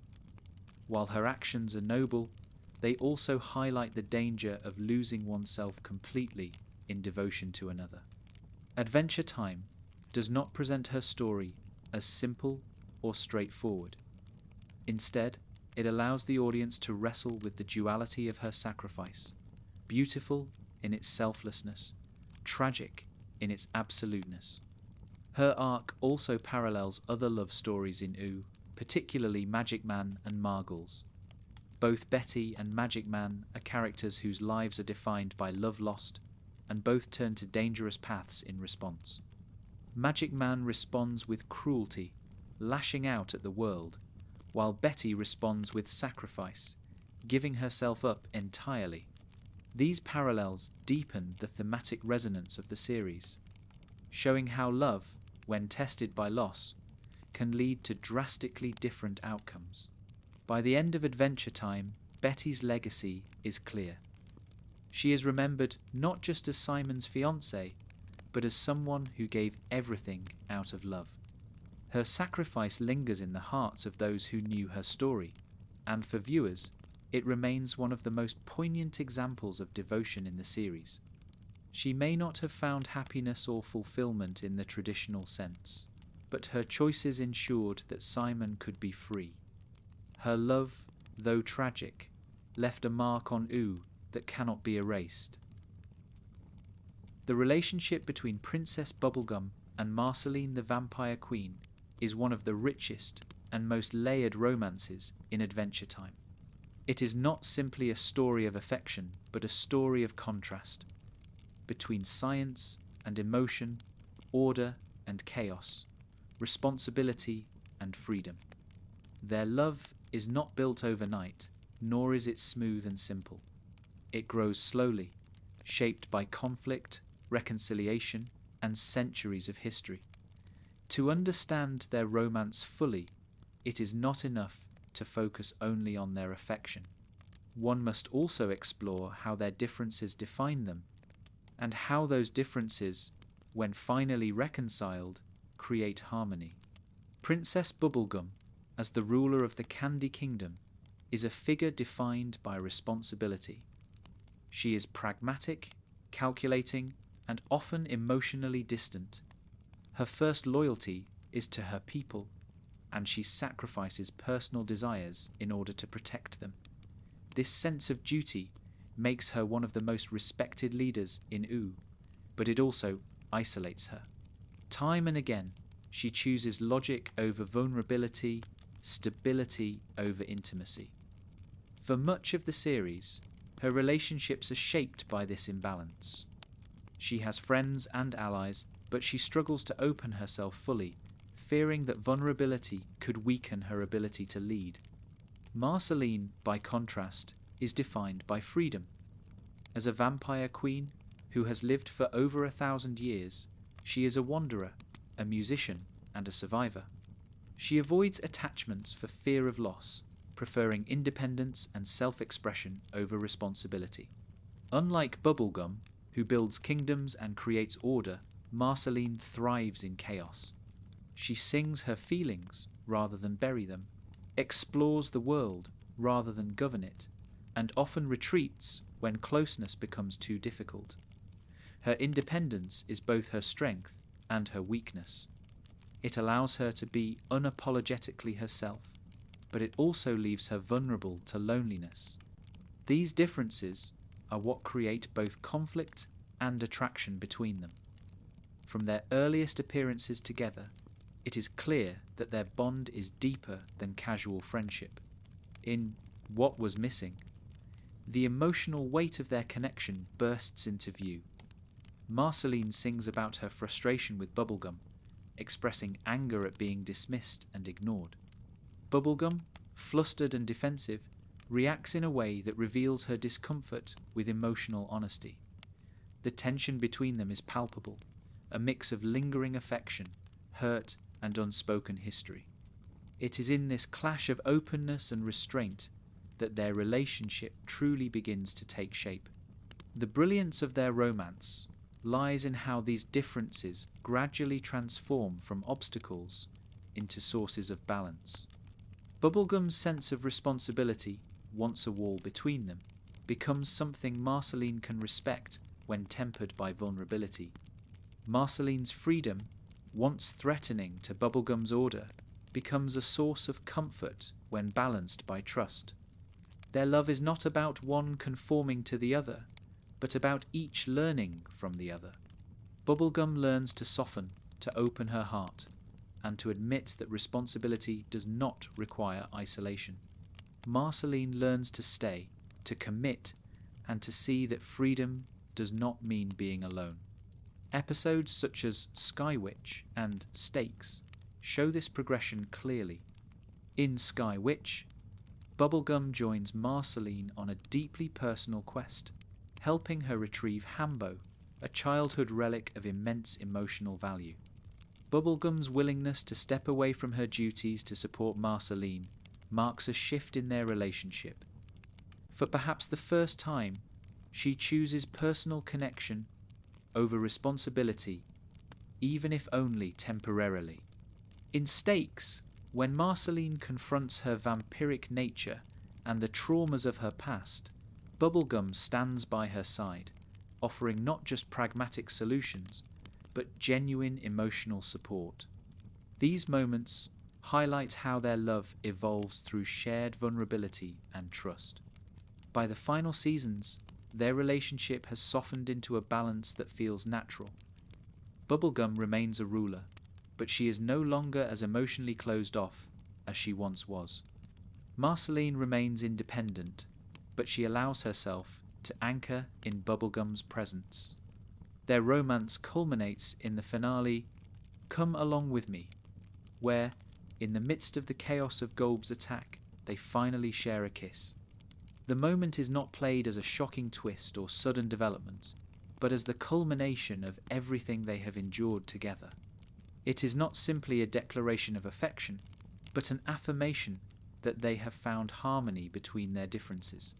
While her actions are noble, they also highlight the danger of losing oneself completely in devotion to another. Adventure Time does not present her story as simple or straightforward. Instead, it allows the audience to wrestle with the duality of her sacrifice, beautiful in its selflessness, tragic in its absoluteness. Her arc also parallels other love stories in U, particularly Magic Man and Margles. Both Betty and Magic Man are characters whose lives are defined by love lost, and both turn to dangerous paths in response. Magic Man responds with cruelty, lashing out at the world, while Betty responds with sacrifice, giving herself up entirely. These parallels deepen the thematic resonance of the series, showing how love, when tested by loss, can lead to drastically different outcomes. By the end of Adventure Time, Betty's legacy is clear. She is remembered not just as Simon's fiancée, but as someone who gave everything out of love. Her sacrifice lingers in the hearts of those who knew her story, and for viewers, it remains one of the most poignant examples of devotion in the series. She may not have found happiness or fulfillment in the traditional sense, but her choices ensured that Simon could be free. Her love, though tragic, left a mark on U that cannot be erased. The relationship between Princess Bubblegum and Marceline the Vampire Queen is one of the richest and most layered romances in Adventure Time. It is not simply a story of affection, but a story of contrast between science and emotion, order and chaos, responsibility and freedom. Their love is not built overnight, nor is it smooth and simple. It grows slowly, shaped by conflict, reconciliation, and centuries of history. To understand their romance fully, it is not enough to focus only on their affection. One must also explore how their differences define them, and how those differences, when finally reconciled, create harmony. Princess Bubblegum, as the ruler of the Candy Kingdom, is a figure defined by responsibility. She is pragmatic, calculating, and often emotionally distant. Her first loyalty is to her people, and she sacrifices personal desires in order to protect them. This sense of duty makes her one of the most respected leaders in U, but it also isolates her. Time and again, she chooses logic over vulnerability, stability over intimacy. For much of the series, her relationships are shaped by this imbalance. She has friends and allies, but she struggles to open herself fully, fearing that vulnerability could weaken her ability to lead. Marceline, by contrast, is defined by freedom. As a vampire queen who has lived for over 1,000 years, she is a wanderer, a musician, and a survivor. She avoids attachments for fear of loss, preferring independence and self-expression over responsibility. Unlike Bubblegum, who builds kingdoms and creates order, Marceline thrives in chaos. She sings her feelings rather than bury them, explores the world rather than govern it, and often retreats when closeness becomes too difficult. Her independence is both her strength and her weakness. It allows her to be unapologetically herself, but it also leaves her vulnerable to loneliness. These differences are what create both conflict and attraction between them. From their earliest appearances together, it is clear that their bond is deeper than casual friendship. In What Was Missing, the emotional weight of their connection bursts into view. Marceline sings about her frustration with Bubblegum, expressing anger at being dismissed and ignored. Bubblegum, flustered and defensive, reacts in a way that reveals her discomfort with emotional honesty. The tension between them is palpable, a mix of lingering affection, hurt, and unspoken history. It is in this clash of openness and restraint that their relationship truly begins to take shape. The brilliance of their romance lies in how these differences gradually transform from obstacles into sources of balance. Bubblegum's sense of responsibility, once a wall between them, becomes something Marceline can respect when tempered by vulnerability. Marceline's freedom, once threatening to Bubblegum's order, becomes a source of comfort when balanced by trust. Their love is not about one conforming to the other, but about each learning from the other. Bubblegum learns to soften, to open her heart, and to admit that responsibility does not require isolation. Marceline learns to stay, to commit, and to see that freedom does not mean being alone. Episodes such as Sky Witch and Stakes show this progression clearly. In Sky Witch, Bubblegum joins Marceline on a deeply personal quest, helping her retrieve Hambo, a childhood relic of immense emotional value. Bubblegum's willingness to step away from her duties to support Marceline marks a shift in their relationship. For perhaps the first time, she chooses personal connection over responsibility, even if only temporarily. In Stakes, when Marceline confronts her vampiric nature and the traumas of her past, Bubblegum stands by her side, offering not just pragmatic solutions, but genuine emotional support. These moments highlight how their love evolves through shared vulnerability and trust. By the final seasons, their relationship has softened into a balance that feels natural. Bubblegum remains a ruler, but she is no longer as emotionally closed off as she once was. Marceline remains independent, but she allows herself to anchor in Bubblegum's presence. Their romance culminates in the finale, Come Along With Me, where, in the midst of the chaos of Golb's attack, they finally share a kiss. The moment is not played as a shocking twist or sudden development, but as the culmination of everything they have endured together. It is not simply a declaration of affection, but an affirmation that they have found harmony between their differences.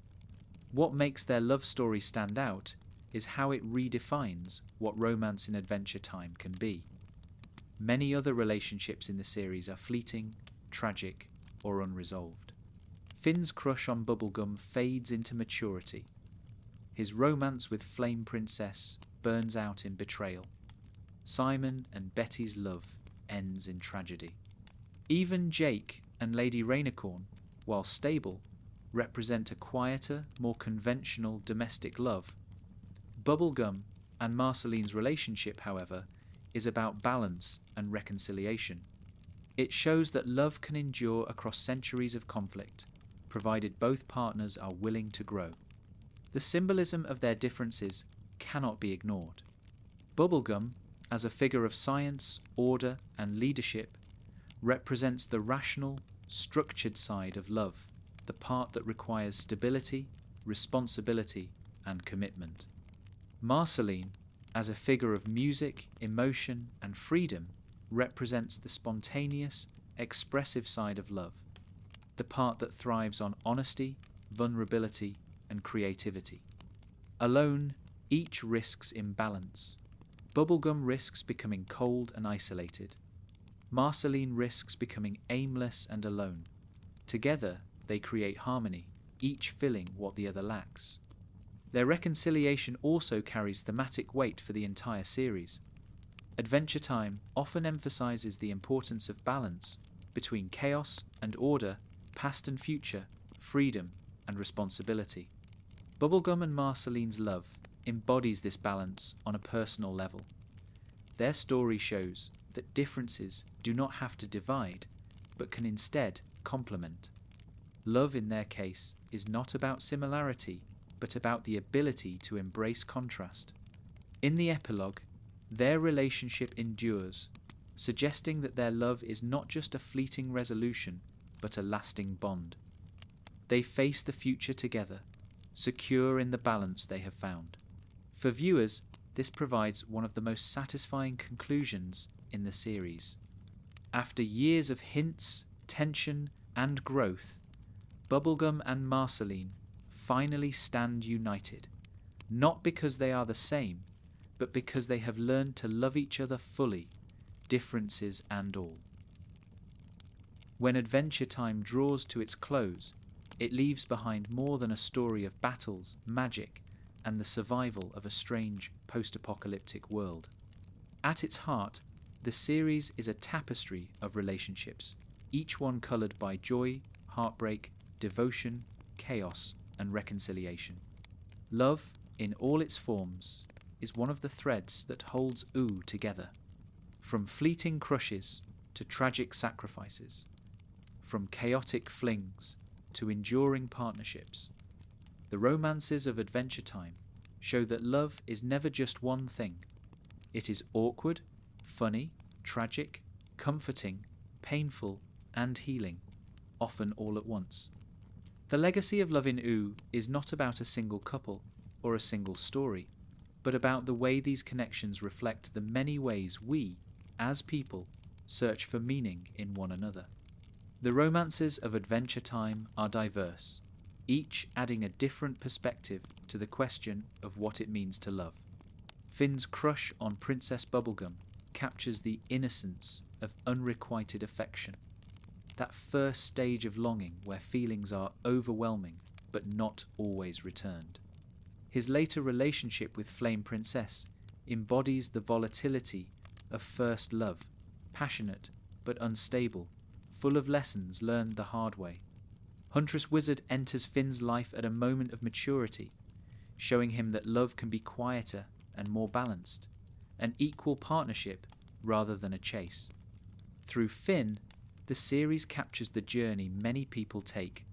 What makes their love story stand out is how it redefines what romance in Adventure Time can be. Many other relationships in the series are fleeting, tragic, or unresolved. Finn's crush on Bubblegum fades into maturity. his romance with Flame Princess burns out in betrayal. Simon and Betty's love ends in tragedy. Even Jake and Lady Rainicorn, while stable, represent a quieter, more conventional domestic love. Bubblegum and Marceline's relationship, however, is about balance and reconciliation. It shows that love can endure across centuries of conflict, provided both partners are willing to grow. The symbolism of their differences cannot be ignored. Bubblegum, as a figure of science, order, and leadership, represents the rational, structured side of love, the part that requires stability, responsibility, and commitment. Marceline, as a figure of music, emotion, and freedom, represents the spontaneous, expressive side of love, the part that thrives on honesty, vulnerability, and creativity. Alone, each risks imbalance. Bubblegum risks becoming cold and isolated. Marceline risks becoming aimless and alone. Together, they create harmony, each filling what the other lacks. Their reconciliation also carries thematic weight for the entire series. Adventure Time often emphasizes the importance of balance between chaos and order, past and future, freedom and responsibility. Bubblegum and Marceline's love embodies this balance on a personal level. Their story shows that differences do not have to divide, but can instead complement. Love in their case is not about similarity, but about the ability to embrace contrast. In the epilogue, their relationship endures, suggesting that their love is not just a fleeting resolution, but a lasting bond. They face the future together, secure in the balance they have found. For viewers, this provides one of the most satisfying conclusions in the series. After years of hints, tension, and growth, Bubblegum and Marceline finally stand united, not because they are the same, but because they have learned to love each other fully, differences and all. When Adventure Time draws to its close, it leaves behind more than a story of battles, magic, and the survival of a strange post-apocalyptic world. At its heart, the series is a tapestry of relationships, each one coloured by joy, heartbreak, devotion, chaos, and reconciliation. Love, in all its forms, is one of the threads that holds Ooh together. From fleeting crushes to tragic sacrifices, from chaotic flings to enduring partnerships, the romances of Adventure Time show that love is never just one thing. It is awkward, funny, tragic, comforting, painful, and healing, often all at once. The legacy of Love in Ooh is not about a single couple or a single story, but about the way these connections reflect the many ways we, as people, search for meaning in one another. The romances of Adventure Time are diverse, each adding a different perspective to the question of what it means to love. Finn's crush on Princess Bubblegum captures the innocence of unrequited affection, that first stage of longing where feelings are overwhelming but not always returned. His later relationship with Flame Princess embodies the volatility of first love, passionate but unstable, full of lessons learned the hard way. Huntress Wizard enters Finn's life at a moment of maturity, showing him that love can be quieter and more balanced, an equal partnership rather than a chase. Through Finn, the series captures the journey many people take,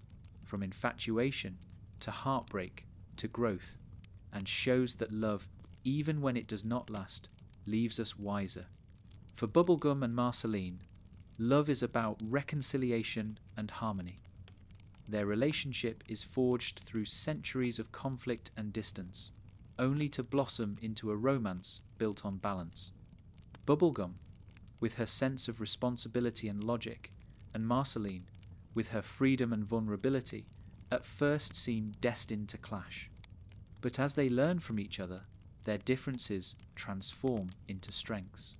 from infatuation to heartbreak to growth, and shows that love, even when it does not last, leaves us wiser. For Bubblegum and Marceline, love is about reconciliation and harmony. Their relationship is forged through centuries of conflict and distance, only to blossom into a romance built on balance. Bubblegum, with her sense of responsibility and logic, and Marceline, with her freedom and vulnerability, at first seem destined to clash. But as they learn from each other, their differences transform into strengths.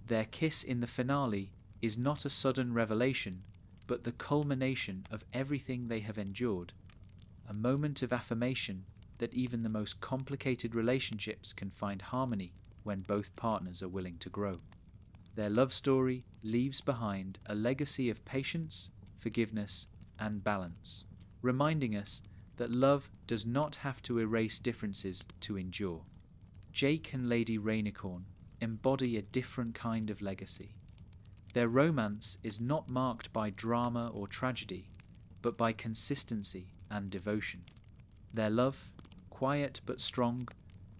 Their kiss in the finale is not a sudden revelation, but the culmination of everything they have endured, a moment of affirmation that even the most complicated relationships can find harmony when both partners are willing to grow. Their love story leaves behind a legacy of patience, forgiveness, and balance, reminding us that love does not have to erase differences to endure. Jake and Lady Rainicorn embody a different kind of legacy. Their romance is not marked by drama or tragedy, but by consistency and devotion. Their love, quiet but strong,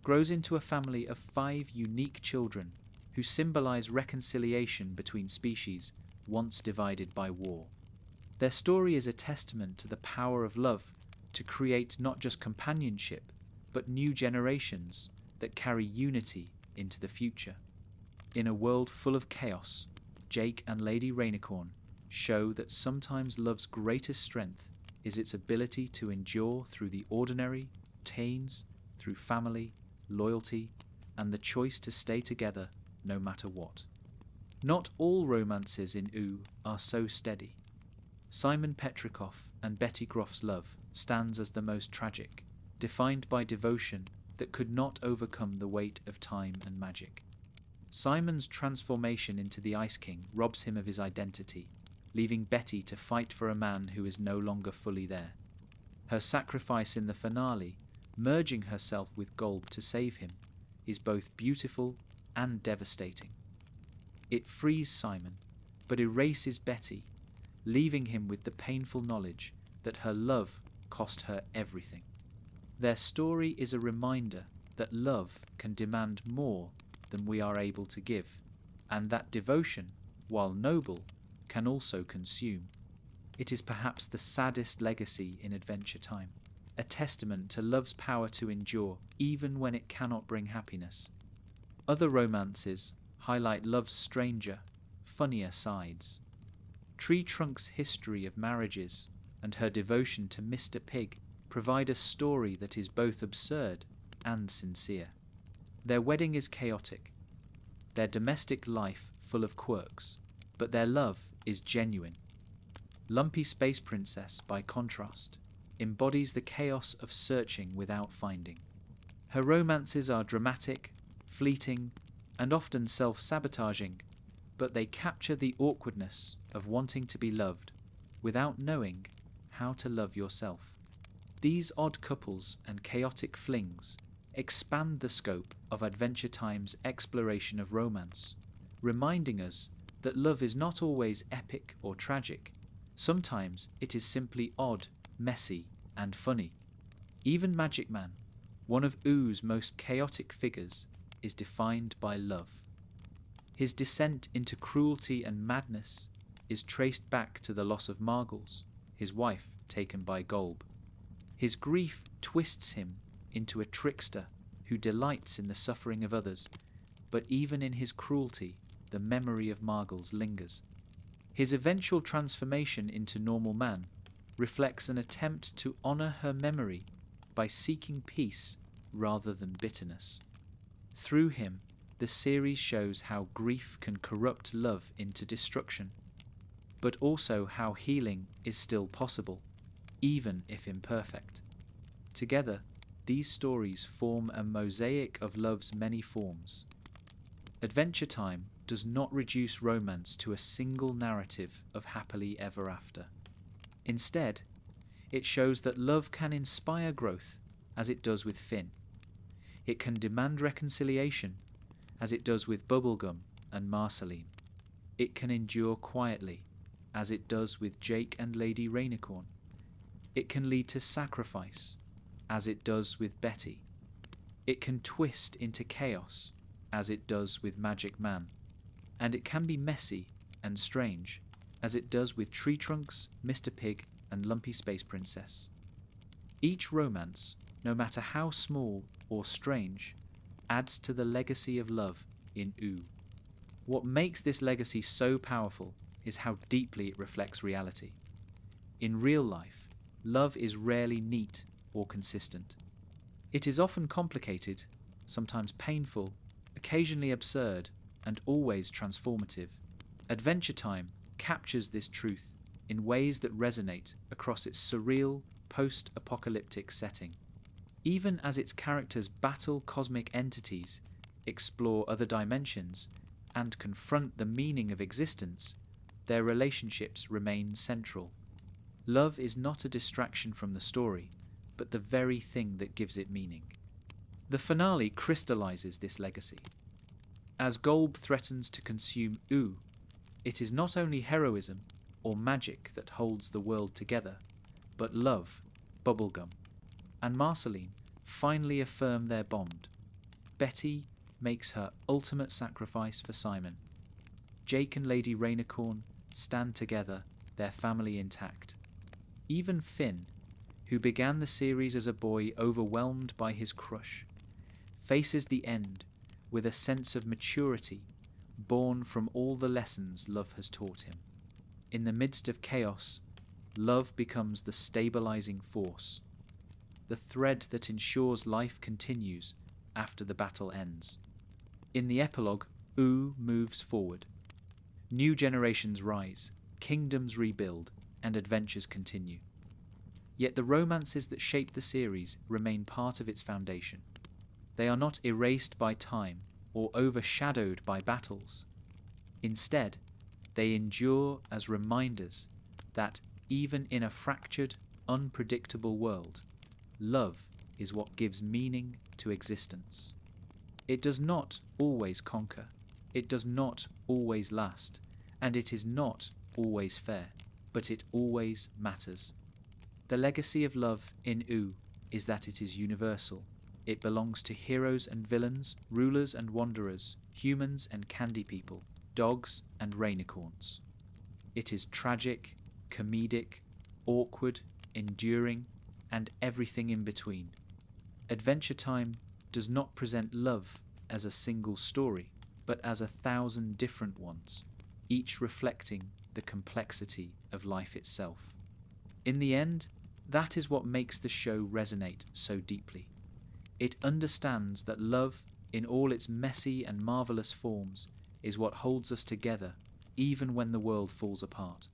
grows into a family of 5 unique children who symbolize reconciliation between species once divided by war. Their story is a testament to the power of love to create not just companionship, but new generations that carry unity into the future. In a world full of chaos, Jake and Lady Rainicorn show that sometimes love's greatest strength is its ability to endure through the ordinary, teens, through family, loyalty, and the choice to stay together no matter what. Not all romances in Oo are so steady. Simon Petrikoff and Betty Groff's love stands as the most tragic, defined by devotion that could not overcome the weight of time and magic. Simon's transformation into the Ice King robs him of his identity, leaving Betty to fight for a man who is no longer fully there. Her sacrifice in the finale, merging herself with Golb to save him, is both beautiful and devastating. It frees Simon, but erases Betty, leaving him with the painful knowledge that her love cost her everything. Their story is a reminder that love can demand more than we are able to give, and that devotion, while noble, can also consume. It is perhaps the saddest legacy in Adventure Time, a testament to love's power to endure even when it cannot bring happiness. Other romances highlight love's stranger, funnier sides. Tree Trunk's history of marriages and her devotion to Mr. Pig provide a story that is both absurd and sincere. Their wedding is chaotic, their domestic life full of quirks, but their love is genuine. Lumpy Space Princess, by contrast, embodies the chaos of searching without finding. Her romances are dramatic, fleeting, and often self-sabotaging, but they capture the awkwardness of wanting to be loved without knowing how to love yourself. These odd couples and chaotic flings expand the scope of Adventure Time's exploration of romance, reminding us that love is not always epic or tragic. Sometimes it is simply odd, messy, and funny. Even Magic Man, one of Oo's most chaotic figures, is defined by love. His descent into cruelty and madness is traced back to the loss of Margles, his wife taken by Golb. His grief twists him into a trickster who delights in the suffering of others, but even in his cruelty, the memory of Margles lingers. His eventual transformation into normal man reflects an attempt to honour her memory by seeking peace rather than bitterness. Through him, the series shows how grief can corrupt love into destruction, but also how healing is still possible, even if imperfect. Together, these stories form a mosaic of love's many forms. Adventure Time does not reduce romance to a single narrative of happily ever after. Instead, it shows that love can inspire growth, as it does with Finn. It can demand reconciliation, as it does with Bubblegum and Marceline. It can endure quietly, as it does with Jake and Lady Rainicorn. It can lead to sacrifice, as it does with Betty. It can twist into chaos, as it does with Magic Man. And it can be messy and strange, as it does with Tree Trunks, Mr. Pig, and Lumpy Space Princess. Each romance, no matter how small or strange, adds to the legacy of love in Oo. What makes this legacy so powerful is how deeply it reflects reality. In real life, love is rarely neat or consistent. It is often complicated, sometimes painful, occasionally absurd, and always transformative. Adventure Time captures this truth in ways that resonate across its surreal, post-apocalyptic setting. Even as its characters battle cosmic entities, explore other dimensions, and confront the meaning of existence, their relationships remain central. Love is not a distraction from the story, but the very thing that gives it meaning. The finale crystallizes this legacy. As Golb threatens to consume Oo, it is not only heroism or magic that holds the world together, but love, Bubblegum, and Marceline finally affirm their bond. Betty makes her ultimate sacrifice for Simon. Jake and Lady Rainicorn stand together, their family intact. Even Finn, who began the series as a boy overwhelmed by his crush, faces the end with a sense of maturity born from all the lessons love has taught him. In the midst of chaos, love becomes the stabilizing force, the thread that ensures life continues after the battle ends. In the epilogue, Oo moves forward. New generations rise, kingdoms rebuild, and adventures continue. Yet the romances that shape the series remain part of its foundation. They are not erased by time or overshadowed by battles. Instead, they endure as reminders that even in a fractured, unpredictable world, love is what gives meaning to existence. It does not always conquer, it does not always last, and it is not always fair, but it always matters. The legacy of love in Oo is that it is universal. It belongs to heroes and villains, rulers and wanderers, humans and candy people, dogs and rainicorns. It is tragic, comedic, awkward, enduring, and everything in between. Adventure Time does not present love as a single story, but as 1,000 different ones, each reflecting the complexity of life itself. In the end, that is what makes the show resonate so deeply. It understands that love, in all its messy and marvelous forms, is what holds us together, even when the world falls apart.